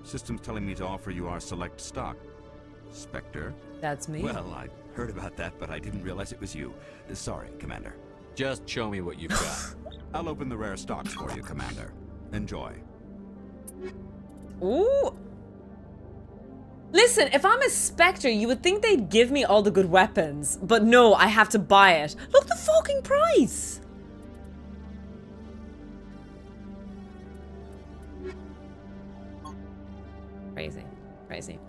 System's telling me to offer you our select stock. Spectre? That's me. Well, I heard about that, but I didn't realize it was you. Sorry, Commander. Just show me what you've got. I'll open the rare stocks for you, Commander. Enjoy. Ooh. Listen, if I'm a Spectre, you would think they'd give me all the good weapons. But no, I have to buy it. Look the fucking price! Crazy. Crazy.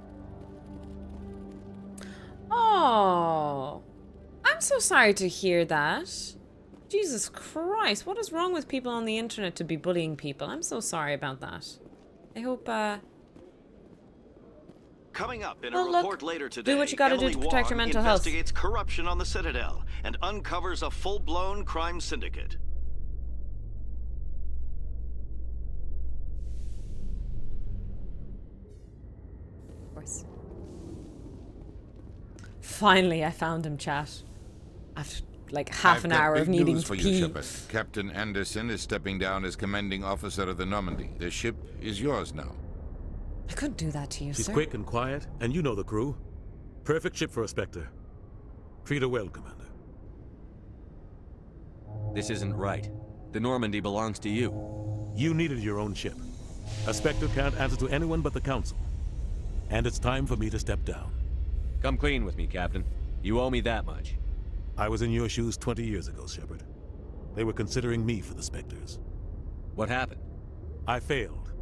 Oh. I'm so sorry to hear that. Jesus Christ, what is wrong with people on the internet to be bullying people? I'm so sorry about that. I hope, Coming up in Well, a look, report later today, do what you gotta do Emily to protect your Wong mental health. investigates corruption on the Citadel and uncovers a full-blown crime syndicate. Of course. Finally, I found him, chat. After like half an I've got hour of big needing news to for pee. you, Shepard. Captain Anderson is stepping down as commanding officer of the Normandy. The ship is yours now. I couldn't do that to you, She's sir. quick and quiet, and you know the crew. Perfect ship for a Spectre. Treat her well, Commander. This isn't right. The Normandy belongs to you. You needed your own ship. A Spectre can't answer to anyone but the Council. And it's time for me to step down. Come clean with me, Captain. You owe me that much. I was in your shoes 20 years ago, Shepard. They were considering me for the Spectres. What happened? I failed.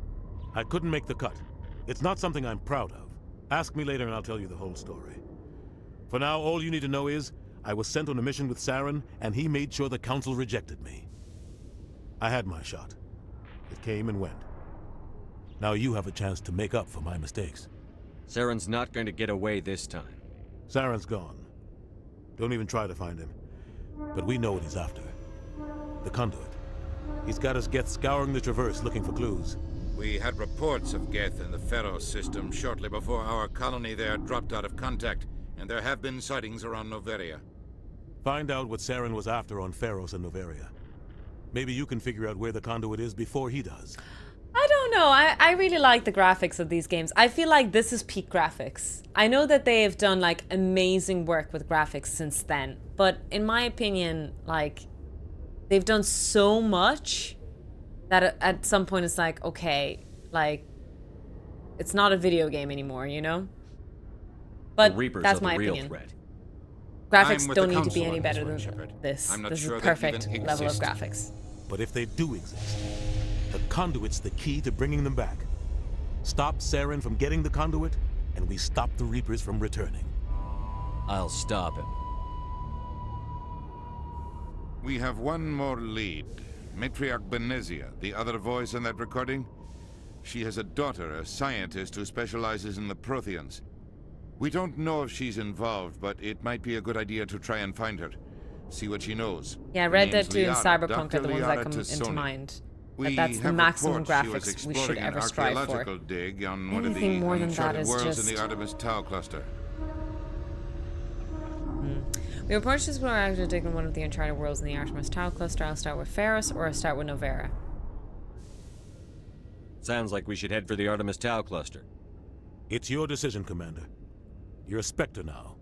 I couldn't make the cut. It's not something I'm proud of. Ask me later and I'll tell you the whole story. For now, all you need to know is, I was sent on a mission with Saren, and he made sure the Council rejected me. I had my shot. It came and went. Now you have a chance to make up for my mistakes. Saren's not going to get away this time. Saren's gone. Don't even try to find him. But we know what he's after. The Conduit. He's got his Geth scouring the Traverse looking for clues. We had reports of Geth in the Pharos system shortly before our colony there dropped out of contact, and there have been sightings around Noveria. Find out what Saren was after on Pharos and Noveria. Maybe you can figure out where the Conduit is before he does. I don't know. I really like the graphics of these games. I feel like this is peak graphics. I know that they have done like amazing work with graphics since then, but in my opinion, like they've done so much that at some point it's like, okay, like it's not a video game anymore, you know? But that's my opinion. Threat. Graphics don't need to be any better than this. I'm not This sure is a that perfect even level of exist. graphics. But if they do exist, the Conduit's the key to bringing them back. Stop Saren from getting the Conduit, and we stop the Reapers from returning. I'll stop him. We have one more lead. Matriarch Benezia, the other voice in that recording. She has a daughter, a scientist who specializes in the Protheans. We don't know if she's involved, but it might be a good idea to try and find her. See what she knows. Yeah, Her Red Dead name's 2 and Liara, Cyberpunk Dr. are the ones that Liara come into Tassoni. mind. We That's the have maximum reports she was graphics we should exploring an ever strive for. archaeological dig on one of the Anything more than that uncharted is worlds just... in the Artemis Tau cluster. We report to explore active dig in one of the uncharted worlds in the Artemis Tau cluster. I'll start with Pharos or I'll start with Novera. Sounds like we should head for the Artemis Tau cluster. It's your decision, Commander. You're a Spectre now.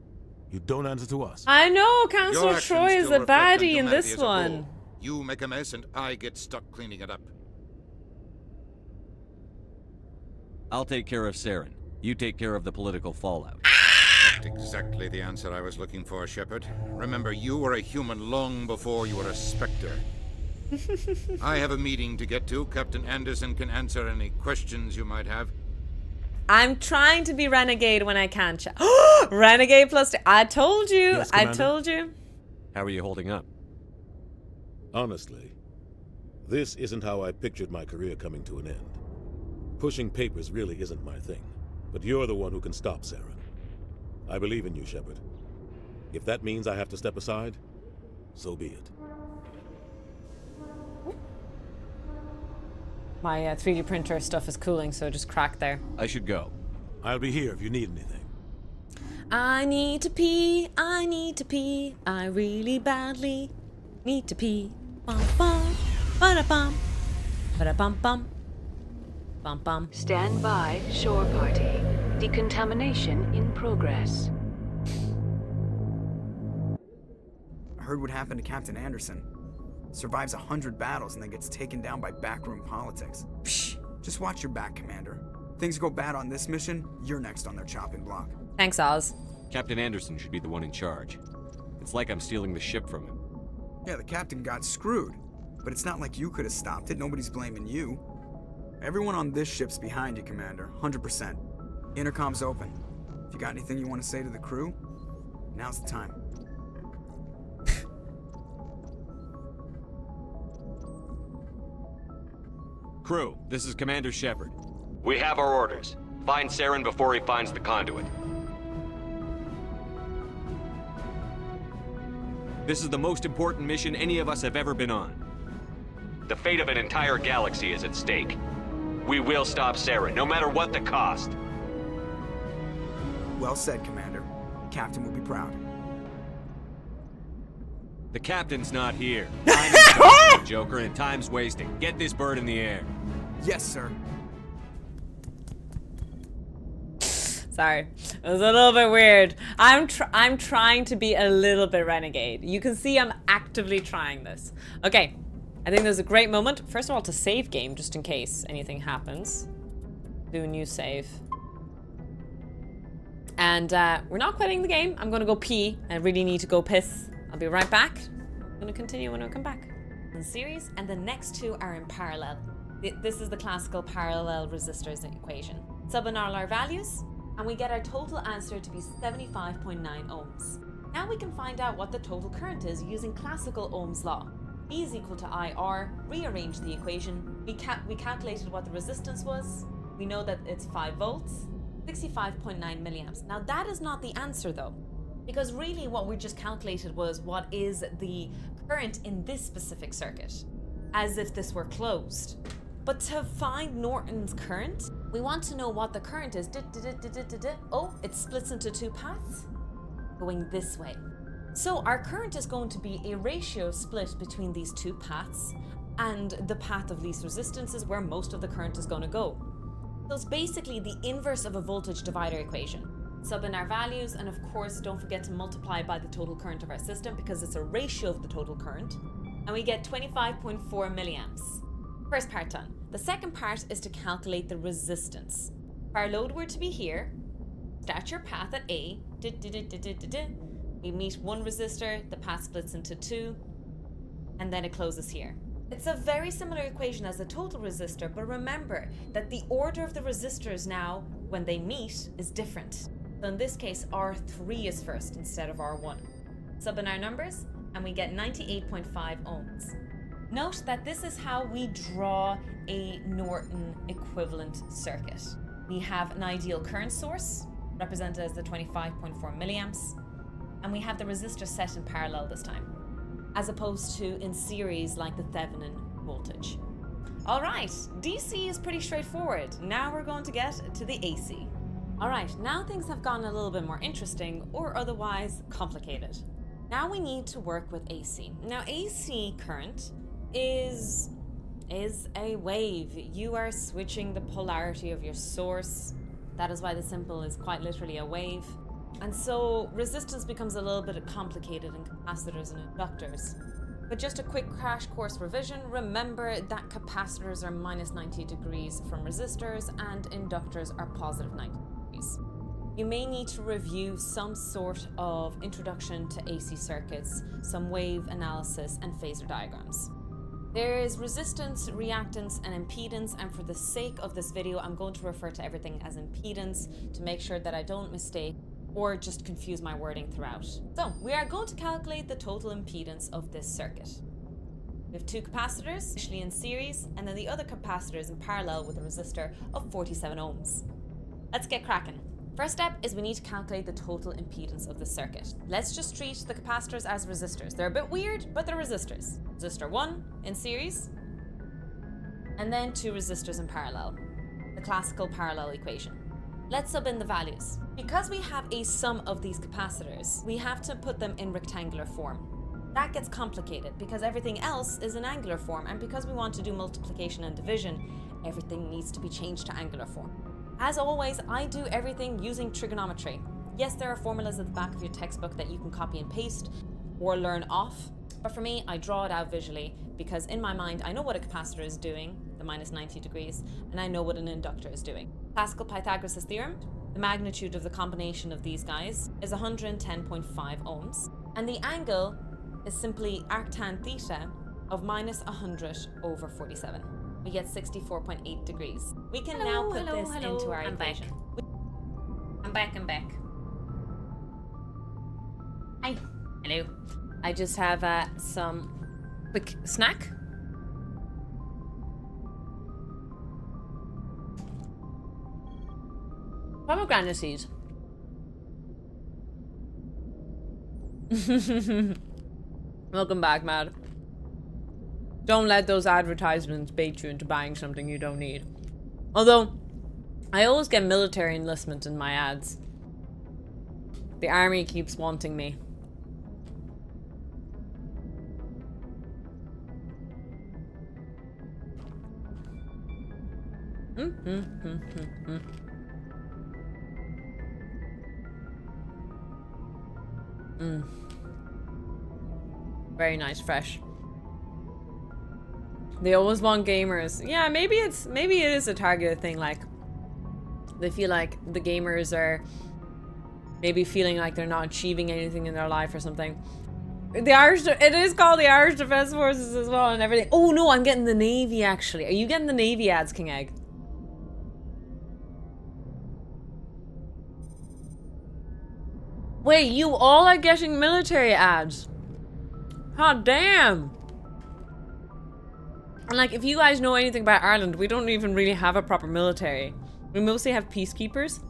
You don't answer to us. I know, Your Councillor actions Troy is still a reflect baddie in humanity this as a whole. one. You make a mess and I get stuck cleaning it up. I'll take care of Saren. You take care of the political fallout. That's exactly the answer I was looking for, Shepard. Remember, you were a human long before you were a Spectre. I have a meeting to get to. Captain Anderson can answer any questions you might have. I'm trying to be renegade when I can. Renegade plus two. I told you. Yes, I Commander? told you. How are you holding up? Honestly, this isn't how I pictured my career coming to an end. Pushing papers really isn't my thing, but you're the one who can stop Saren. I believe in you, Shepard. If that means I have to step aside, so be it. My 3D printer stuff is cooling, so just crack there. I should go. I'll be here if you need anything. I need to pee. I need to pee. I really badly need to pee. Bum bum. Ba-da-bum. Ba-da-bum bum. Bum bum. Stand by, shore party. Decontamination in progress. I heard what happened to Captain Anderson. Survives 100 battles and then gets taken down by backroom politics. Psh. Just watch your back, Commander. Things go bad on this mission, you're next on their chopping block. Thanks, Oz. Captain Anderson should be the one in charge. It's like I'm stealing the ship from him. Yeah, the captain got screwed. But it's not like you could have stopped it. Nobody's blaming you. Everyone on this ship's behind you, Commander. 100%. Intercom's open. If you got anything you want to say to the crew, now's the time. Crew, this is Commander Shepard. We have our orders. Find Saren before he finds the conduit. This is the most important mission any of us have ever been on. The fate of an entire galaxy is at stake. We will stop Saren, no matter what the cost. Well said, Commander. Captain will be proud. The captain's not here. Time is short, Joker, and time's wasting. Get this bird in the air. Yes, sir. Sorry, it was a little bit weird. I'm trying to be a little bit renegade. You can see I'm actively trying this. Okay, I think there's a great moment. First of all, to save game, just in case anything happens. Do a new save. And we're not quitting the game. I'm gonna go pee. I really need to go piss. I'll be right back. I'm gonna continue when I come back. In series, and the next two are in parallel. This is the classical parallel resistors equation. Sub in all our values, and we get our total answer to be 75.9 ohms. Now we can find out what the total current is using classical Ohm's law. E is equal to IR, rearrange the equation. We calculated what the resistance was. We know that it's 5 volts, 65.9 milliamps. Now that is not the answer though, because really what we just calculated was what is the current in this specific circuit, as if this were closed. But to find Norton's current, we want to know what the current is. Oh, it splits into two paths, going this way. So our current is going to be a ratio split between these two paths, and the path of least resistance is where most of the current is going to go. So it's basically the inverse of a voltage divider equation. Sub in our values, and of course don't forget to multiply by the total current of our system because it's a ratio of the total current, and we get 25.4 milliamps. First part done. The second part is to calculate the resistance. If our load were to be here, start your path at A, we meet one resistor, the path splits into two, and then it closes here. It's a very similar equation as the total resistor, but remember that the order of the resistors now, when they meet, is different. So in this case, R3 is first instead of R1. Sub in our numbers, and we get 98.5 ohms. Note that this is how we draw a Norton equivalent circuit. We have an ideal current source, represented as the 25.4 milliamps, and we have the resistor set in parallel this time, as opposed to in series like the Thevenin voltage. All right, DC is pretty straightforward. Now we're going to get to the AC. All right, now things have gotten a little bit more interesting or otherwise complicated. Now we need to work with AC. Now AC current is a wave. You are switching the polarity of your source. That is why the symbol is quite literally a wave. And so resistance becomes a little bit complicated in capacitors and inductors. But just a quick crash course revision, remember that capacitors are minus 90 degrees from resistors and inductors are positive 90 degrees. You may need to review some sort of introduction to AC circuits, some wave analysis and phasor diagrams. There is resistance, reactance, and impedance, and for the sake of this video, I'm going to refer to everything as impedance to make sure that I don't mistake or just confuse my wording throughout. So, we are going to calculate the total impedance of this circuit. We have two capacitors, initially in series, and then the other capacitors in parallel with a resistor of 47 ohms. Let's get cracking. First step is we need to calculate the total impedance of the circuit. Let's just treat the capacitors as resistors. They're a bit weird, but they're resistors. Resistor 1 in series, and then two resistors in parallel. The classical parallel equation. Let's sub in the values. Because we have a sum of these capacitors, we have to put them in rectangular form. That gets complicated because everything else is in angular form, and because we want to do multiplication and division, everything needs to be changed to angular form. As always, I do everything using trigonometry. Yes, there are formulas at the back of your textbook that you can copy and paste or learn off, but for me, I draw it out visually because in my mind, I know what a capacitor is doing, the minus 90 degrees, and I know what an inductor is doing. Classical Pythagoras' theorem, the magnitude of the combination of these guys is 110.5 ohms, and the angle is simply arctan theta of minus 100 over 47. We get 64.8 degrees. We can now put this into our equation. I'm back. Hi. Hello. I just have some quick snack. Pomegranate seeds. Welcome back, Matt. Don't let those advertisements bait you into buying something you don't need. Although, I always get military enlistment in my ads. The army keeps wanting me. Very nice, fresh. They always want gamers. Yeah, maybe it is a targeted thing. Like, they feel like the gamers are maybe feeling like they're not achieving anything in their life or something. It is called the Irish Defence Forces as well and everything. Oh no, I'm getting the Navy actually. Are you getting the Navy ads, King Egg? Wait, you all are getting military ads? Oh damn. And like, if you guys know anything about Ireland, we don't even really have a proper military. We mostly have peacekeepers.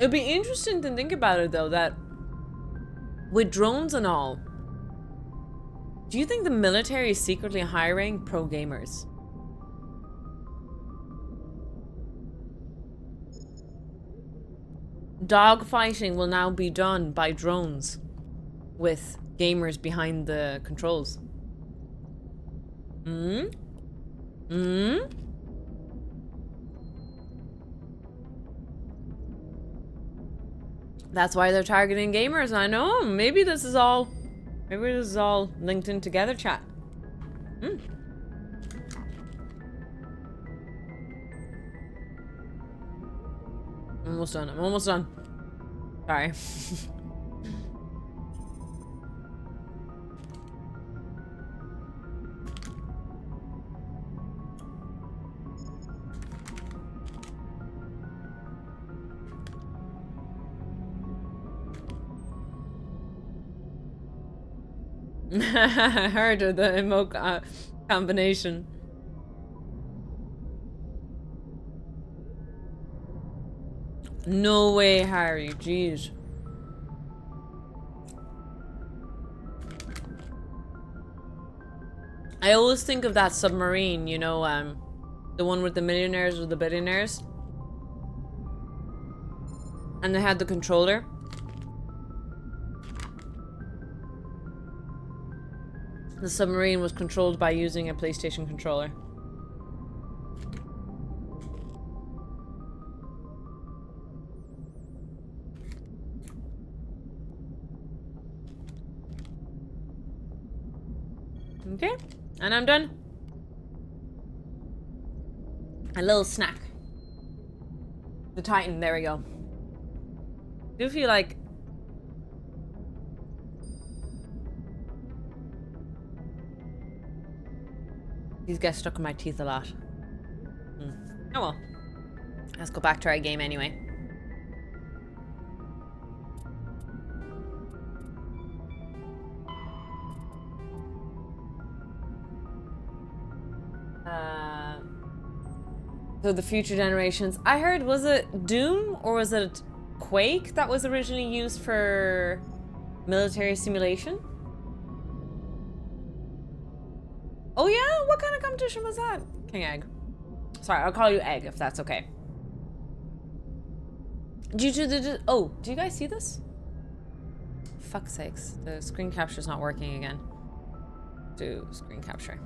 It'd be interesting to think about it though, that with drones and all, do you think the military is secretly hiring pro gamers? Dogfighting will now be done by drones with gamers behind the controls. That's why they're targeting gamers. I know. Maybe this is all linked in together, chat. I'm almost done. I'm almost done. Sorry. I heard of the emote combination. No way, Harry. Jeez. I always think of that submarine, you know, the one with the millionaires or the billionaires. And they had the controller. The submarine was controlled by using a PlayStation controller. Okay, and I'm done. A little snack. The Titan, there we go. I do feel like these get stuck in my teeth a lot. Oh well. Let's go back to our game anyway. So the future generations. I heard, was it Doom or was it Quake that was originally used for military simulation? Oh yeah? What kind of competition was that? King Egg. Sorry, I'll call you Egg if that's okay. Do you guys see this? Fuck's sakes. The screen capture's not working again. Do screen capture.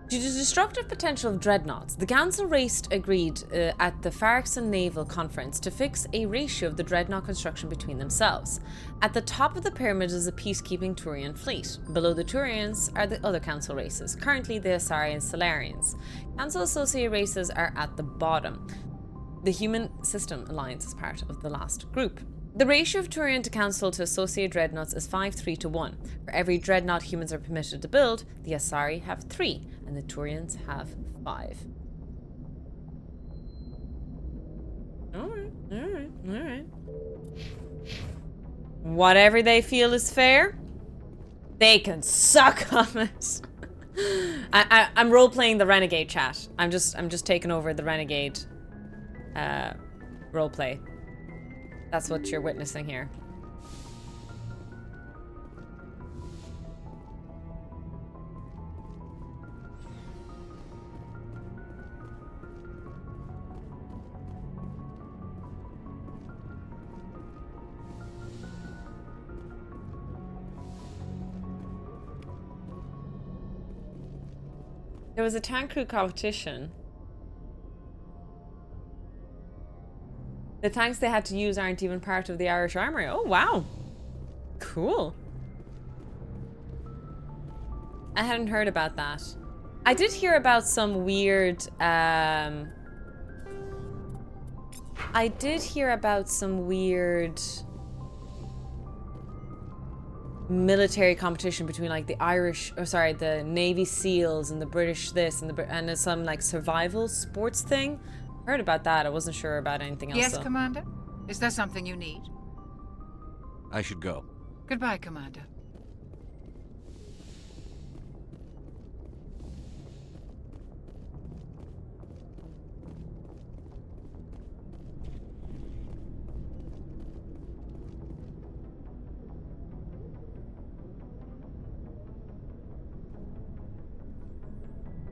Due to the destructive potential of dreadnoughts, the Council agreed at the Farxon Naval Conference to fix a ratio of the dreadnought construction between themselves. At the top of the pyramid is a peacekeeping Turian fleet. Below the Turians are the other Council races, currently the Asari and Solarians. Council associated races are at the bottom. The Human System Alliance is part of the last group. The ratio of Turian to Council to associated dreadnoughts is 5:3 to 1. For every dreadnought humans are permitted to build, the Asari have 3, and the Turians have 5. Alright. Whatever they feel is fair, they can suck on it. I'm role-playing the Renegade chat. I'm just taking over the Renegade roleplay. That's what you're witnessing here. There was a tank crew competition. The tanks they had to use aren't even part of the Irish Armory. Oh, wow. Cool. I hadn't heard about that. I did hear about some weird, military competition between like the Irish, the Navy SEALs and the British this and some like survival sports thing. Heard about that. I wasn't sure about anything else. Yes, though. Commander? Is there something you need? I should go. Goodbye, Commander.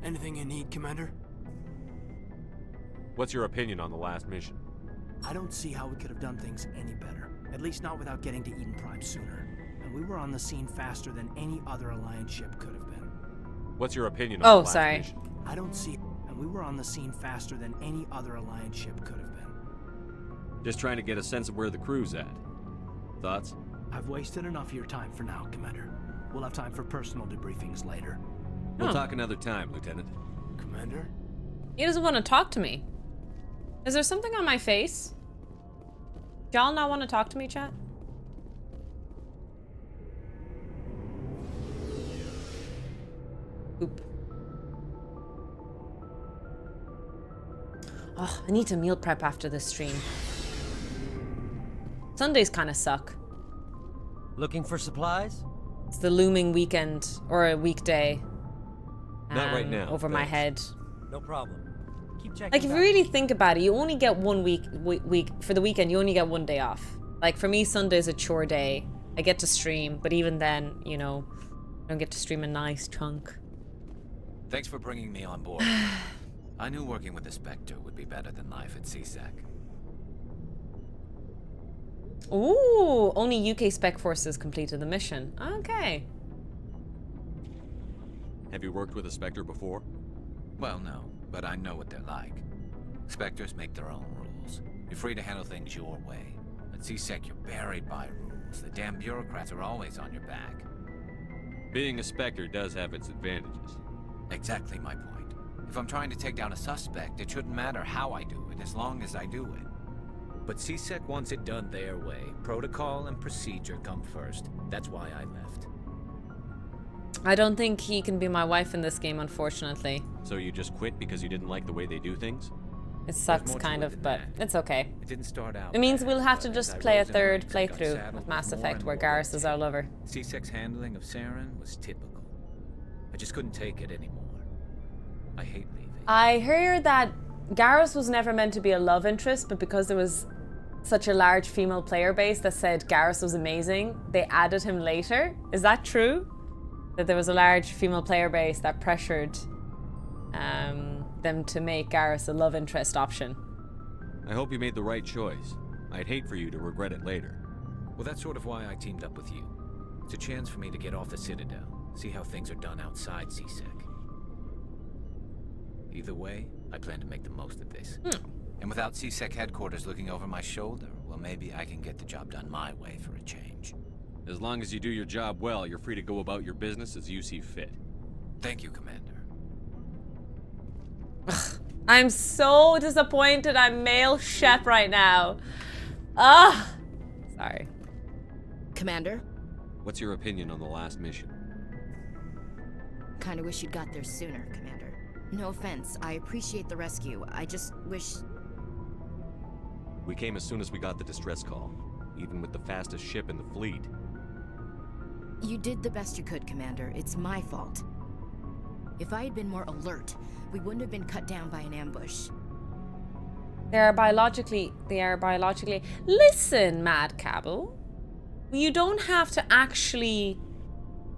Anything you need, Commander? What's your opinion on the last mission? I don't see how we could have done things any better. At least not without getting to Eden Prime sooner. And we were on the scene faster than any other Alliance ship could have been. What's your opinion on the last sorry. mission? I don't see... And we were on the scene faster than any other Alliance ship could have been. Just trying to get a sense of where the crew's at. Thoughts? I've wasted enough of your time for now, Commander. We'll have time for personal debriefings later. We'll talk another time, Lieutenant. Commander? He doesn't want to talk to me. Is there something on my face? Y'all not want to talk to me, chat? Oop. Oh, I need to meal prep after this stream. Sundays kind of suck. Looking for supplies? It's the looming weekend or a weekday. Not right now. Over my head. No problem. Keep checking. Like if you really think about it, you only get 1 week for the weekend. You only get 1 day off. Like for me, Sunday's a chore day. I get to stream, but even then, you know, I don't get to stream a nice chunk. Thanks for bringing me on board. I knew working with the Spectre would be better than life at CSEC. Ooh, only UK Spec Forces completed the mission. Okay. Have you worked with a Spectre before? Well, no, but I know what they're like. Spectres make their own rules. You're free to handle things your way. At CSEC, you're buried by rules. The damn bureaucrats are always on your back. Being a Spectre does have its advantages. Exactly my point. If I'm trying to take down a suspect, it shouldn't matter how I do it, as long as I do it. But CSEC wants it done their way. Protocol and procedure come first. That's why I left. I don't think he can be my wife in this game, unfortunately. So you just quit because you didn't like the way they do things? It sucks, kind of, but it's okay. It didn't start out. It means we'll have to but just as I play a rose in third ranks, I got playthrough saddled with Mass more Effect and where more Garrus is our red lover. tape. CSEC's handling of Saren was typical. I just couldn't take it anymore. I hate leaving. I heard that Garrus was never meant to be a love interest, but because there was such a large female player base that said Garrus was amazing, they added him later. Is that true? That there was a large female player base that pressured them to make Garrus a love interest option. I hope you made the right choice. I'd hate for you to regret it later. Well, that's sort of why I teamed up with you. It's a chance for me to get off the Citadel, see how things are done outside CSEC. Either way, I plan to make the most of this. And without CSEC headquarters looking over my shoulder, well, maybe I can get the job done my way for a change. As long as you do your job well, you're free to go about your business as you see fit. Thank you, Commander. I'm so disappointed I'm male Shep right now. Ah, sorry. Commander? What's your opinion on the last mission? Kinda wish you'd got there sooner, Commander. No offense, I appreciate the rescue. I just wish... We came as soon as we got the distress call, even with the fastest ship in the fleet. You did the best you could, Commander. It's my fault. If I had been more alert, we wouldn't have been cut down by an ambush. They are biologically... Listen, Mad Cabal. You don't have to actually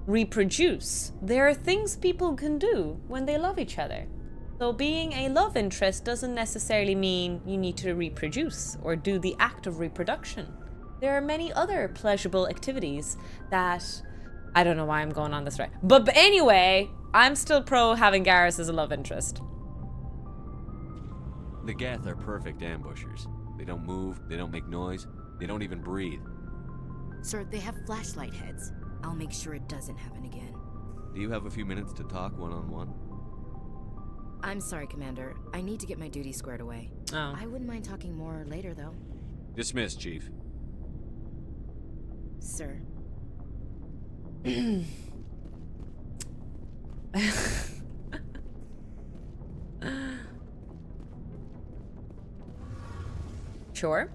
reproduce. There are things people can do when they love each other. So being a love interest doesn't necessarily mean you need to reproduce or do the act of reproduction. There are many other pleasurable activities that... I don't know why I'm going on this right. But anyway, I'm still pro having Garrus as a love interest. The Geth are perfect ambushers. They don't move, they don't make noise, they don't even breathe. Sir, they have flashlight heads. I'll make sure it doesn't happen again. Do you have a few minutes to talk one-on-one? I'm sorry, Commander. I need to get my duties squared away. Oh. I wouldn't mind talking more later, though. Dismissed, Chief. Sir. Sure.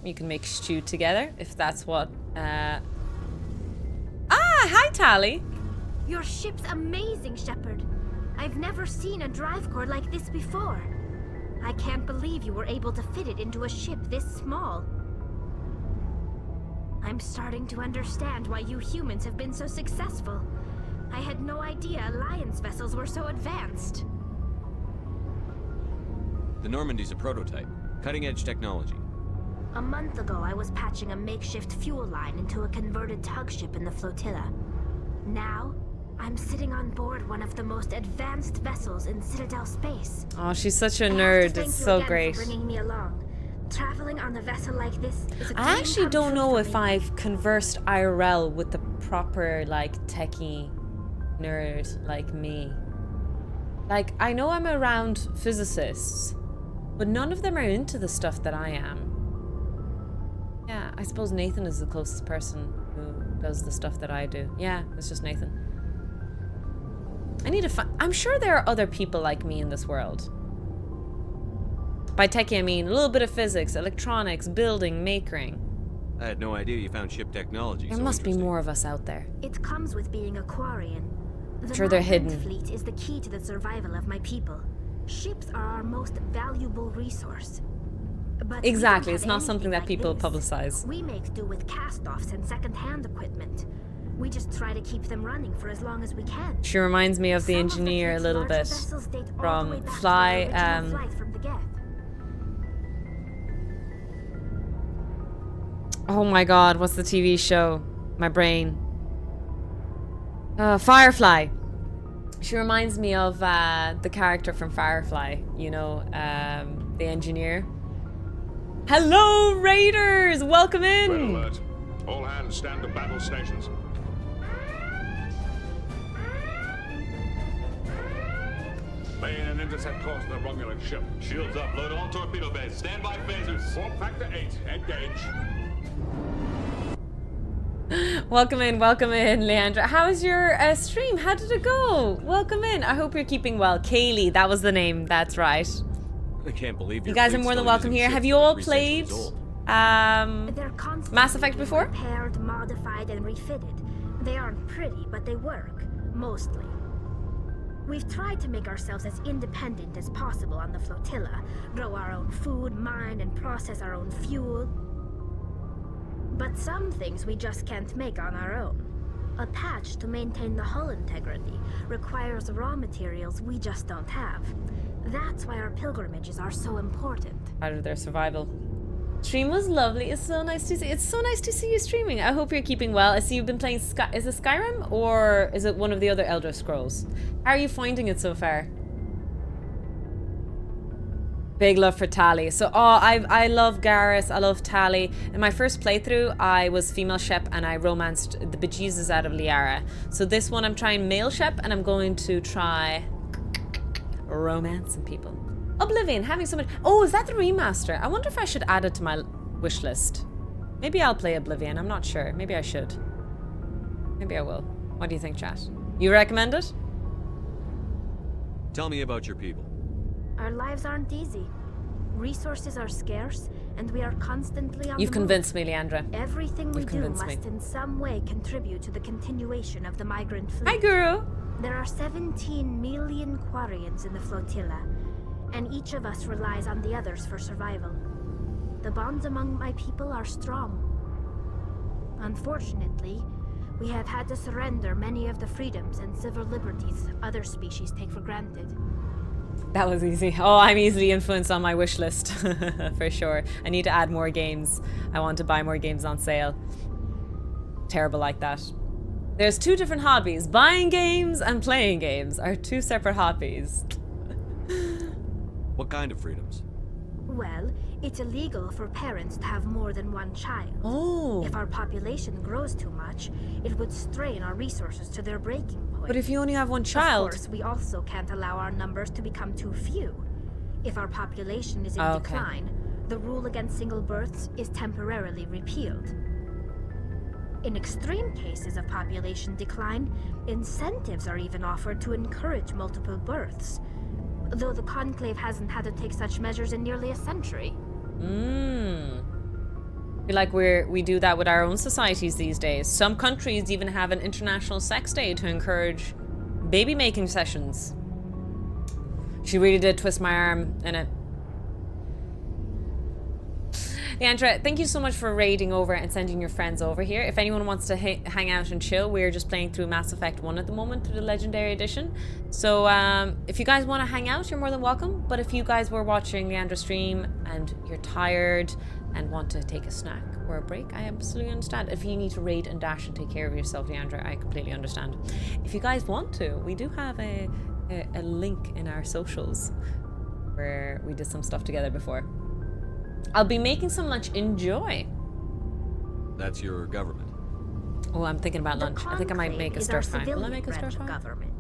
You can make stew together if that's what. Hi, Tali. Your ship's amazing, Shepard. I've never seen a drive core like this before. I can't believe you were able to fit it into a ship this small. I'm starting to understand why you humans have been so successful. I had no idea Alliance vessels were so advanced. The Normandy's a prototype. Cutting-edge technology. A month ago, I was patching a makeshift fuel line into a converted tug ship in the flotilla. Now, I'm sitting on board one of the most advanced vessels in Citadel space. Oh, she's such a nerd. It's so great. For bringing me along. Traveling on a vessel like this is a I actually don't know if me. I've conversed IRL with the proper, like, techie nerd like me. Like, I know I'm around physicists, but none of them are into the stuff that I am. Yeah, I suppose Nathan is the closest person who does the stuff that I do. Yeah, it's just Nathan. I need to find... I'm sure there are other people like me in this world. By techie, I mean a little bit of physics, electronics, building, makering. I had no idea you found ship technology. There must be more of us out there. It comes with being a Quarian. The Sure, they're migrant hidden. fleet is the key to the survival of my people. Ships are our most valuable resource. But we Exactly, don't it's have not something that anything people like this. publicize. We make do with cast-offs and second-hand equipment. We just try to keep them running for as long as we can. She reminds me of the Some of engineer a fleet's little larger bit vessels date all the way from back to the Fly. original flight from the Geth. Oh my god, what's the TV show? My brain. Firefly. She reminds me of the character from Firefly, you know, the engineer. Hello, Raiders! Welcome in! Red alert. All hands stand to battle stations. Lay in and intercept course to the Romulan ship. Shields up, load all torpedo bays. Stand by phasers. Form factor 8. Engage. Welcome in, Leandra. How was your stream? How did it go? Welcome in. I hope you're keeping well. Kaylee, that was the name. That's right. I can't believe You guys are more than welcome here. Have you all played They're constantly Mass Effect being before? repaired, modified, and refitted. They aren't pretty, but they work. Mostly. We've tried to make ourselves as independent as possible on the flotilla. Grow our own food, mine, and process our own fuel. But some things we just can't make on our own. A patch to maintain the hull integrity requires raw materials we just don't have. That's why our pilgrimages are so important. Out of their survival. Stream was lovely. It's so nice to see. It's so nice to see you streaming. I hope you're keeping well. I see you've been playing Is it Skyrim or is it one of the other Elder Scrolls? How are you finding it so far? Big love for Tali. So, I love Garrus. I love Tali. In my first playthrough, I was female Shep and I romanced the bejesus out of Liara. So this one, I'm trying male Shep and I'm going to try romance some people. Oblivion, having so much. Oh, is that the remaster? I wonder if I should add it to my wish list. Maybe I'll play Oblivion. I'm not sure. Maybe I should. Maybe I will. What do you think, chat? You recommend it? Tell me about your people. Our lives aren't easy. Resources are scarce, and we are constantly on You've the move. convinced me, Leandra. Everything we You've do convinced must me. in some way contribute to the continuation of the migrant fleet. Hi, Guru. There are 17 million Quarians in the flotilla, and each of us relies on the others for survival. The bonds among my people are strong. Unfortunately, we have had to surrender many of the freedoms and civil liberties other species take for granted. That was easy. Oh, I'm easily influenced on my wish list. For sure. I need to add more games. I want to buy more games on sale. Terrible like that. There's two different hobbies. Buying games and playing games are two separate hobbies. What kind of freedoms? Well, it's illegal for parents to have more than one child. Oh. If our population grows too much, it would strain our resources to their breaking point. But if you only have one child... Of course, we also can't allow our numbers to become too few. If our population is in decline, the rule against single births is temporarily repealed. In extreme cases of population decline, incentives are even offered to encourage multiple births, though the Conclave hasn't had to take such measures in nearly a century. I feel like we do that with our own societies these days. Some countries even have an international sex day to encourage baby making sessions. She really did twist my arm in it. Leandra, thank you so much for raiding over and sending your friends over here. If anyone wants to hang out and chill, we're just playing through Mass Effect 1 at the moment through the Legendary Edition. So if you guys want to hang out, you're more than welcome. But if you guys were watching Leandra stream and you're tired and want to take a snack or a break, I absolutely understand. If you need to raid and dash and take care of yourself, Leandra, I completely understand. If you guys want to, we do have a link in our socials where we did some stuff together before. I'll be making some lunch. Enjoy. That's your government. Oh, I'm thinking about lunch. I think I might make a stir fry. Will I make a stir fry? Government.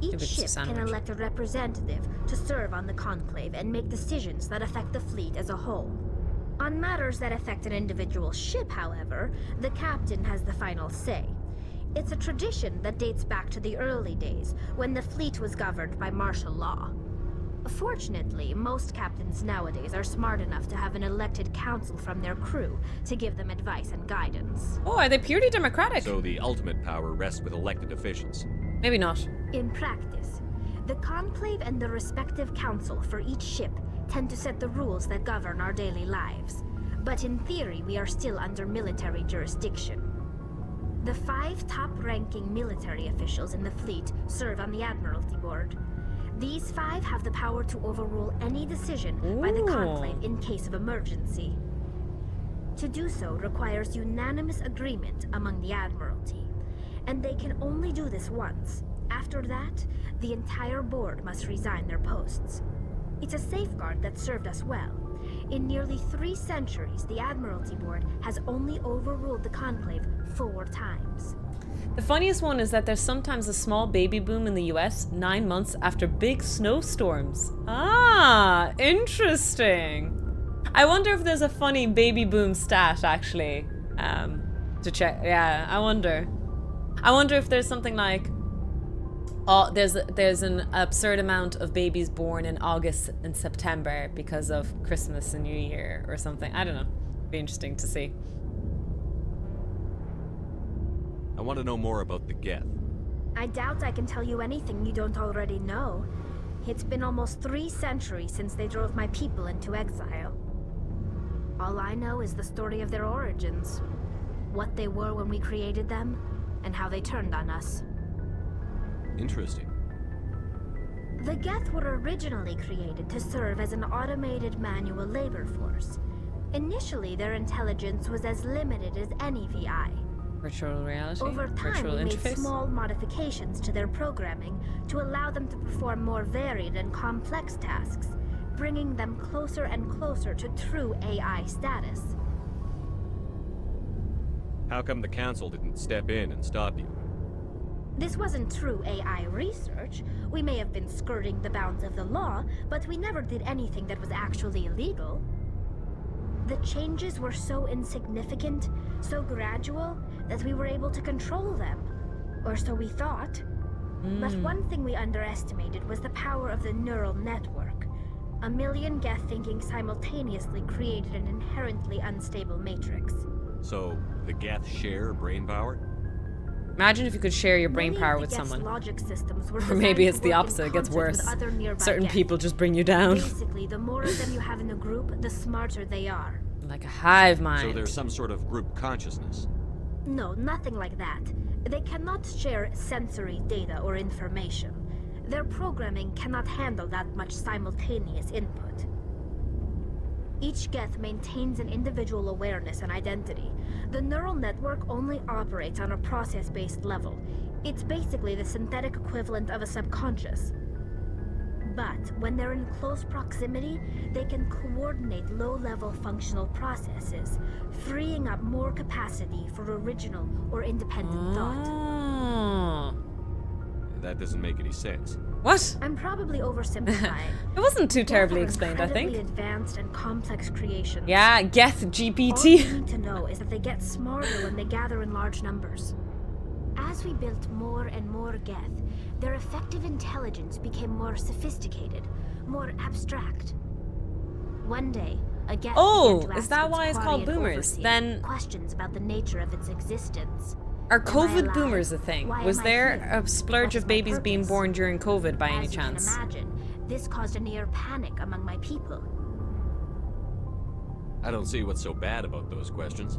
Each ship can elect a representative to serve on the Conclave and make decisions that affect the fleet as a whole. On matters that affect an individual ship, however, the captain has the final say. It's a tradition that dates back to the early days, when the fleet was governed by martial law. Fortunately, most captains nowadays are smart enough to have an elected council from their crew to give them advice and guidance. Oh, are they purely democratic? So the ultimate power rests with elected officials. Maybe not. In practice, the Conclave and the respective council for each ship tend to set the rules that govern our daily lives. But in theory, we are still under military jurisdiction. The 5 top-ranking military officials in the fleet serve on the Admiralty Board. These 5 have the power to overrule any decision by the Conclave in case of emergency. To do so requires unanimous agreement among the Admiralty, and they can only do this once. After that, the entire board must resign their posts. It's a safeguard that served us well. In nearly 3 centuries, the Admiralty Board has only overruled the Conclave 4 times. The funniest one is that there's sometimes a small baby boom in the US 9 months after big snowstorms. Ah, interesting. I wonder if there's a funny baby boom stat actually to check. Yeah, I wonder if there's something like there's an absurd amount of babies born in August and September because of Christmas and New Year or something. I don't know. Be interesting to see. I want to know more about the Geth. I doubt I can tell you anything you don't already know. It's been almost 3 centuries since they drove my people into exile. All I know is the story of their origins, what they were when we created them, and how they turned on us. Interesting. The Geth were originally created to serve as an automated manual labor force. Initially, their intelligence was as limited as any VI. Virtual reality? Over time, Virtual we made interface? small modifications to their programming to allow them to perform more varied and complex tasks, bringing them closer and closer to true AI status. How come the Council didn't step in and stop you? This wasn't true AI research. We may have been skirting the bounds of the law, but we never did anything that was actually illegal. The changes were so insignificant, so gradual, that we were able to control them. Or so we thought. But one thing we underestimated was the power of the neural network. A million Geth thinking simultaneously created an inherently unstable matrix. So, the Geth share brain power? Imagine if you could share your brain power with someone. Or maybe it's the opposite, it gets worse. Certain people just bring you down. Basically, the more of them you have in a group, the smarter they are. Like a hive mind. So there's some sort of group consciousness? No, nothing like that. They cannot share sensory data or information. Their programming cannot handle that much simultaneous input. Each Geth maintains an individual awareness and identity. The neural network only operates on a process-based level. It's basically the synthetic equivalent of a subconscious. But when they're in close proximity, they can coordinate low-level functional processes, freeing up more capacity for original or independent thought. That doesn't make any sense. What? I'm probably oversimplifying. It wasn't too terribly Geth are explained, I think. incredibly advanced and complex creations. Yeah, Geth All GPT. you need to know is that they get smarter when they gather in large numbers. As we built more and more Geth, their effective intelligence became more sophisticated, more abstract. One day, a Geth Oh, began to is ask that its why it's called Quarian boomers? overseer Then questions about the nature of its existence. are Am I COVID alive? boomers a thing? Why Was am I there here? a splurge What is of my babies being purpose? born during COVID by any As you chance? can imagine, this caused a near panic among my people. I don't see what's so bad about those questions.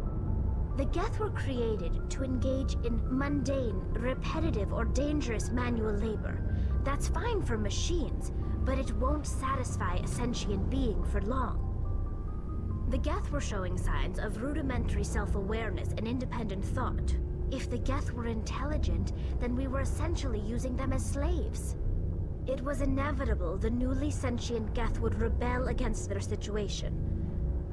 The Geth were created to engage in mundane, repetitive, or dangerous manual labor. That's fine for machines, but it won't satisfy a sentient being for long. The Geth were showing signs of rudimentary self-awareness and independent thought. If the Geth were intelligent, then we were essentially using them as slaves. It was inevitable the newly sentient Geth would rebel against their situation.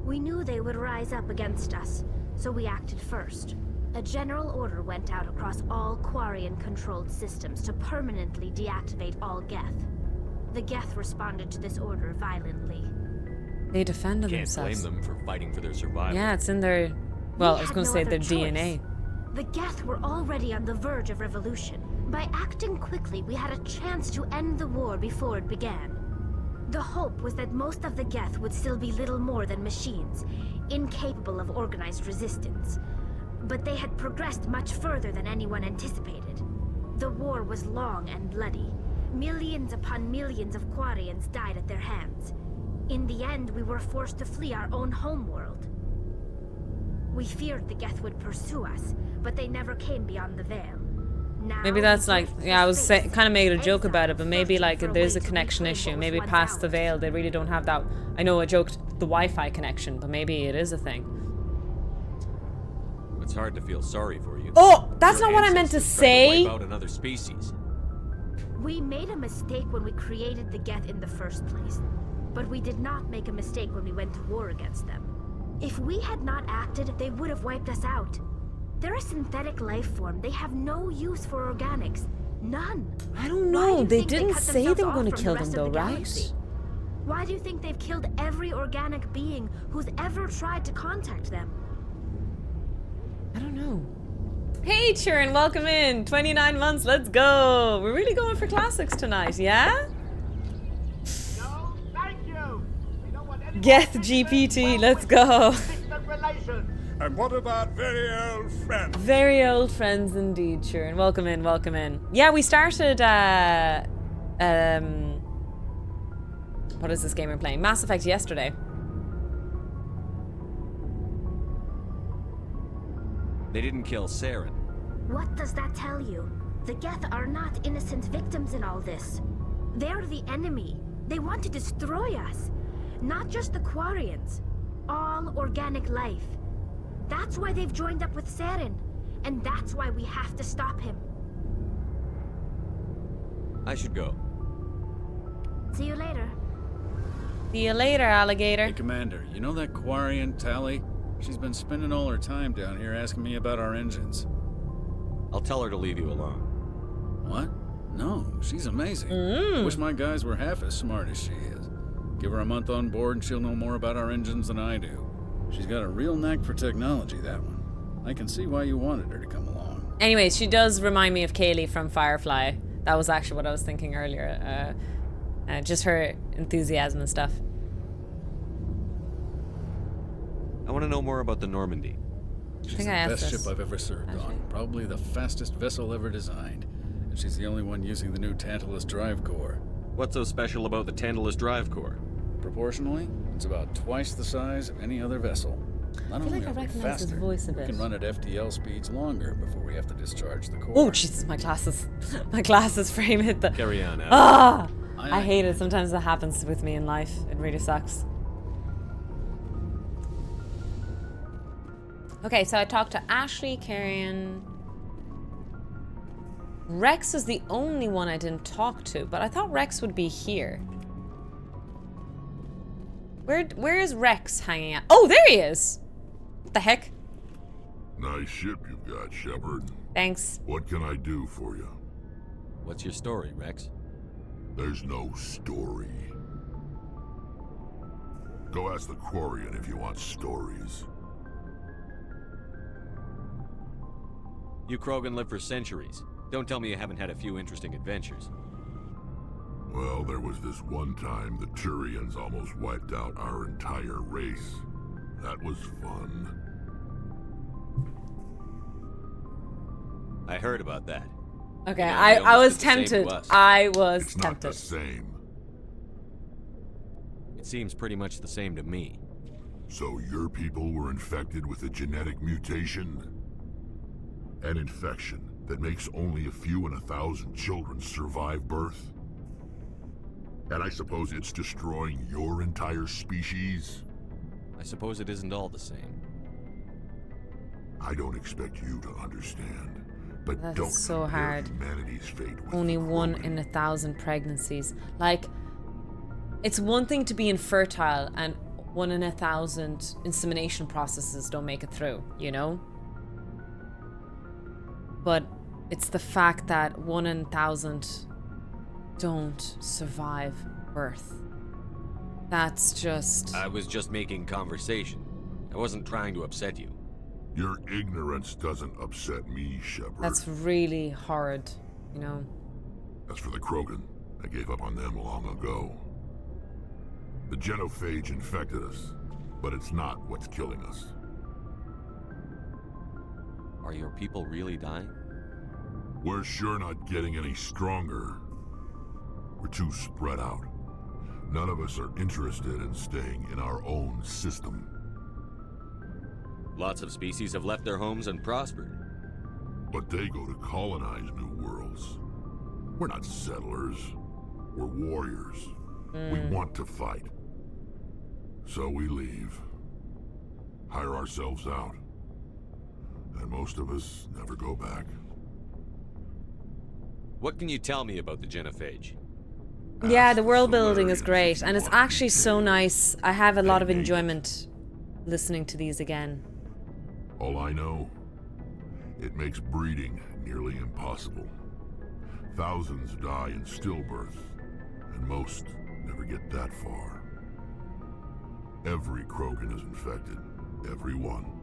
We knew they would rise up against us, so we acted first. A general order went out across all Quarian-controlled systems to permanently deactivate all Geth. The Geth responded to this order violently. They defended Can't themselves. blame them for fighting for their survival. Yeah, it's in their... Well, We I was had going to no say other their choice. DNA. The Geth were already on the verge of revolution. By acting quickly, we had a chance to end the war before it began. The hope was that most of the Geth would still be little more than machines, incapable of organized resistance. But they had progressed much further than anyone anticipated. The war was long and bloody. Millions upon millions of Quarians died at their hands. In the end, we were forced to flee our own homeworld. We feared the Geth would pursue us, but they never came beyond the Veil. Now, Maybe that's like, yeah, I was kind of making a joke about it, but maybe like there's a connection issue. Maybe past the Veil, they really don't have that. I know I joked the Wi-Fi connection, but maybe it is a thing. It's hard to feel sorry for you. Oh, that's Your not what I meant to ancestors tried say. wipe out another species. We made a mistake when we created the Geth in the first place. But we did not make a mistake when we went to war against them. If we had not acted, they would have wiped us out. They're a synthetic life form. They have no use for organics. None. I don't Why know. do you They think didn't cut say themselves they were off going to from the kill them rest of though, the right? galaxy? Why do you think they've killed every organic being who's ever tried to contact them? I don't know. Hey, Churn, welcome in. 29 months, let's go. We're really going for classics tonight, yeah? No, thank you. We don't want anyone Geth GPT, let's go. distant relations. And what about very old friends? Very old friends indeed, Churn. Welcome in, welcome in. Yeah, we started, what is this game we're playing? Mass Effect yesterday. They didn't kill Saren. What does that tell you? The Geth are not innocent victims in all this. They're the enemy. They want to destroy us. Not just the Quarians. All organic life. That's why they've joined up with Saren. And that's why we have to stop him. I should go. See you later. See you later, alligator. Hey, Commander, you know that Quarian Tally? She's been spending all her time down here asking me about our engines. I'll tell her to leave you alone. What? No, she's amazing. Wish my guys were half as smart as she is. Give her a month on board and she'll know more about our engines than I do. She's got a real knack for technology, that one. I can see why you wanted her to come along. Anyways, she does remind me of Kaylee from Firefly. That was actually what I was thinking earlier. Just her enthusiasm and stuff. I want to know more about the Normandy. She's think the I asked best this, ship I've ever served on. Probably the fastest vessel ever designed. And she's the only one using the new Tantalus drive core. What's so special about the Tantalus drive core? Proportionally, it's about twice the size of any other vessel. Not I feel only like I are we recognize his faster, voice a we bit. can run at FTL speeds longer before we have to discharge the core. Oh, Jesus, my glasses. My glasses frame hit the... Carry on, Adam. Ah! Aye, I hate it. Sometimes that happens with me in life. It really sucks. Okay, so I talked to Ashley, Carrion. Rex is the only one I didn't talk to, but I thought Rex would be here. Where is Rex hanging out? Oh, there he is! What the heck? Nice ship you've got, Shepard. Thanks. What can I do for you? What's your story, Rex? There's no story. Go ask the Quarian if you want stories. You Krogan live for centuries. Don't tell me you haven't had a few interesting adventures. Well, there was this one time the Turians almost wiped out our entire race. That was fun. I heard about that. Okay, You know, I they almost was did the same to tempted. us. I was It's not tempted. the same. It seems pretty much the same to me. So your people were infected with a genetic mutation? An infection that makes only a few in 1,000 children survive birth? And I suppose it's destroying your entire species? I suppose it isn't all the same. I don't expect you to understand, but That's don't so compare hard. humanity's fate with Only the 1 Krogan. in 1,000 pregnancies. Like, it's one thing to be infertile and 1 in 1,000 insemination processes don't make it through, you know? But it's the fact that 1 in 1,000 don't survive birth. That's just... I was just making conversation. I wasn't trying to upset you. Your ignorance doesn't upset me, Shepard. That's really horrid, you know? As for the Krogan, I gave up on them long ago. The genophage infected us, but it's not what's killing us. Are your people really dying? We're sure not getting any stronger. We're too spread out. None of us are interested in staying in our own system. Lots of species have left their homes and prospered. But they go to colonize new worlds. We're not settlers. We're warriors. We want to fight. So we leave. Hire ourselves out. And most of us never go back. What can you tell me about the genophage? Yeah, the world building is great, and it's actually so nice. I have a lot of enjoyment listening to these again. All I know, it makes breeding nearly impossible. Thousands die in stillbirth, and most never get that far. Every Krogan is infected, every one,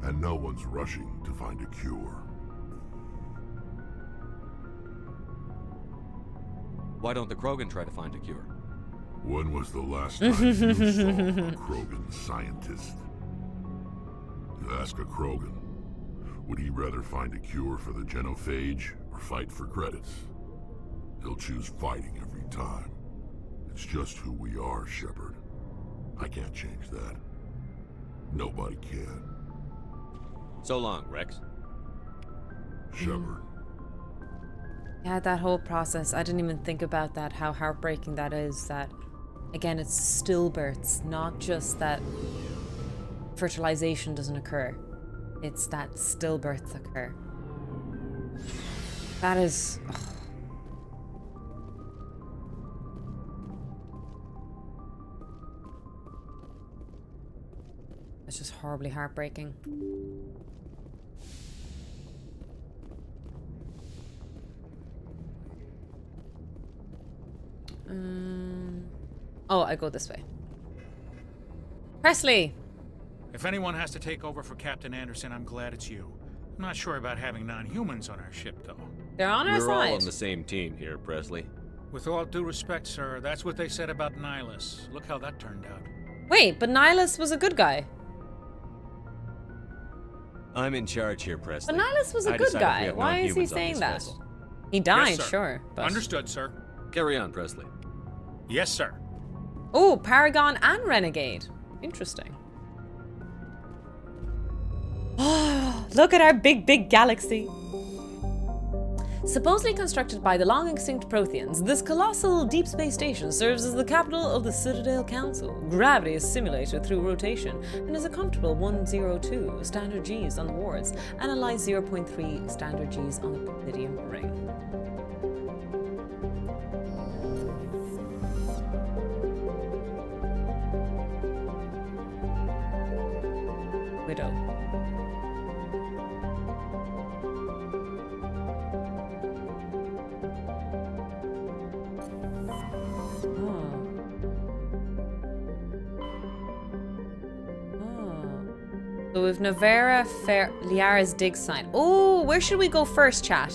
and no one's rushing to find a cure. Why don't the Krogan try to find a cure? When was the last time you saw a Krogan scientist? You ask a Krogan, would he rather find a cure for the genophage or fight for credits? He'll choose fighting every time. It's just who we are, Shepard. I can't change that. Nobody can. So long, Rex. Shepard. Yeah, that whole process, I didn't even think about that, how heartbreaking that is, that, again, it's stillbirths, not just that fertilization doesn't occur. It's that stillbirths occur. That is... ugh. It's just horribly heartbreaking. Oh, I go this way. Presley! If anyone has to take over for Captain Anderson, I'm glad it's you. I'm not sure about having non-humans on our ship, though. They're on our We're all side. on the same team here, Presley. With all due respect, sir, that's what they said about Nihilus. Look how that turned out. Wait, but Nihilus was a good guy. I'm in charge here, Presley. But Nihilus was a I good decided we guy. have Why is he non-humans on saying this that? vessel. He died, Yes, sir. sure. But... Understood, sir. Carry on, Presley. Yes, sir. Oh, Paragon and Renegade. Interesting. Oh, look at our big, big galaxy. Supposedly constructed by the long-extinct Protheans, this colossal deep space station serves as the capital of the Citadel Council. Gravity is simulated through rotation and is a comfortable 102 standard Gs on the wards and a light 0.3 standard Gs on the Palladium ring. Widow. So we've Novera, Liara's dig site. Oh, where should we go first, chat?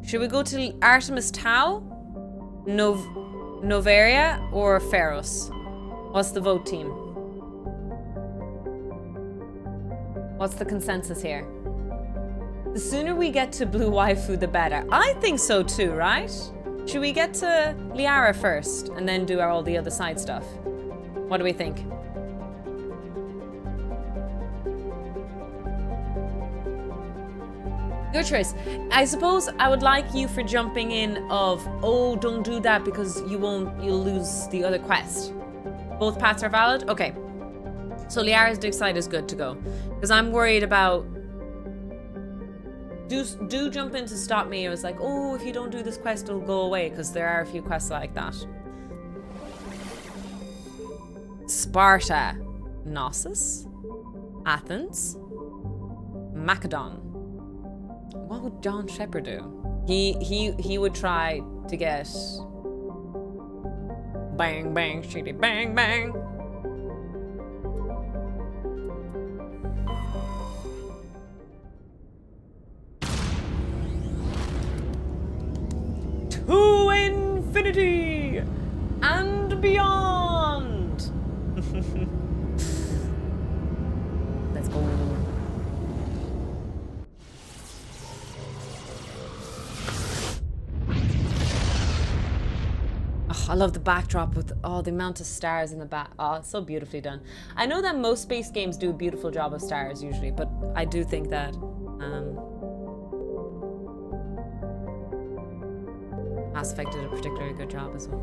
Should we go to Artemis Tau, Noveria, or Pharos? What's the vote, team? What's the consensus here? The sooner we get to Blue Waifu, the better. I think so too, right? Should we get to Liara first and then do all the other side stuff? What do we think? Your choice. I suppose I would like you for jumping in of, oh, don't do that because you'll lose the other quest. Both paths are valid? Okay. So Liara's dig site is good to go. Because I'm worried about... Do jump in to stop me. I was like, oh, if you don't do this quest, it'll go away. Because there are a few quests like that. Sparta. Knossos. Athens. Macedon. What would John Shepard do? He would try to get bang bang shitty bang bang. To infinity and beyond. Let's go. Oh, I love the backdrop with the amount of stars in the back. Oh, it's so beautifully done. I know that most space games do a beautiful job of stars usually, but I do think that Mass Effect did a particularly good job as well.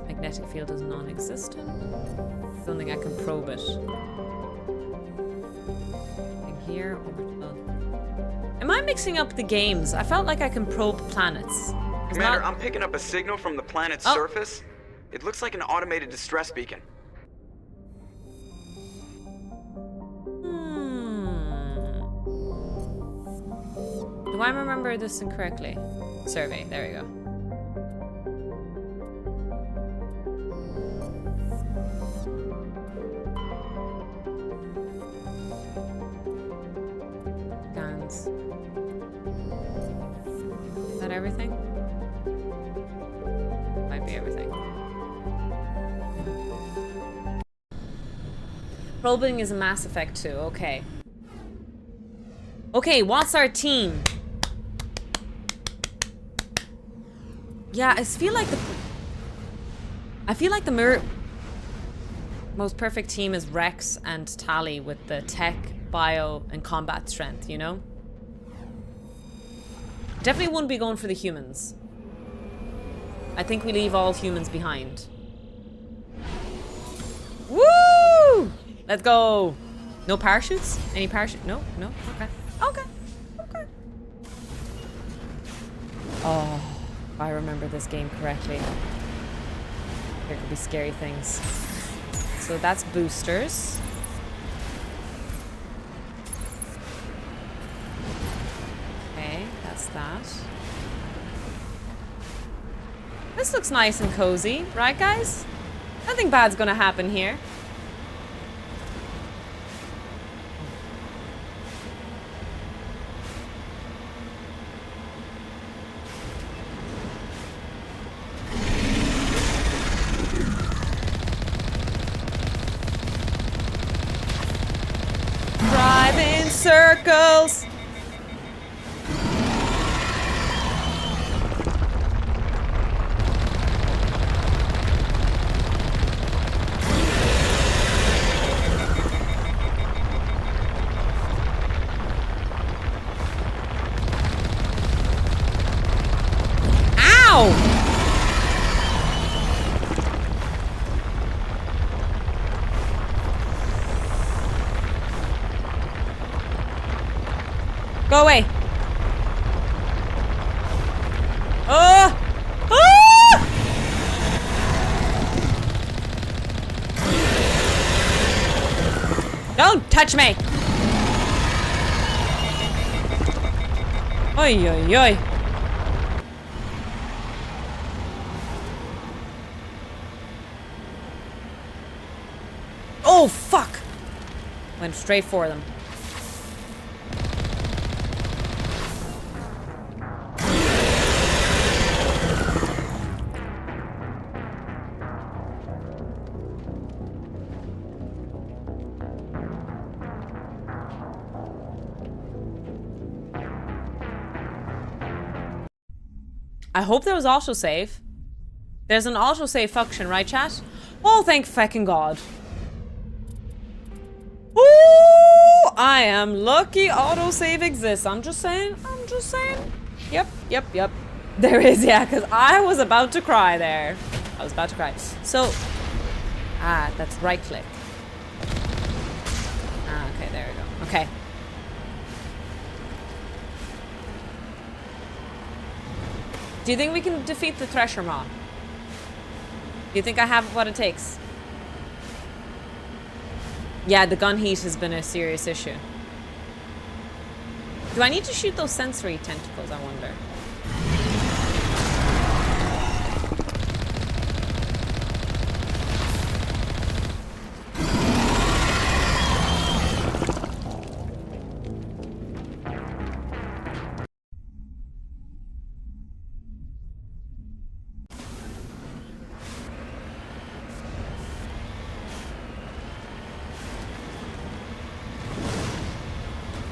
Magnetic field is non-existent. Don't think I can probe it. Thing here, orbital. Am I mixing up the games? I felt like I can probe planets. Commander, I'm picking up a signal from the planet's surface. It looks like an automated distress beacon. Do I remember this incorrectly? Survey, there we go. Scans. Is that everything? Might be everything. Probing is a Mass Effect too, okay. Okay, what's our team? Yeah, I feel like the most perfect team is Rex and Tali with the tech, bio, and combat strength, you know? Definitely wouldn't be going for the humans. I think we leave all humans behind. Woo! Let's go! No parachutes? Any parachute? No? No? Okay. Okay. Okay. Oh. If I remember this game correctly, there could be scary things. So that's boosters. Okay, that's that. This looks nice and cozy, right guys? Nothing bad's gonna happen here. Circles. Ow! Go away. Oh! Ah! Don't touch me. Oi, oi, oi. Oh, fuck. Went straight for them. I hope there was autosave. There's an autosave function, right, chat? Oh, thank fucking God. Ooh, I am lucky autosave exists. I'm just saying. I'm just saying. Yep, yep, yep. There is, yeah, because I was about to cry there. I was about to cry. So, that's right click. Okay, there we go. Okay. Do you think we can defeat the Thresher Maw? Do you think I have what it takes? Yeah, the gun heat has been a serious issue. Do I need to shoot those sensory tentacles, I wonder?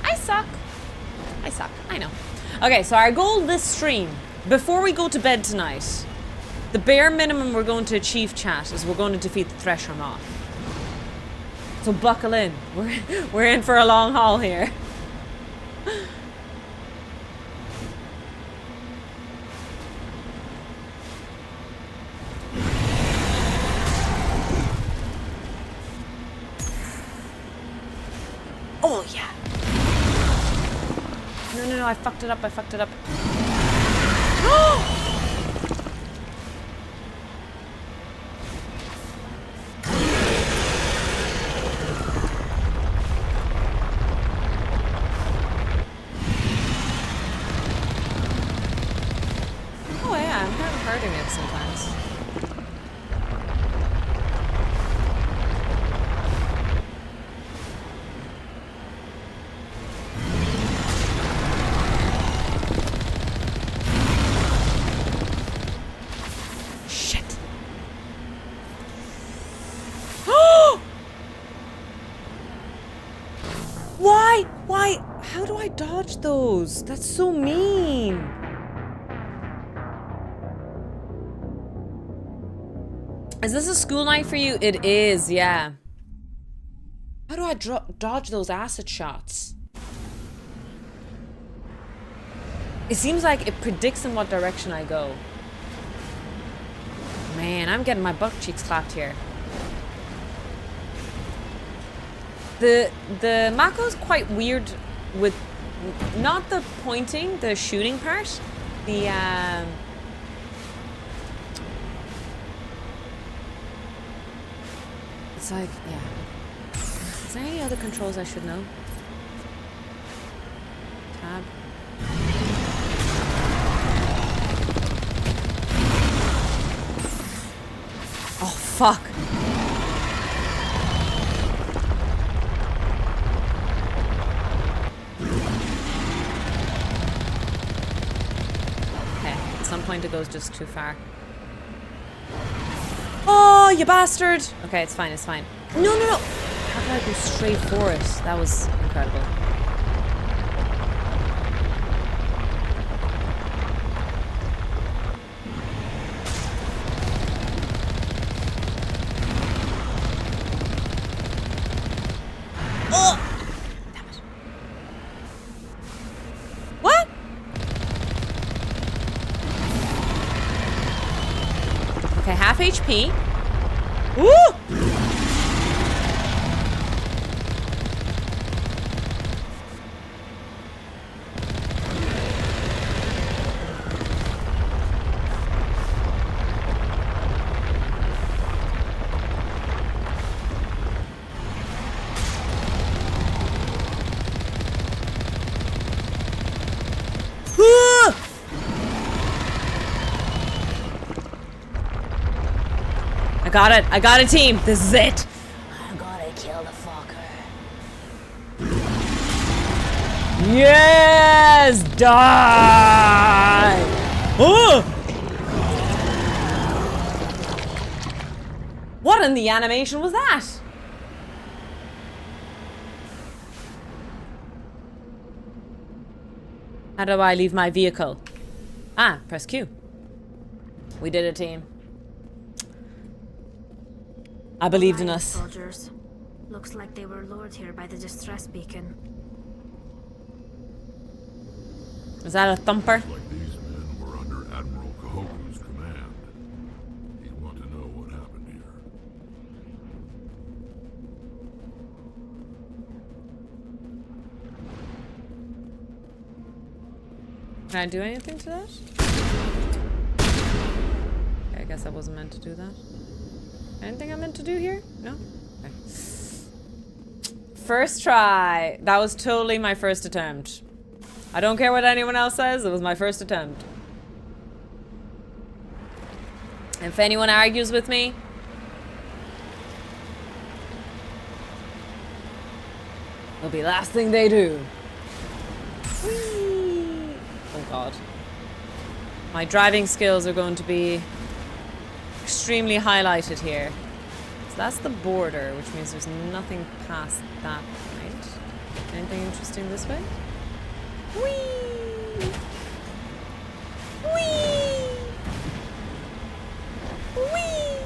I suck. I know. Okay, so our goal this stream, before we go to bed tonight, the bare minimum we're going to achieve, chat, is we're going to defeat the Thresher Maw. So buckle in. We're in for a long haul here. Oh yeah. No, I fucked it up. I fucked it up. Oh yeah, I'm kind of hurting it sometimes. Why? How do I dodge those? That's so mean. Is this a school night for you? It is, yeah. How do I dodge those acid shots? It seems like it predicts in what direction I go. Man, I'm getting my butt cheeks clapped here. The Mako's quite weird with not the pointing, the shooting part. The it's like, yeah. Is there any other controls I should know? Tab. Oh fuck. At some point it goes just too far. Oh, you bastard! Okay, it's fine, it's fine. No! How did I go straight for it? That was incredible. Oh! Damn it. What? half HP. Woo! I got it. I got a team. This is it. I'm gonna kill the fucker. Yes! Die! Oh! What in the animation was that? How do I leave my vehicle? Ah, press Q. We did it, team. I believed in us. Soldiers. Looks like they were lured here by the distress beacon. Is that a thumper? Like these men were under Admiral Kahoku's command. He'd want to know what happened here. Can I do anything to that? Okay, I guess I wasn't meant to do that. Anything I'm meant to do here? No? Okay. First try. That was totally my first attempt. I don't care what anyone else says, it was my first attempt. If anyone argues with me, it'll be the last thing they do. Whee! Oh god. My driving skills are going to be extremely highlighted here. So that's the border, which means there's nothing past that point. Anything interesting this way? Whee! Whee! Whee!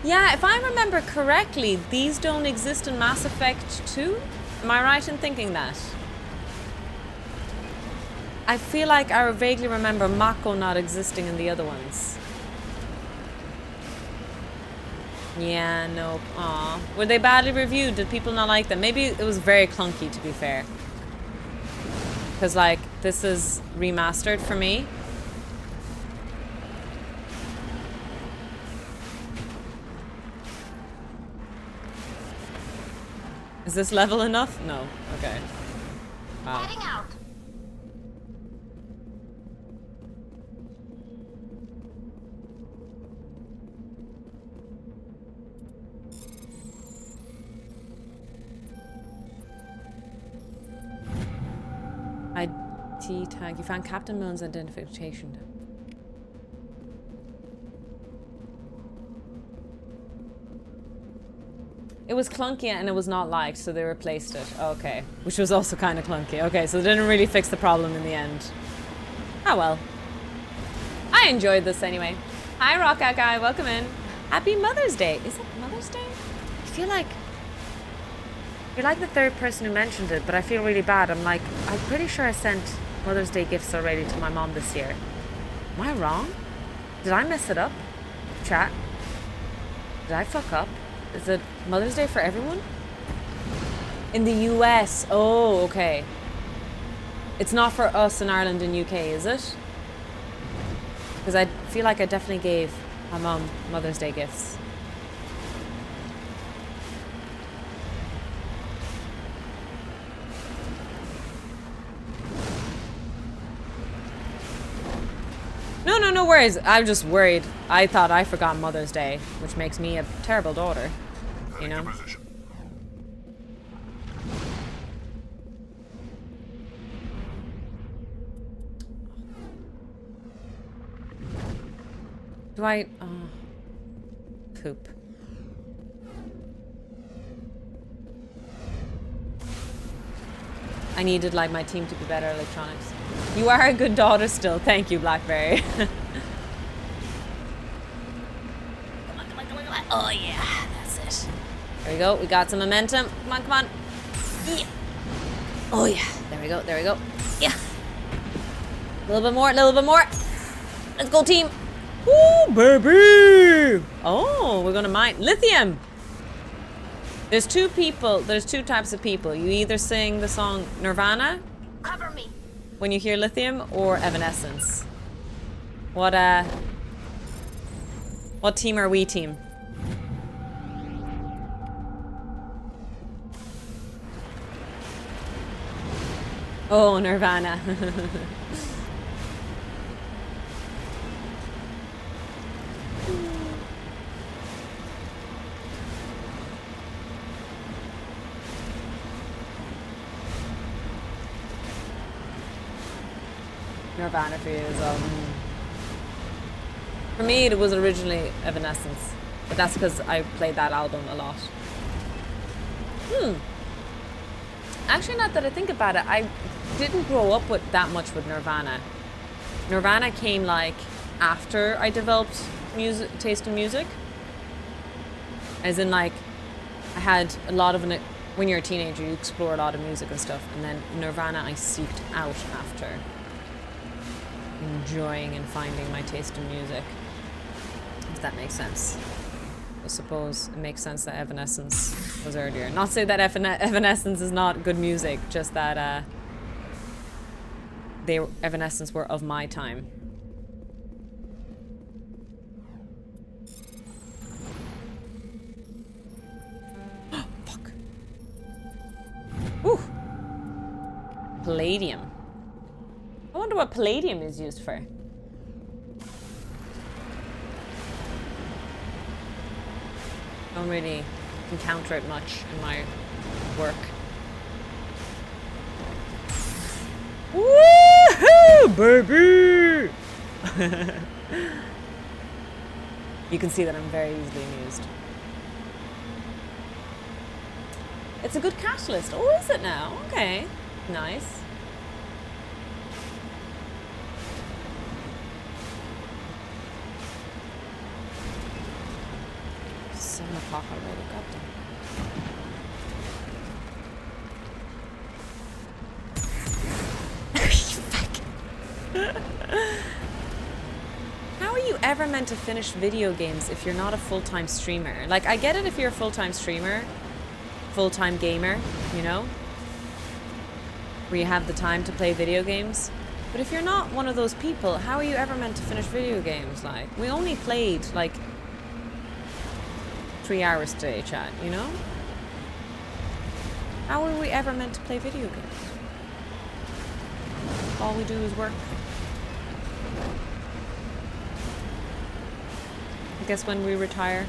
Yeah, if I remember correctly, these don't exist in Mass Effect 2? Am I right in thinking that? I feel like I vaguely remember Mako not existing in the other ones. Yeah, nope. Aw. Were they badly reviewed? Did people not like them? Maybe it was very clunky, to be fair. Because, like, this is remastered for me. Is this level enough? No. Okay. Wow. Heading out. ID tag. You found Captain Milne's identification. It was clunky and it was not liked, so they replaced it. Okay. Which was also kind of clunky. Okay, so they didn't really fix the problem in the end. Oh well. I enjoyed this anyway. Hi, Rockout Guy. Welcome in. Happy Mother's Day. Is it Mother's Day? I feel like... You're like the third person who mentioned it, but I feel really bad. I'm like, I'm pretty sure I sent Mother's Day gifts already to my mom this year. Am I wrong? Did I mess it up? Chat? Did I fuck up? Is it Mother's Day for everyone? In the US. Oh, okay. It's not for us in Ireland and UK, is it? Because I feel like I definitely gave my mom Mother's Day gifts. No worries. I'm just worried. I thought I forgot Mother's Day, which makes me a terrible daughter. You know? Do I... poop. I needed, like, my team to be better at electronics. You are a good daughter still. Thank you, Blackberry. Oh, yeah. That's it. There we go. We got some momentum. Come on, come on. Yeah. Oh, yeah. There we go. There we go. Yeah. A little bit more, a little bit more. Let's go, team. Ooh, baby. Oh, we're gonna mine lithium. There's two types of people. You either sing the song Nirvana, Cover me. when you hear lithium, or Evanescence. What team are we, team? Oh, Nirvana. Nirvana for you as well. For me, it was originally Evanescence, but that's because I played that album a lot. Actually, not that I think about it, I didn't grow up with that much with Nirvana. Nirvana came like after I developed taste in music. As in, like, I had a lot of when you're a teenager, you explore a lot of music and stuff, and then Nirvana I seeked out after. Enjoying and finding my taste in music, if that makes sense. I suppose it makes sense that Evanescence was earlier. Not to say that Evanescence is not good music, just that Evanescence were of my time. Fuck. Ooh. Palladium. I wonder what palladium is used for. Don't really encounter it much in my work. Woohoo, baby! You can see that I'm very easily amused. It's a good catalyst. Oh, is it now? Okay, nice. 7 o'clock already, goddamn. How are you ever meant to finish video games if you're not a full-time streamer? Like, I get it if you're a full-time streamer, full-time gamer, you know? Where you have the time to play video games. But if you're not one of those people, how are you ever meant to finish video games? Like, we only played, like, 3 hours today, chat, you know? How are we ever meant to play video games? All we do is work. I guess when we retire.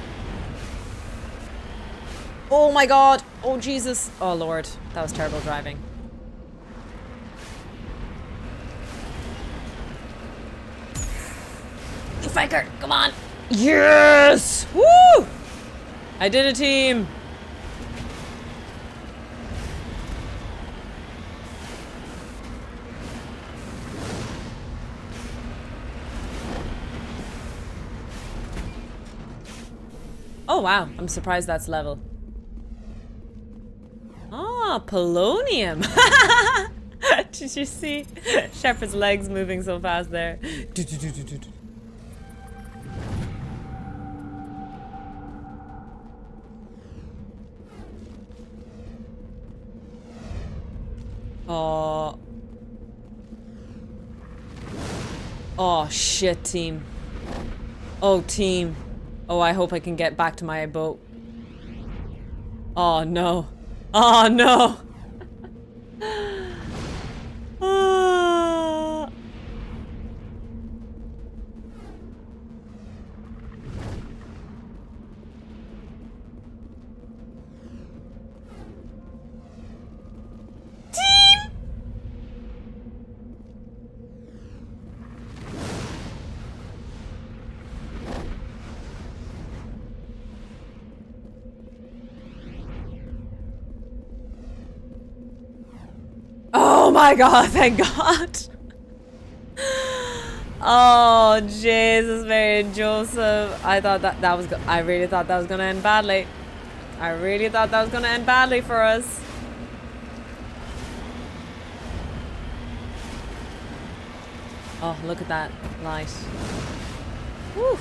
Oh my god! Oh Jesus! Oh lord, that was terrible driving. You faker! Come on! Yes! Woo! I did it, team! Oh wow, I'm surprised that's level. Ah, polonium! Did you see Shepard's legs moving so fast there? Oh. Oh shit, team. Oh, team. Oh, I hope I can get back to my boat. Oh no. Oh no. Ah. Team. Oh my god, thank god. Oh, Jesus, Mary and Joseph. I thought that was I really thought that was gonna end badly. I really thought that was gonna end badly for us. Oh, look at that light. Woo.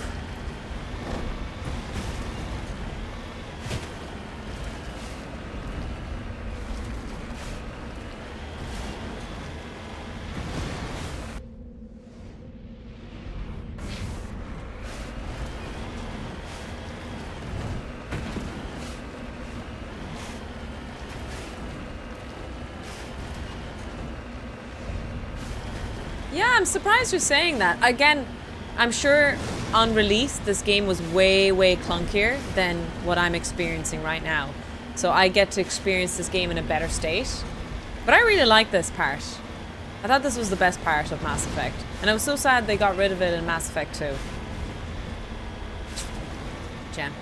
Yeah, I'm surprised you're saying that. Again, I'm sure on release this game was way, way clunkier than what I'm experiencing right now. So I get to experience this game in a better state. But I really like this part. I thought this was the best part of Mass Effect. And I was so sad they got rid of it in Mass Effect 2. Gem.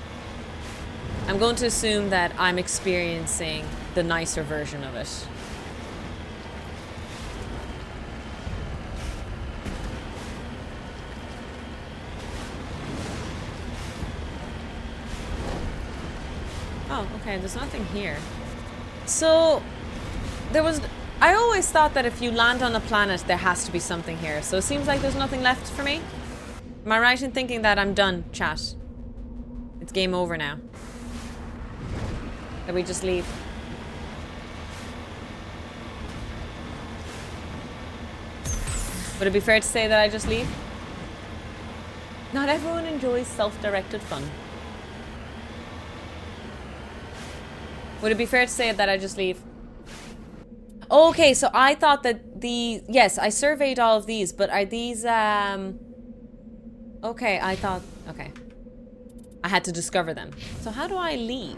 I'm going to assume that I'm experiencing the nicer version of it. Oh, okay, there's nothing here. So, I always thought that if you land on a planet, there has to be something here. So it seems like there's nothing left for me. Am I right in thinking that I'm done, chat? It's game over now. That we just leave? Would it be fair to say that I just leave? Not everyone enjoys self-directed fun. Would it be fair to say that I just leave? Okay, so I thought that yes, I surveyed all of these, but are these, okay, I thought, okay. I had to discover them. So how do I leave?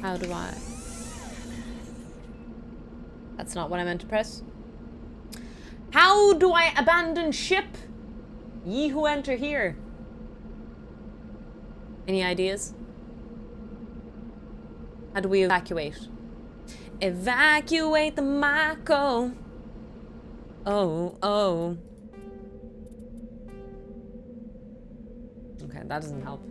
How do I? That's not what I meant to press. How do I abandon ship? Ye who enter here. Any ideas? How do we evacuate? Evacuate the Mako. Oh, oh. Okay, that doesn't help.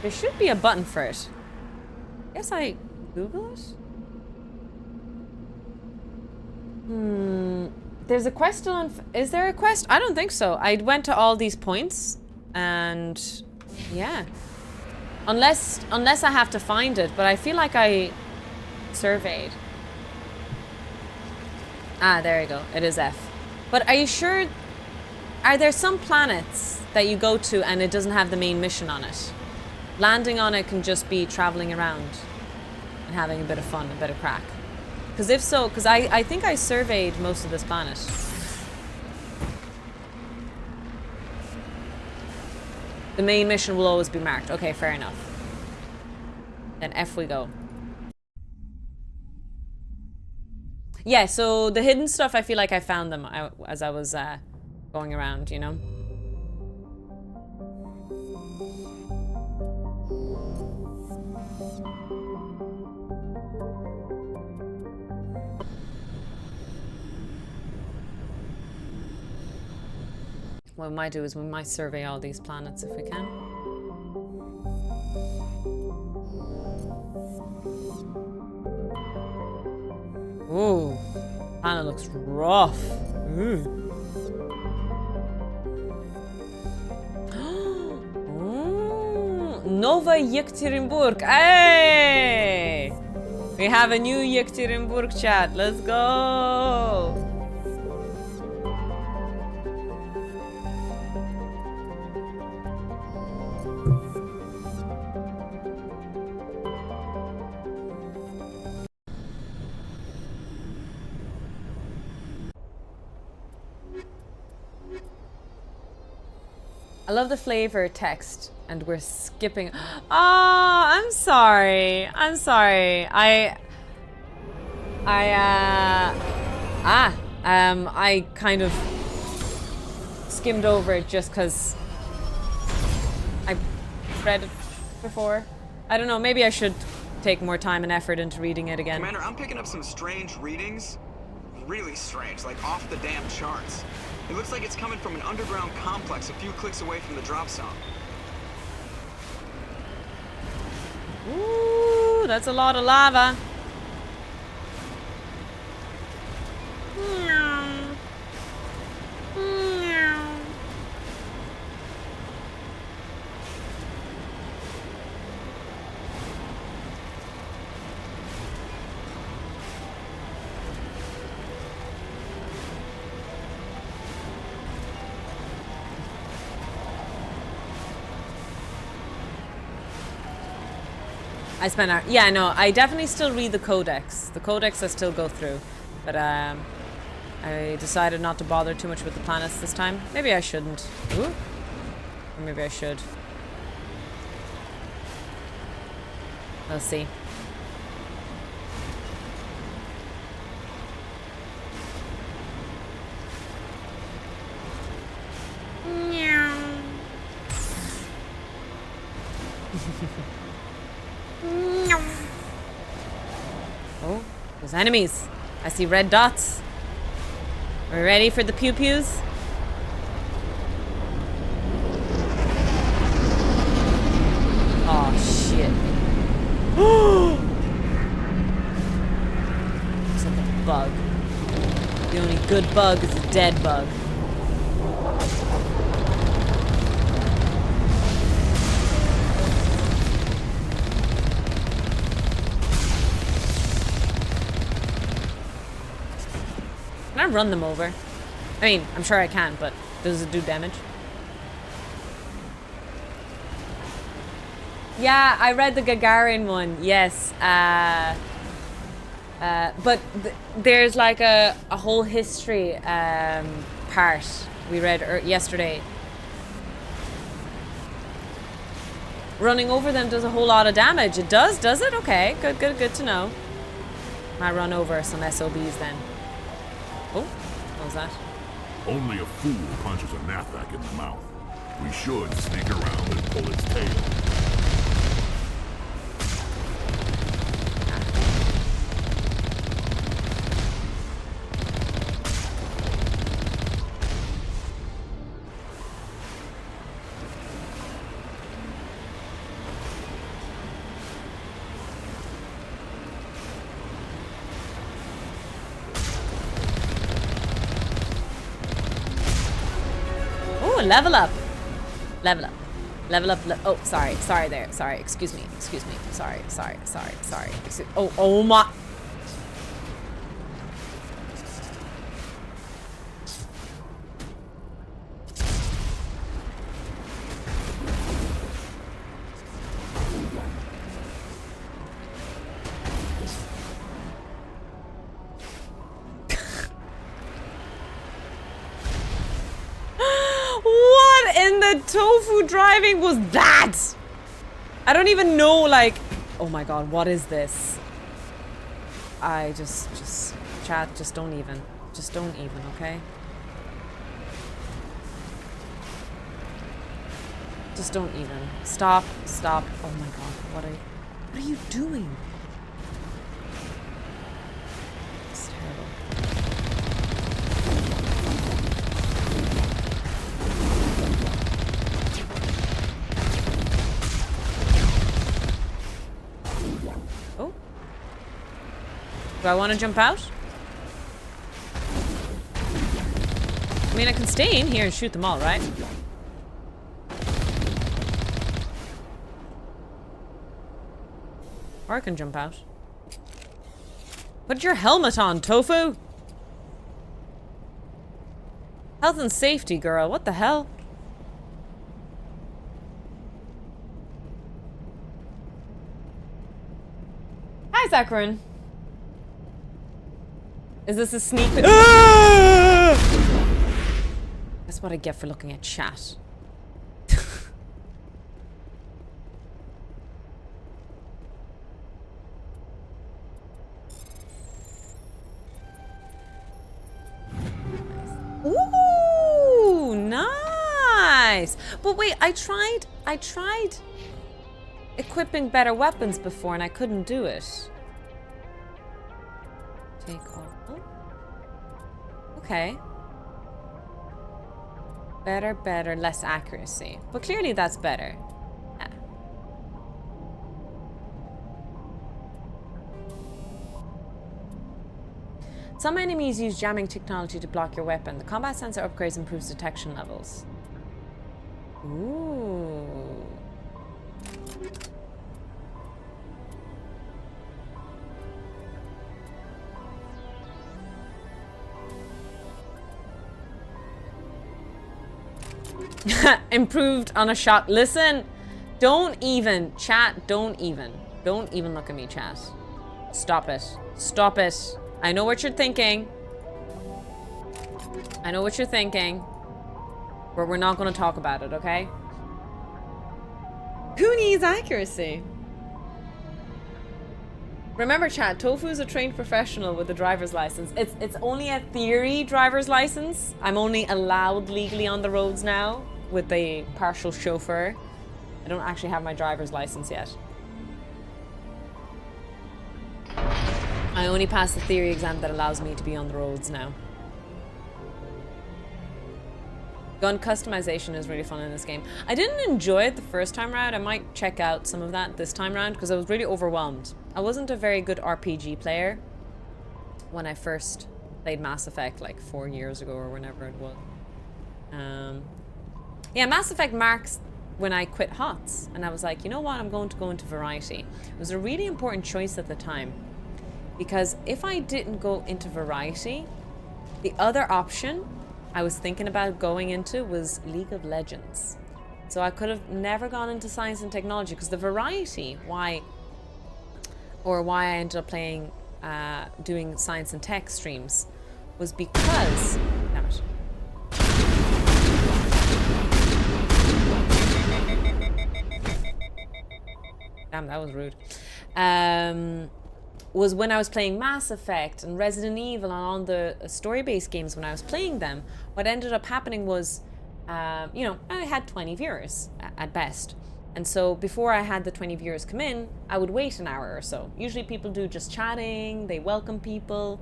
There should be a button for it. Guess I Google it? There's a quest on... Is there a quest? I don't think so. I went to all these points and... Yeah. Unless I have to find it, but I feel like I surveyed. Ah, there you go. It is F. But are you sure... Are there some planets that you go to and it doesn't have the main mission on it? Landing on it can just be traveling around and having a bit of fun, a bit of crack. Because if so, because I think I surveyed most of this planet. The main mission will always be marked. Okay, fair enough. Then F we go. Yeah, so the hidden stuff, I feel like I found them as I was going around, you know? What we might do is we might survey all these planets if we can. Ooh, planet looks rough. Ooh. Nova Yekaterinburg. Hey! We have a new Yekaterinburg chat. Let's go! I love the flavor text, and we're skipping. Oh, I'm sorry. I'm sorry. I kind of skimmed over it just because I read it before. I don't know. Maybe I should take more time and effort into reading it again. Commander, I'm picking up some strange readings. Really strange, like off the damn charts. It looks like it's coming from an underground complex a few clicks away from the drop zone. Ooh, that's a lot of lava. I spent our, yeah, no, I definitely still read the codex. The codex I still go through, but I decided not to bother too much with the planets this time. Maybe I shouldn't. Ooh. Or maybe I should. Let's see. Oh, there's enemies. I see red dots. Are we ready for the pew-pews? Oh, shit. It's like a bug. The only good bug is a dead bug. Can I run them over? I mean, I'm sure I can, but does it do damage? Yeah, I read the Gagarin one, yes. But there's like a whole history part we read yesterday. Running over them does a whole lot of damage. It does it? Okay, good to know. Might run over some SOBs then. Oh, what was that? Only a fool punches a Nathak in the mouth. We should sneak around and pull its tail. Level up. Level up. Level up. Oh, sorry there. Sorry. Excuse me. Sorry. Oh my. Tofu driving was that? I don't even know, like, oh my god, what is this? I just chat, just don't even, okay? Just don't even. Stop. Oh my god, what are you doing? It's terrible. Do I want to jump out? I mean, I can stay in here and shoot them all, right? Or I can jump out. Put your helmet on, Tofu! Health and safety, girl. What the hell? Hi, Zacharian. Is this a sneak peek? That's what I get for looking at chat. Ooh, nice. But wait, I tried equipping better weapons before and I couldn't do it. Take all. Okay. Better, less accuracy. But clearly that's better. Yeah. Some enemies use jamming technology to block your weapon. The combat sensor upgrades improves detection levels. Ooh. Improved on a shot. Listen, don't even chat. Don't even look at me, chat. Stop it. Stop it. I know what you're thinking. I know what you're thinking. But we're not going to talk about it, okay? Who needs accuracy? Remember, chat, Tofu is a trained professional with a driver's license. It's only a theory driver's license. I'm only allowed legally on the roads now with a partial chauffeur. I don't actually have my driver's license yet. I only passed the theory exam that allows me to be on the roads now. Gun customization is really fun in this game. I didn't enjoy it the first time around. I might check out some of that this time around because I was really overwhelmed. I wasn't a very good RPG player when I first played Mass Effect like 4 years ago or whenever it was. Yeah, Mass Effect marks when I quit HOTS and I was like, you know what, I'm going to go into variety. It was a really important choice at the time because if I didn't go into variety, the other option I was thinking about going into was League of Legends. So I could have never gone into science and technology because the variety, why I ended up playing, doing science and tech streams was because, damn it. Damn, that was rude. Was when I was playing Mass Effect and Resident Evil and on the story-based games when I was playing them, what ended up happening was, you know, I had 20 viewers at best. And so before I had the 20 viewers come in, I would wait an hour or so. Usually people do just chatting, they welcome people.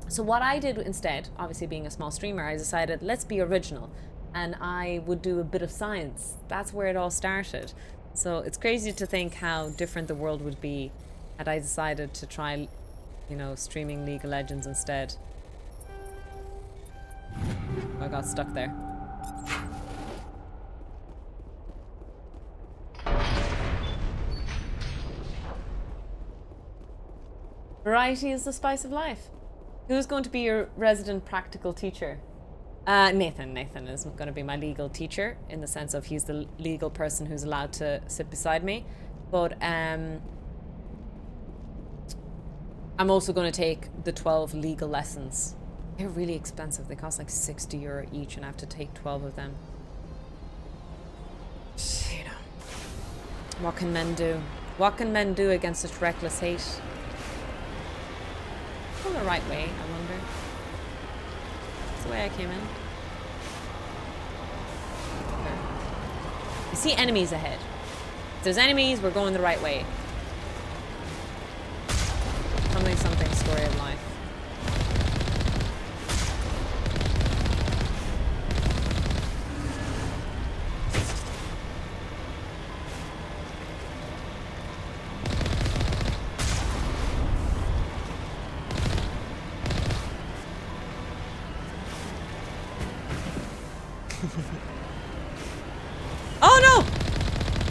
So what I did instead, obviously being a small streamer, I decided, let's be original. And I would do a bit of science. That's where it all started. So it's crazy to think how different the world would be had I decided to try, you know, streaming League of Legends instead. I got stuck there. Variety is the spice of life. Who's going to be your resident practical teacher? Nathan. Nathan is going to be my legal teacher in the sense of he's the legal person who's allowed to sit beside me. But I'm also going to take the 12 legal lessons. They're really expensive. They cost like €60 each and I have to take 12 of them. You know, what can men do? What can men do against such reckless hate? Go the right way, I wonder. That's the way I came in. Okay. You see enemies ahead. If there's enemies, we're going the right way. Something story of life. Oh no!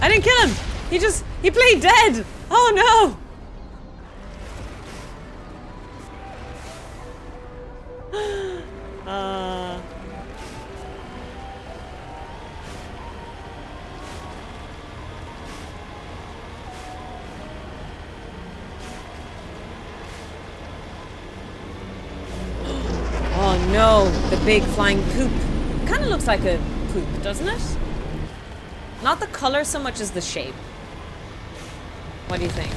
I didn't kill him! He played dead! Oh no! Oh no, the big flying poop. Kind of looks like a poop, doesn't it? Not the color so much as the shape. What do you think?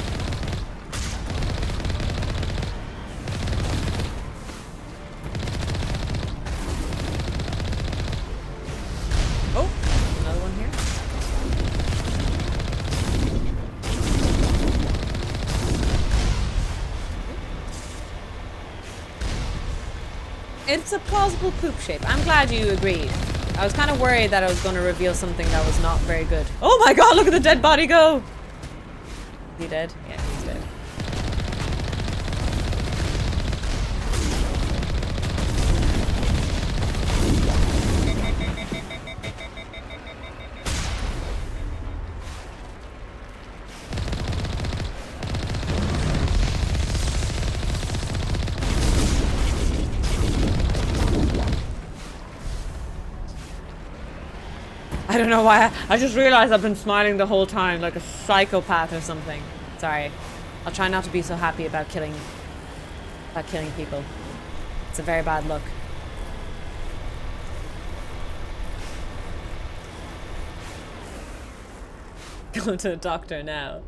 Oh, another one here. It's a plausible poop shape. I'm glad you agreed. I was kind of worried that I was going to reveal something that was not very good. Oh my god, look at the dead body go! Is he dead? Yeah, he's dead. I don't know why. I just realized I've been smiling the whole time like a psychopath or something. Sorry. I'll try not to be so happy about killing people. It's a very bad look. Go to the doctor now.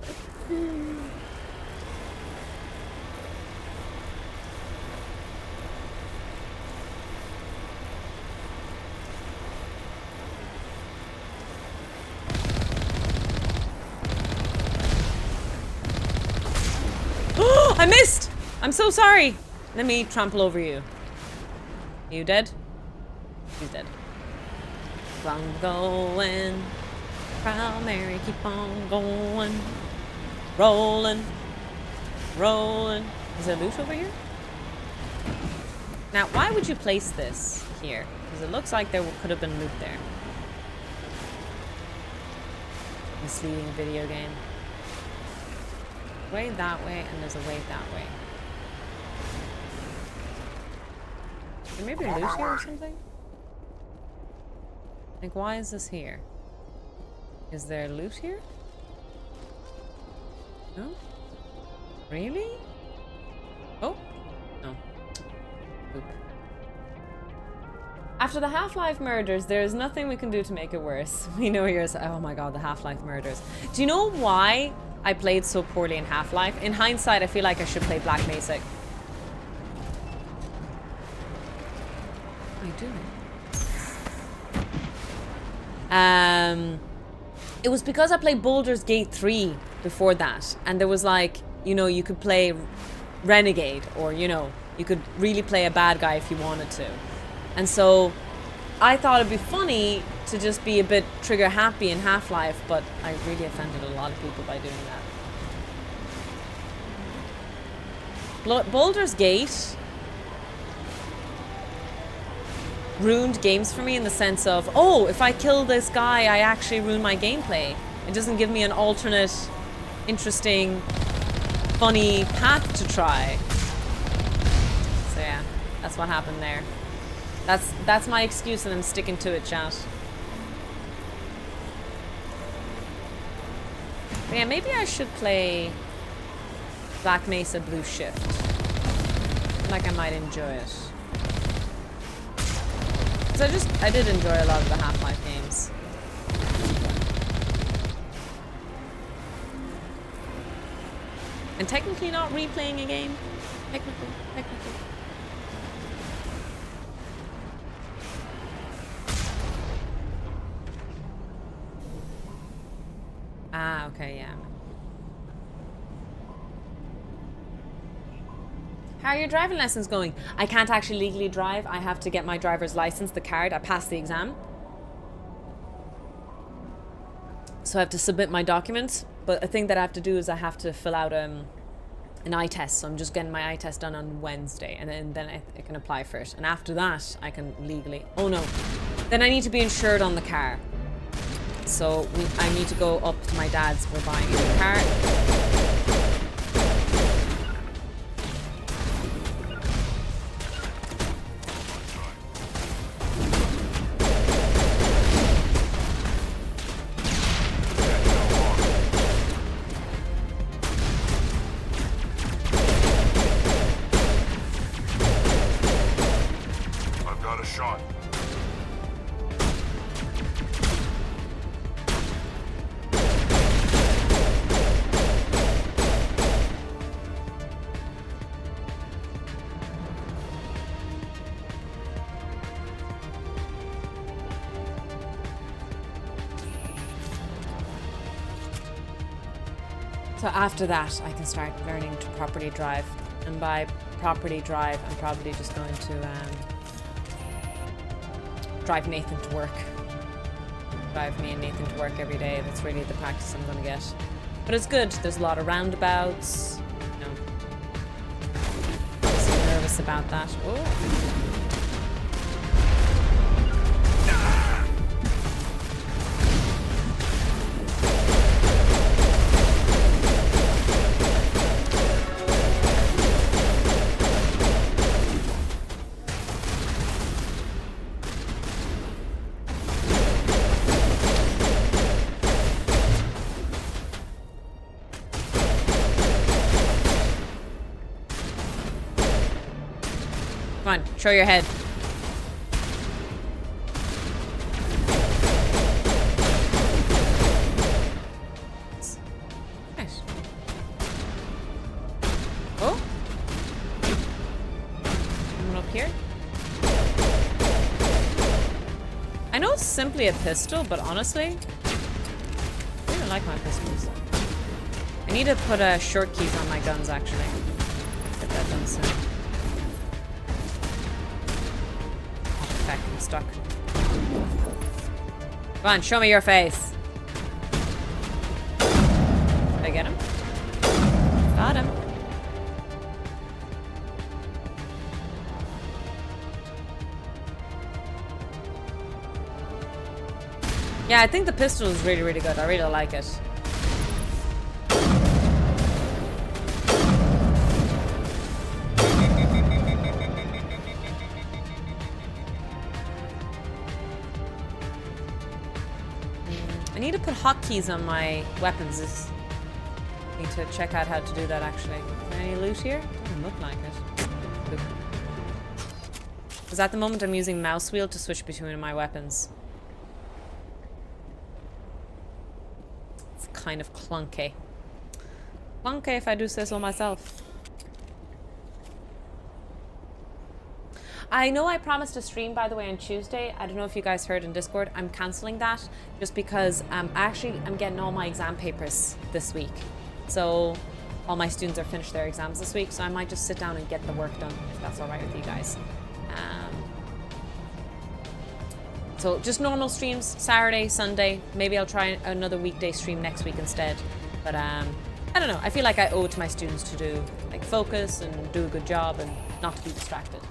I missed! I'm so sorry. Let me trample over you. You dead? He's dead. Keep on going. Proud Mary, keep on going. Rolling. Rolling. Is there loot over here? Now, why would you place this here? Because it looks like there could have been loot there. Misleading video game. Way that way, and there's a way that way. Is there maybe loot here or something? Like, why is this here? Is there loot here? No? Really? Oh? No. Oop. After the Half-Life murders, there is nothing we can do to make it worse. We know yours. Oh my god, the Half-Life murders. Do you know why I played so poorly in Half-Life? In hindsight, I feel like I should play Black Mesa. What are you doing? It was because I played Baldur's Gate 3 before that, and there was like, you know, you could play Renegade, or, you know, you could really play a bad guy if you wanted to. And so I thought it'd be funny to just be a bit trigger happy in Half-Life, but I really offended a lot of people by doing that. Baldur's Gate ruined games for me in the sense of, oh, if I kill this guy, I actually ruin my gameplay. It doesn't give me an alternate, interesting, funny path to try. So yeah, that's what happened there. That's my excuse, and I'm sticking to it, chat. But yeah, maybe I should play Black Mesa Blue Shift. I feel like I might enjoy it. Because I did enjoy a lot of the Half-Life games. And technically not replaying a game. Technically. Ah, okay, yeah. How are your driving lessons going? I can't actually legally drive. I have to get my driver's license, the card. I passed the exam. So I have to submit my documents. But the thing that I have to do is I have to fill out an eye test. So I'm just getting my eye test done on Wednesday. And then I can apply for it. And after that, I can legally... Oh, no. Then I need to be insured on the car. So I need to go up to my dad's. We're buying a new car. I've got a shot. So after that, I can start learning to properly drive. And by properly drive, I'm probably just going to drive Nathan to work. Drive me and Nathan to work every day. That's really the practice I'm gonna get. But it's good. There's a lot of roundabouts. You know. I'm so nervous about that. Oh. Come on, show your head. Nice. Oh. Someone up here. I know it's simply a pistol, but honestly, I don't like my pistols. I need to put short keys on my guns, actually. Get that done soon. I'm stuck. Come on, show me your face. Did I get him? Got him. Yeah, I think the pistol is really, really good. I really like it. I need to put hotkeys on my weapons. I need to check out how to do that, actually. Is there any loot here? Doesn't look like it. Because at the moment I'm using mouse wheel to switch between my weapons. It's kind of clunky. Clunky if I do say so myself. I know I promised a stream, by the way, on Tuesday. I don't know if you guys heard in Discord. I'm cancelling that just because I'm getting all my exam papers this week. So all my students are finished their exams this week. So I might just sit down and get the work done, if that's all right with you guys. So just normal streams, Saturday, Sunday. Maybe I'll try another weekday stream next week instead. But I don't know. I feel like I owe it to my students to do, like, focus and do a good job and not to be distracted.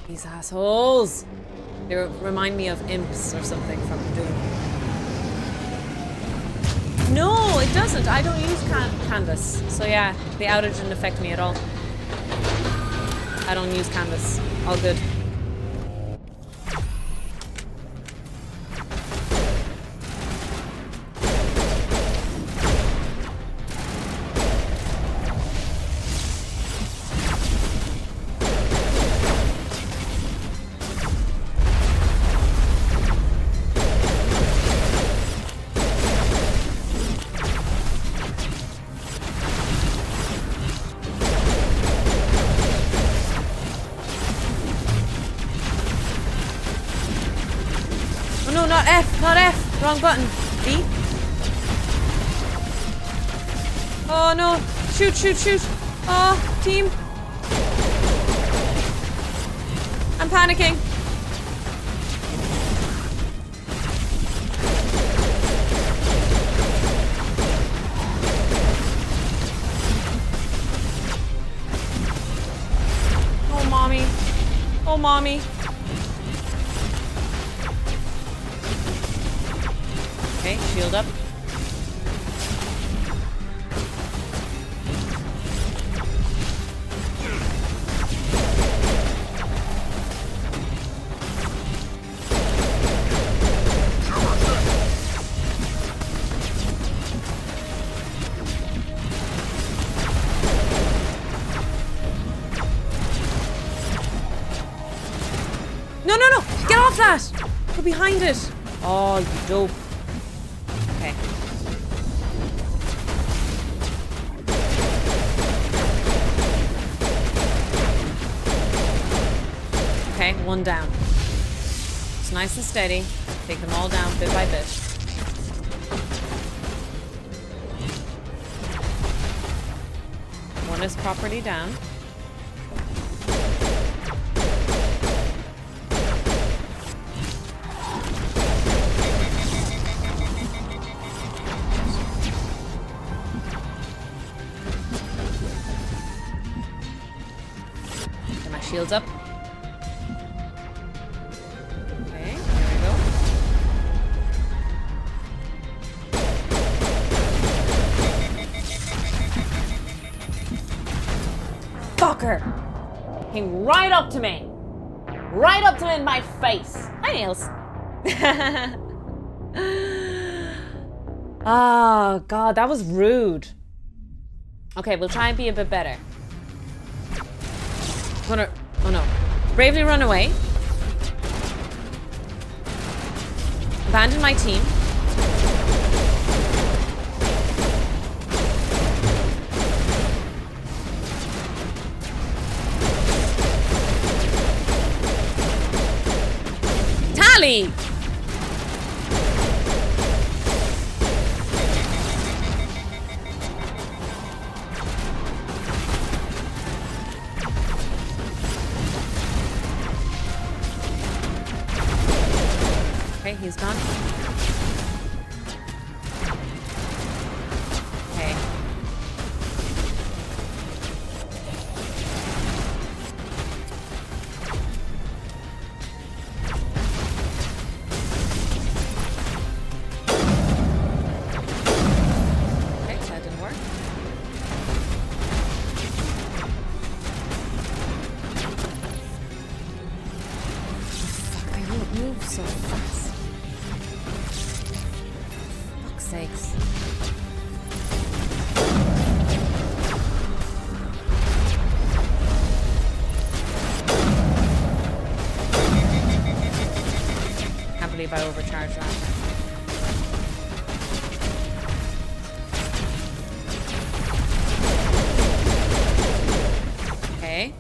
These assholes! They remind me of imps or something from Doom. No, it doesn't. I don't use Canvas. So yeah, the outage didn't affect me at all. I don't use Canvas. All good. Wrong button. B. Oh no. Shoot, shoot, shoot. Oh, team. I'm panicking. Oh, mommy. Oh, mommy. Okay, shield up. No, no, no! Get off that! Go behind it! Oh, you dope. Okay. Okay, one down. It's nice and steady. Take them all down bit by bit. One is properly down. Get my shields up. Okay, there we go. Fucker! Came right up to me. Right up to me in my face. Hi, Niels. Oh, God, that was rude. Okay, we'll try and be a bit better. Oh no. Bravely run away. Abandon my team. Tally! Okay, he's gone. Okay. Okay, that didn't work. Fuck, I don't move so fast. Fuck's sakes. Can't believe I overcharged that. Okay.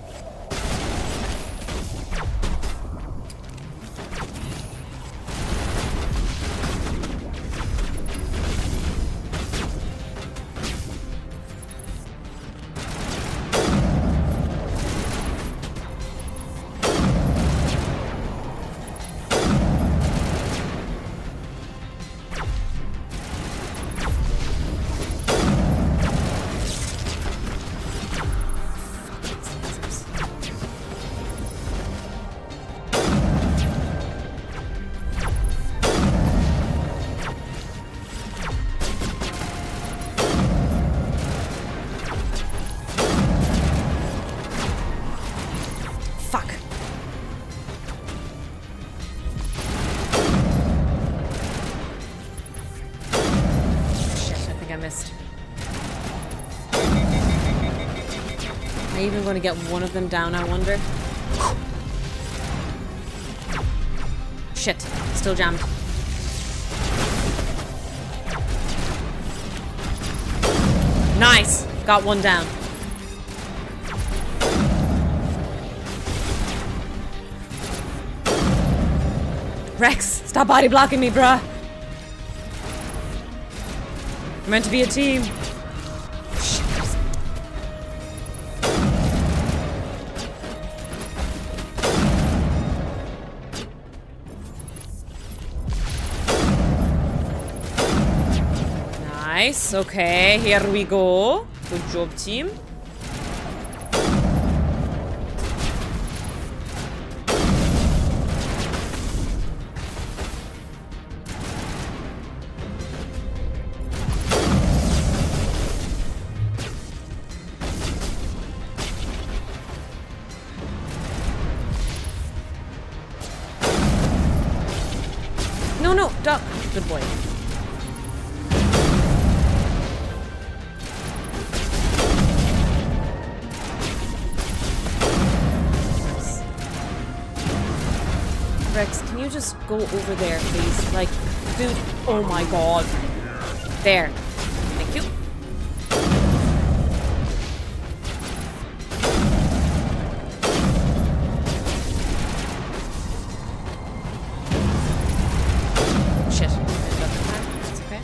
Fuck. Shit, I think I missed. Am I even going to get one of them down, I wonder? Shit, still jammed. Nice! Got one down. Rex, stop body blocking me, bruh. We're meant to be a team. Shit. Nice. Okay, here we go. Good job, team. No, no, duck. Good boy. Rex, can you just go over there, please? Like, dude, oh my god. There. Thank you. Shit. That's okay.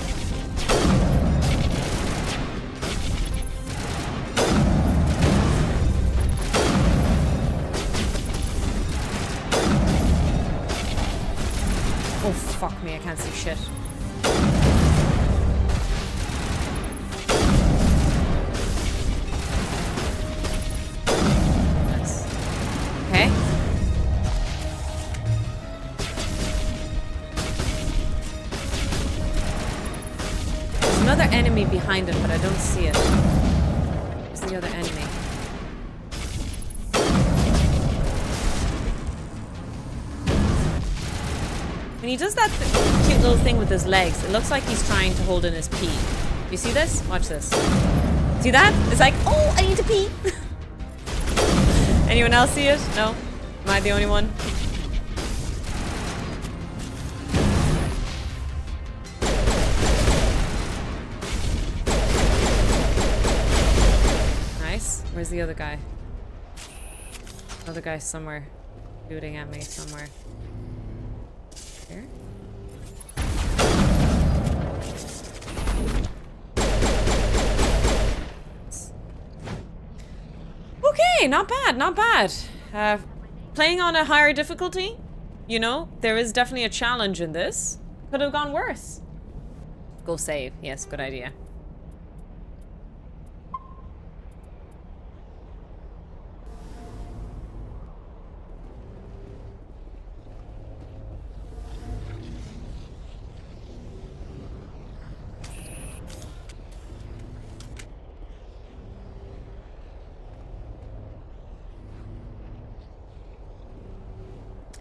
fuck me, I can't see shit. Nice. Okay. There's another enemy behind it, but I don't see it. Where's the other enemy? When he does that cute little thing with his legs, it looks like he's trying to hold in his pee. You see this? Watch this. See that? It's like, oh, I need to pee. Anyone else see it? No? Am I the only one? Nice. Where's the other guy? Other guy's somewhere. Shooting at me somewhere. Here? Okay, not bad, not bad. Playing on a higher difficulty, you know, there is definitely a challenge in this. Could have gone worse. Go save. Yes, good idea.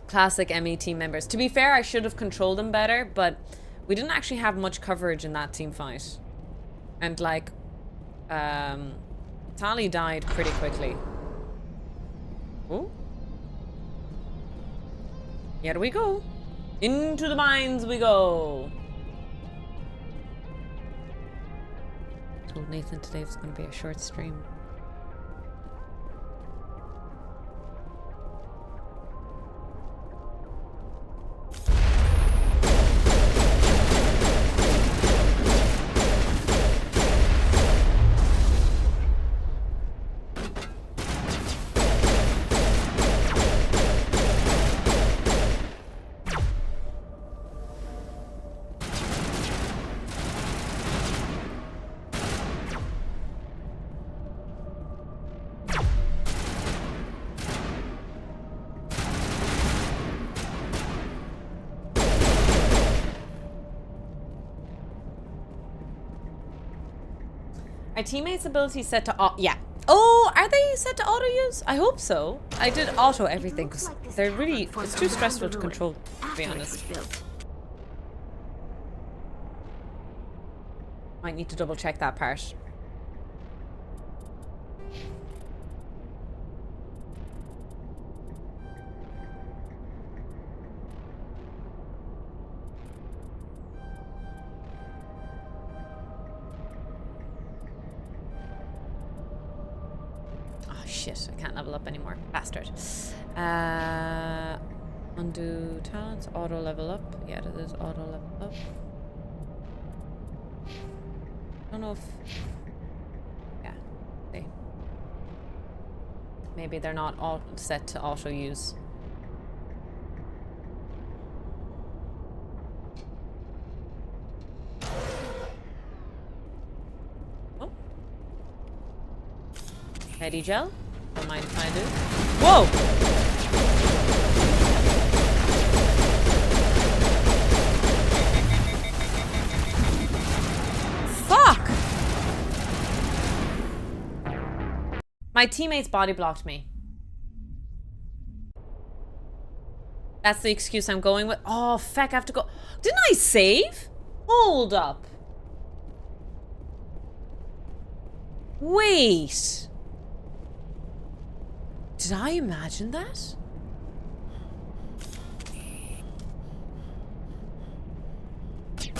Classic ME team members. To be fair, I should have controlled them better, but we didn't actually have much coverage in that team fight. And like, Tali died pretty quickly. Oh. Here we go. Into the mines we go. I told Nathan today was going to be a short stream. My teammates' ability set to yeah. Oh, are they set to auto use? I hope so. I did auto everything because they're really, it's too stressful to control, to be honest. Might need to double check that part. Shit, I can't level up anymore. Bastard. Undo talents, auto level up. Yeah, it is auto level up. I don't know if... Yeah. See. Maybe they're not all set to auto use. Oh. Heady gel. Don't mind if I do. Whoa! Fuck! My teammates body blocked me. That's the excuse I'm going with. Oh, feck, I have to go. Didn't I save? Hold up. Wait. Did I imagine that? Oh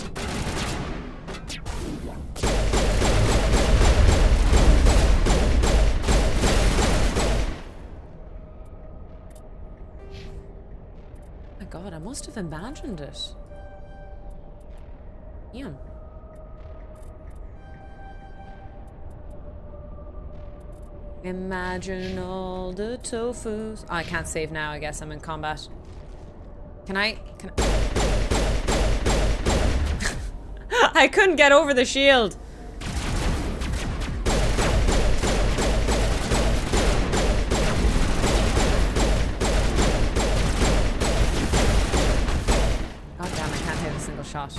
my god, I must have imagined it. Damn. Imagine all the tofus. Oh, I can't save now. I guess I'm in combat. Can I? I couldn't get over the shield. God damn, I can't hit a single shot.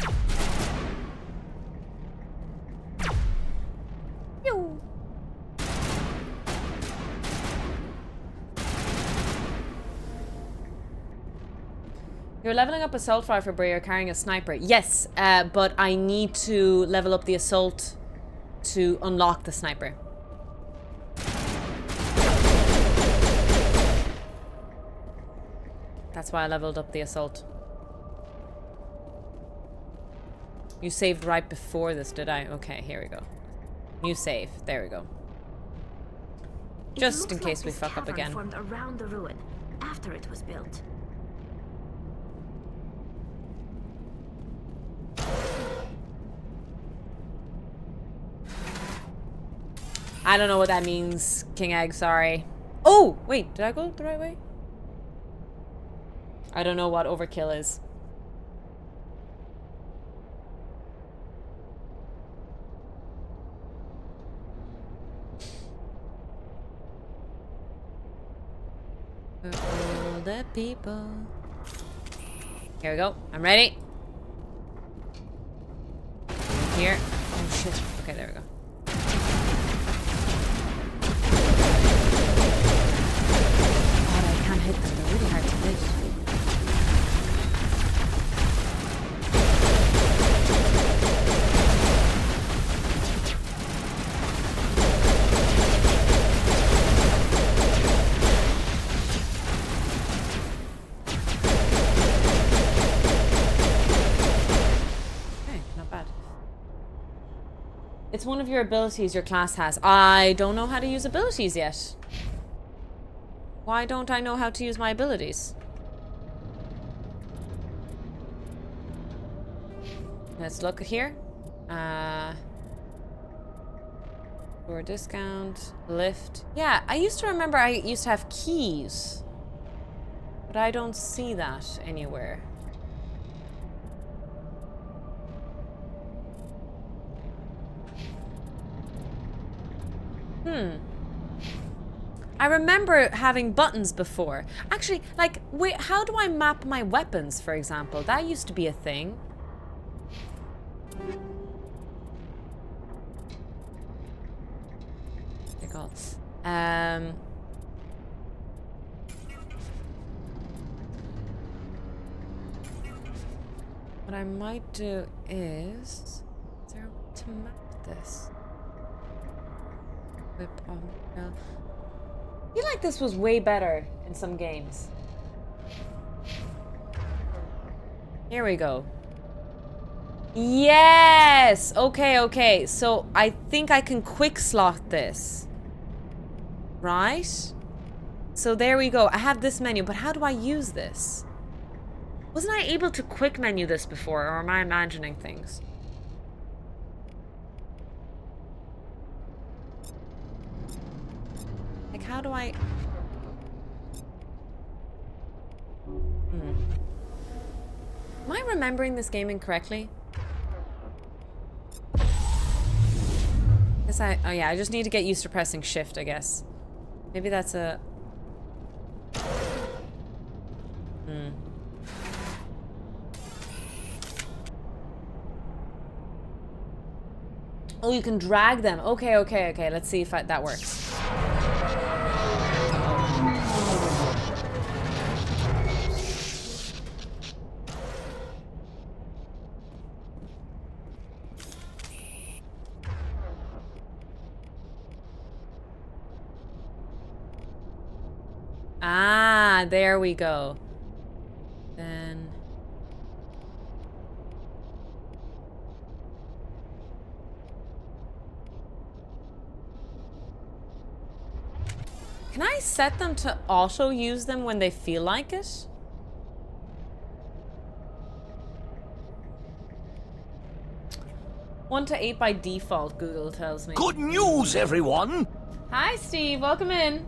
Pew. You're leveling up assault rifle, but you're carrying a sniper. Yes, but I need to level up the assault to unlock the sniper. That's why I leveled up the assault. You saved right before this, did I? Okay, here we go. New save. There we go. Just in case we fuck up again. Formed around the ruin after it was built. I don't know what that means, King Egg, sorry. Oh, wait, did I go the right way? I don't know what overkill is. For all the people. Here we go. I'm ready. Here. Oh shit. Okay, there we go. God, I can't hit them. They're really hard to hit. It's one of your abilities your class has. I don't know how to use abilities yet. Why don't I know how to use my abilities? Let's look here. For discount, lift. Yeah, I used to remember I used to have keys. But I don't see that anywhere. I remember having buttons before. Actually, like, wait, how do I map my weapons, for example? That used to be a thing. They're called. What I might do is there a way to map this? Whip on. I feel like this was way better in some games. Here we go. Yes! Okay, okay. So I think I can quick slot this. Right? So there we go. I have this menu, but how do I use this? Wasn't I able to quick menu this before, or am I imagining things? Like, how do I... Am I remembering this game incorrectly? Guess oh yeah, I just need to get used to pressing shift, I guess. Maybe that's a... Oh, you can drag them. Okay, okay, okay. Let's see if that works. Ah, there we go. Then... Can I set them to auto use them when they feel like it? One to 8 by default, Google tells me. Good news, everyone! Hi, Steve. Welcome in.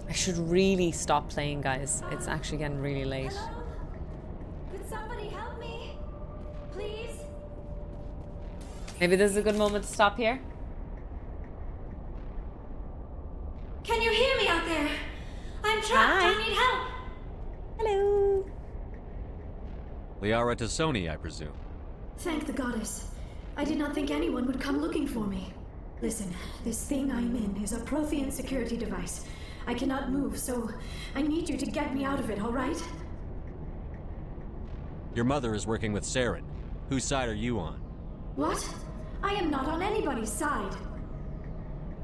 I should really stop playing, guys. It's actually getting really late. Could somebody help me? Maybe this is a good moment to stop here. Can you hear me out there? I'm trapped. Hi. I need help. Hello. Liara Tassoni, I presume. Thank the goddess. I did not think anyone would come looking for me. Listen, this thing I'm in is a Prothean security device. I cannot move, so I need you to get me out of it, all right? Your mother is working with Saren. Whose side are you on? What? I am not on anybody's side.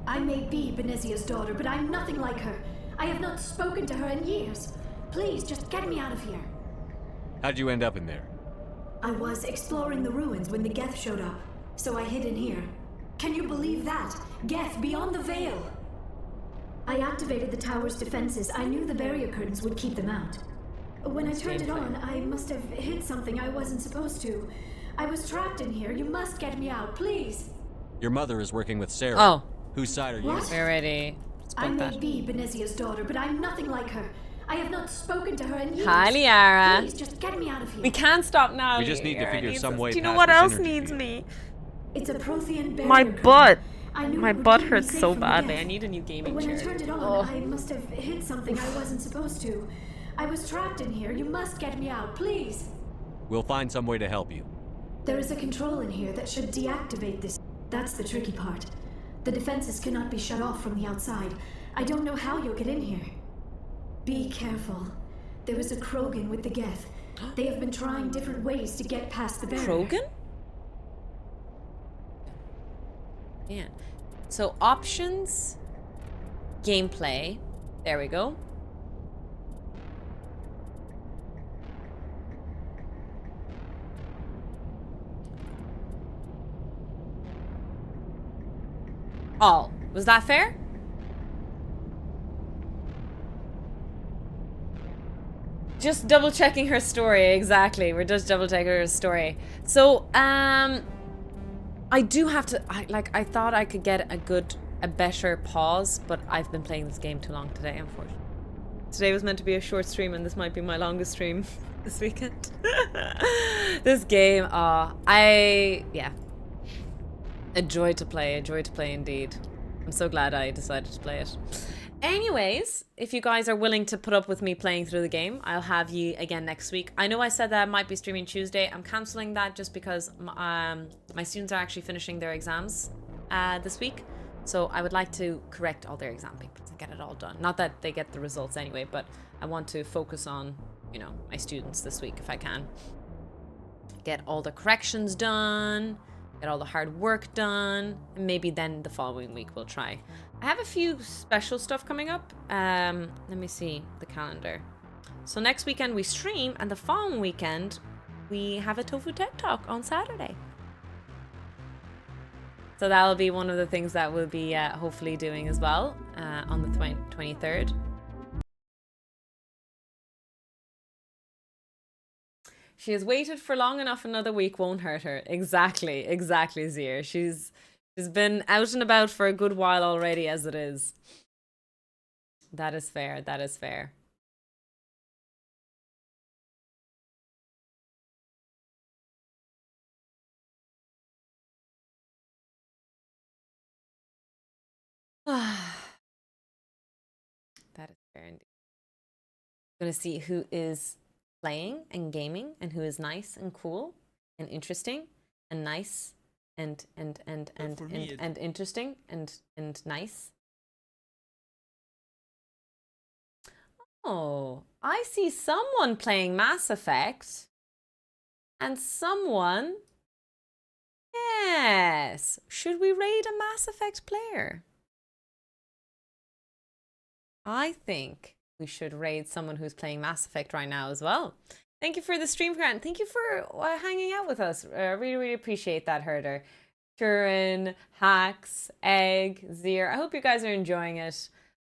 I may be Benezia's daughter, but I'm nothing like her. I have not spoken to her in years. Please, just get me out of here. How'd you end up in there? I was exploring the ruins when the Geth showed up, so I hid in here. Can you believe that? Geth beyond the veil! I activated the tower's defenses. I knew the barrier curtains would keep them out. When I turned it on, I must have hit something I wasn't supposed to. I was trapped in here. You must get me out, please! Your mother is working with Saren. Oh. Whose side are you? What? We already I spoke may that. be Benezia's daughter, but I'm nothing like her. I have not spoken to her in years. Hi, Liara. Please, just get me out of here. We can't stop now. We just need to Liara figure needs some us. way Do you know past what this else energy needs field. me? It's a Prothean barrier. My curtain. butt. I knew My it would butt keep me hurts safe so from the badly. Geth. I need a new gaming When chair. I turned it on, I must have hit something I wasn't supposed to. I was trapped in here. You must get me out, please. We'll find some way to help you. There is a control in here that should deactivate this. That's the tricky part. The defenses cannot be shut off from the outside. I don't know how you'll get in here. Be careful. There is a Krogan with the Geth. They have been trying different ways to get past the barrier. Krogan? Yeah. So options, gameplay. There we go. All. Was that fair? Just double checking her story. Exactly. We're just double checking her story. So, I do have to, I thought I could get a better pause, but I've been playing this game too long today, unfortunately. Today was meant to be a short stream, and this might be my longest stream this weekend. This game, yeah. A joy to play indeed. I'm so glad I decided to play it. Anyways, if you guys are willing to put up with me playing through the game, I'll have you again next week. I know I said that I might be streaming Tuesday. I'm cancelling that just because my students are actually finishing their exams this week. So I would like to correct all their exam papers and get it all done. Not that they get the results anyway, but I want to focus on, you know, my students this week if I can. Get all the corrections done, get all the hard work done, and maybe then the following week we'll try. I have a few special stuff coming up. Let me see the calendar. So next weekend we stream, and the following weekend we have a Tofu Tech Talk on Saturday. So that'll be one of the things that we'll be hopefully doing as well on the 23rd. She has waited for long enough, another week won't hurt her. Exactly, Zier. She's been out and about for a good while already as it is. That is fair, that is fair. That is fair indeed. I'm gonna see who is playing and gaming and who is nice and cool and interesting and nice and interesting and nice. Oh, I see someone playing Mass Effect and someone. Yes. Should we raid a Mass Effect player? I think we should raid someone who's playing Mass Effect right now as well. Thank you for the stream, Grant. Thank you for hanging out with us. Really, really appreciate that, Herder. Turin, Hacks, Egg, Zier. I hope you guys are enjoying it.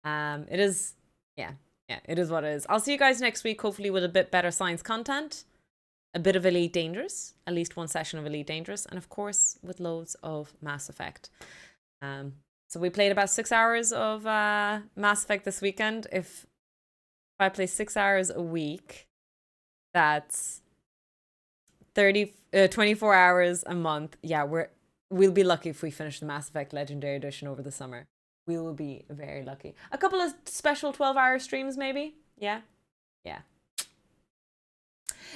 It is, yeah, it is what it is. I'll see you guys next week, hopefully with a bit better science content, a bit of Elite Dangerous, at least one session of Elite Dangerous, and of course with loads of Mass Effect. So we played about 6 hours of Mass Effect this weekend. If I play 6 hours a week, that's 24 hours a month. Yeah, we'll be lucky if we finish the Mass Effect Legendary Edition over the summer. We will be very lucky. A couple of special 12-hour streams, maybe? Yeah? Yeah.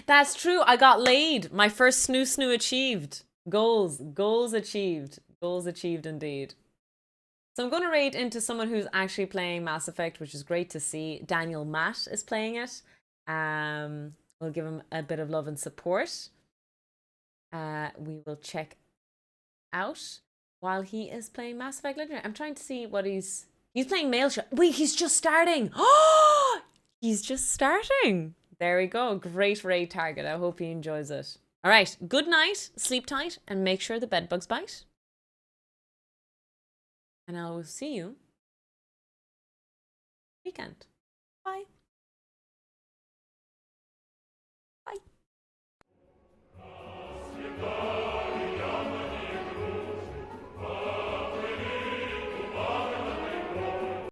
That's true. I got laid. My first snoo achieved. Goals. Goals achieved. Goals achieved indeed. So I'm going to raid into someone who's actually playing Mass Effect, which is great to see. Daniel Matt is playing it. We'll give him a bit of love and support. We will check out while he is playing Mass Effect Legendary. I'm trying to see what he's playing Mailshot. Wait, he's just starting. Oh, he's just starting. There we go. Great raid target. I hope he enjoys it. All right. Good night. Sleep tight and make sure the bed bugs bite. And I will see you weekend. Bye.